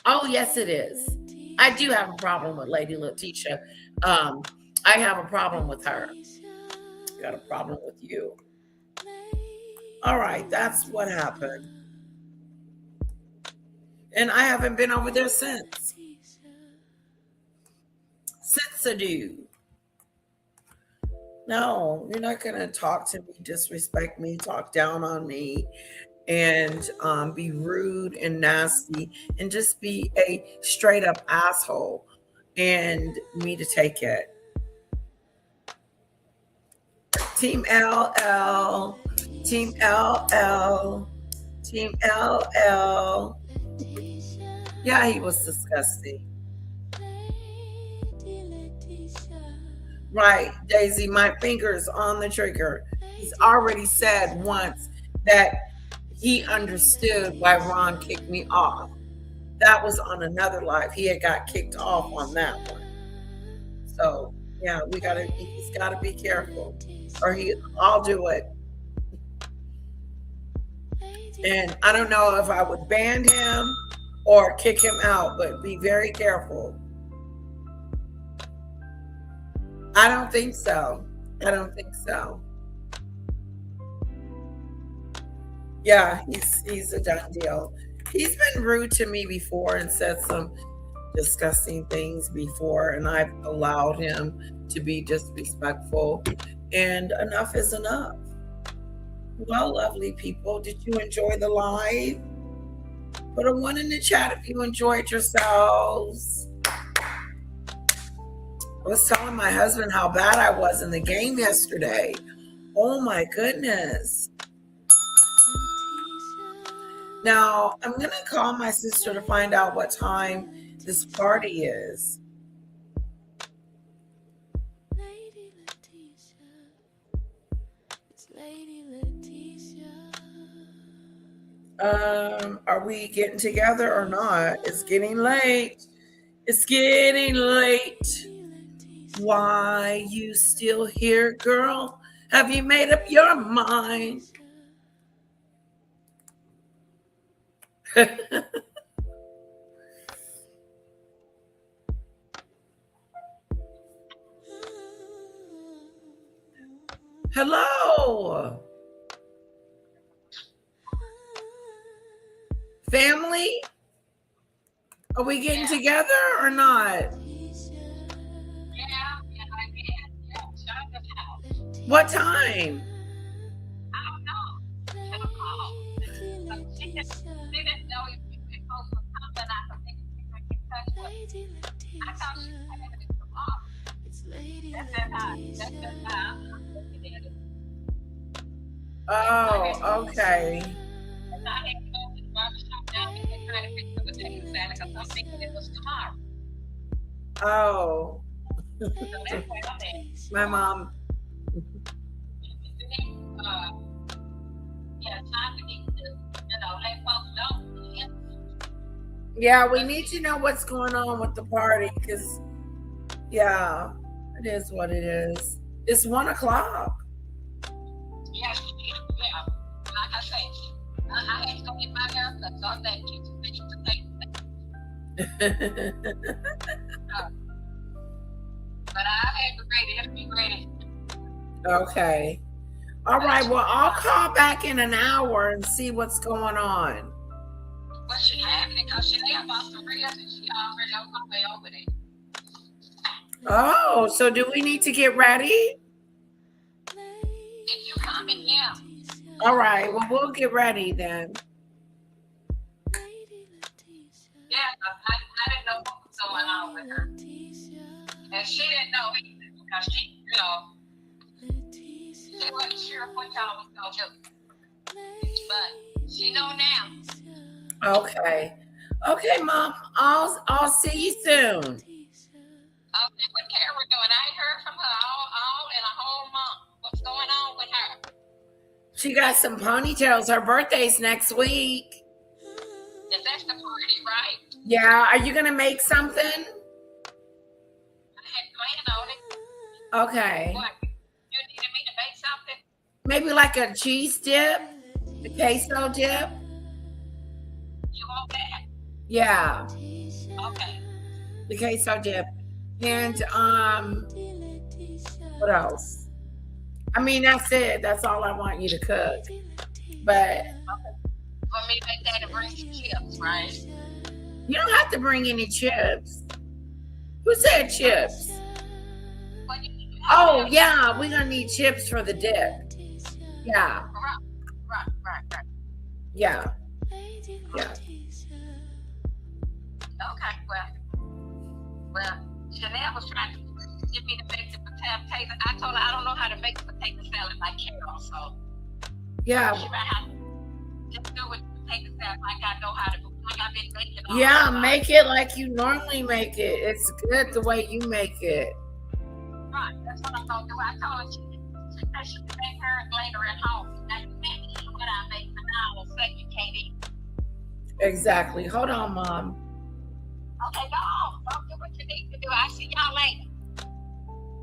A: Oh, yes, it is. I do have a problem with Lady Letitia. I have a problem with her. I got a problem with you. All right, that's what happened. And I haven't been over there since. Since I do. No, you're not going to talk to me, disrespect me, talk down on me, and be rude and nasty and just be a straight up asshole and me to take it. Team LL, Team LL, Team LL. Yeah, he was disgusting. Right, Daisy, my finger's on the trigger. He's already said once that he understood why Ron kicked me off. That was on another live. He had got kicked off on that one. So yeah, he's gotta be careful. Or I'll do it. And I don't know if I would ban him or kick him out, but be very careful. I don't think so. I don't think so. Yeah, he's a done deal. He's been rude to me before and said some disgusting things before, and I've allowed him to be disrespectful. And enough is enough. Well, lovely people, did you enjoy the live? Put a 1 in the chat if you enjoyed yourselves. I was telling my husband how bad I was in the game yesterday. Oh my goodness. Now, I'm going to call my sister to find out what time this party is. Are we getting together or not? It's getting late. It's getting late. Why you still here, girl? Have you made up your mind? Hello. Family? Are we getting together or not? What time? Oh, okay. Oh. My mom. Yeah, we need to know what's going on with the party because, yeah, it is what it is. It's 1 o'clock.
P: Yeah. Like I say, I had to go get my haircut, so I'm thank you. But I had to ready. Let's be ready.
A: Okay. All right. Well, I'll call back in an hour and see what's going on.
P: Well, she happening because she left about the ribs and she already on my way over there.
A: Oh, so do we need to get ready?
P: If you coming, yeah.
A: All right. Well, we'll get ready then.
P: Yeah, I didn't know what was going on with her. And she didn't know either because she, she wasn't sure what y'all was going to do. But she know now.
A: Okay. Okay, Mom. I'll see you soon.
P: Okay, what Kara doing? I ain't heard from her all in a whole month. What's going on with her?
A: She got some ponytails. Her birthday's next week.
P: If that's the party, right?
A: Yeah. Are you going to make something?
P: I had planned on it.
A: Okay.
P: What? You needed me to make something?
A: Maybe like a cheese dip? A queso dip?
P: You want that?
A: Yeah.
P: Okay.
A: The queso dip. And what else? I mean, that's it. That's all I want you to cook. But
P: Want me to make that and bring some chips, right?
A: you don't have to bring any chips. Who said chips? Oh, yeah, we're gonna need chips for the dip. Yeah.
P: Right.
A: Yeah. Yeah.
P: Okay, well, Chanel was trying to get me to make the potato. I told her I don't know how to make the potato salad like Carol, so
A: Yeah.
P: she might have to just do it potato salad like I know how to do. Like I've been making.
A: Yeah, make it like you normally make it. It's good the way you make it.
P: Right, that's what I'm gonna do. I told her she said she can make hers later at home. Now you can't eat what I make for now, or say you can't eat.
A: Exactly. Hold on, Mom.
P: Okay, go on. Don't do what you need to do. I'll see y'all later.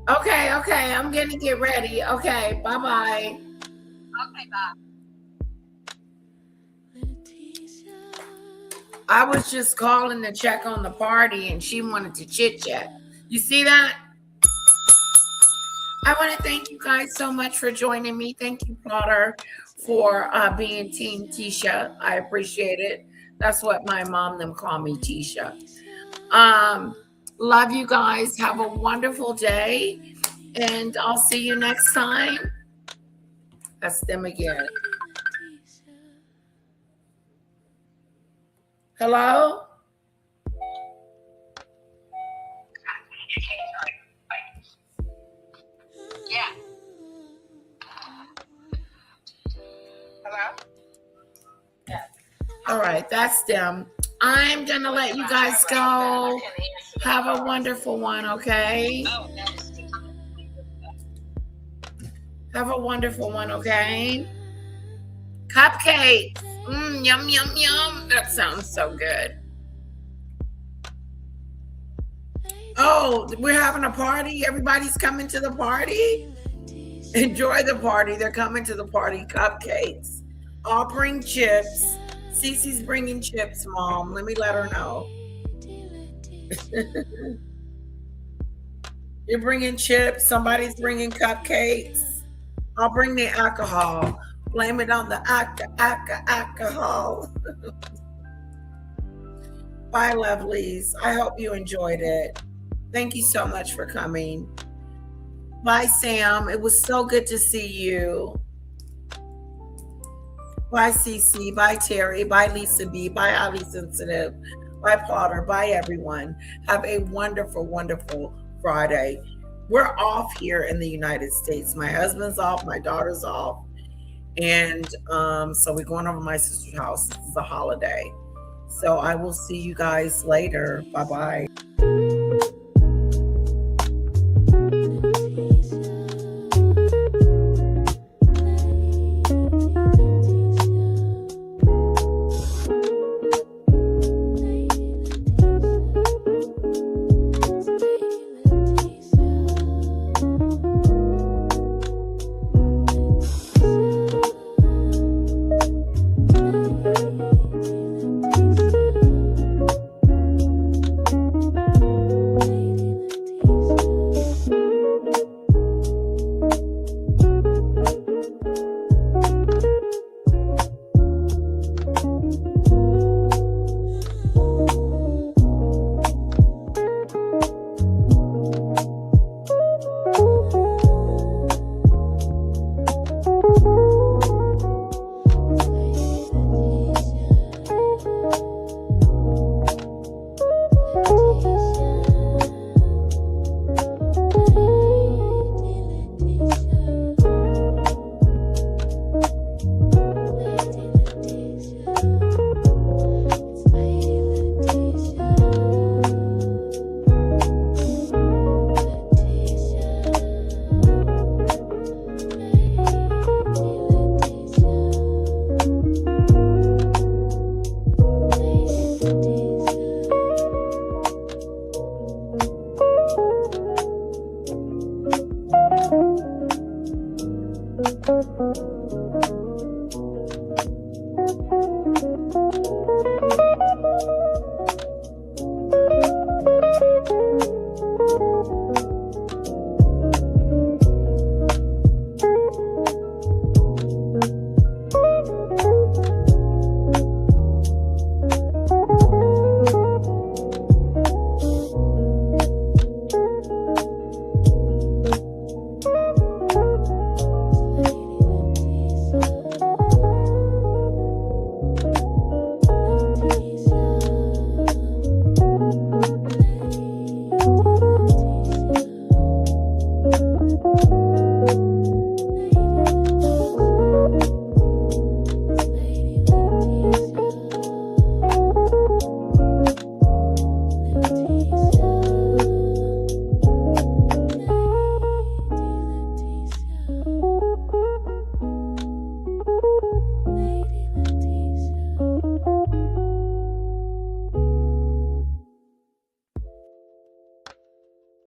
A: Okay. I'm gonna get ready. Okay, bye-bye.
P: Okay, bye.
A: I was just calling to check on the party and she wanted to chit-chat. You see that? I want to thank you guys so much for joining me. Thank you, Plotter, for being Team Tisha. I appreciate it. That's what my mom them call me, Tisha. Love you guys. Have a wonderful day. And I'll see you next time. That's them again. Hello?
P: Yeah. Hello?
A: Yeah. All right, that's them. I'm going to let you guys go. Have a wonderful one, okay? Have a wonderful one, okay? Cupcakes. Yum, yum, yum. That sounds so good. Oh, we're having a party. Everybody's coming to the party. Enjoy the party. They're coming to the party. Cupcakes. I'll bring chips. Cece's bringing chips, Mom. Let me let her know. You're bringing chips. Somebody's bringing cupcakes. I'll bring the alcohol. Blame it on the alcohol. Bye, lovelies. I hope you enjoyed it. Thank you so much for coming. Bye, Sam. It was so good to see you. Bye, Cece. Bye, Terry. Bye, Lisa B. Bye, Ali Sensitive. Bye, Potter. Bye, everyone. Have a wonderful, wonderful Friday. We're off here in the United States. My husband's off. My daughter's off. And so we're going over to my sister's house. This is a holiday. So I will see you guys later. Bye-bye.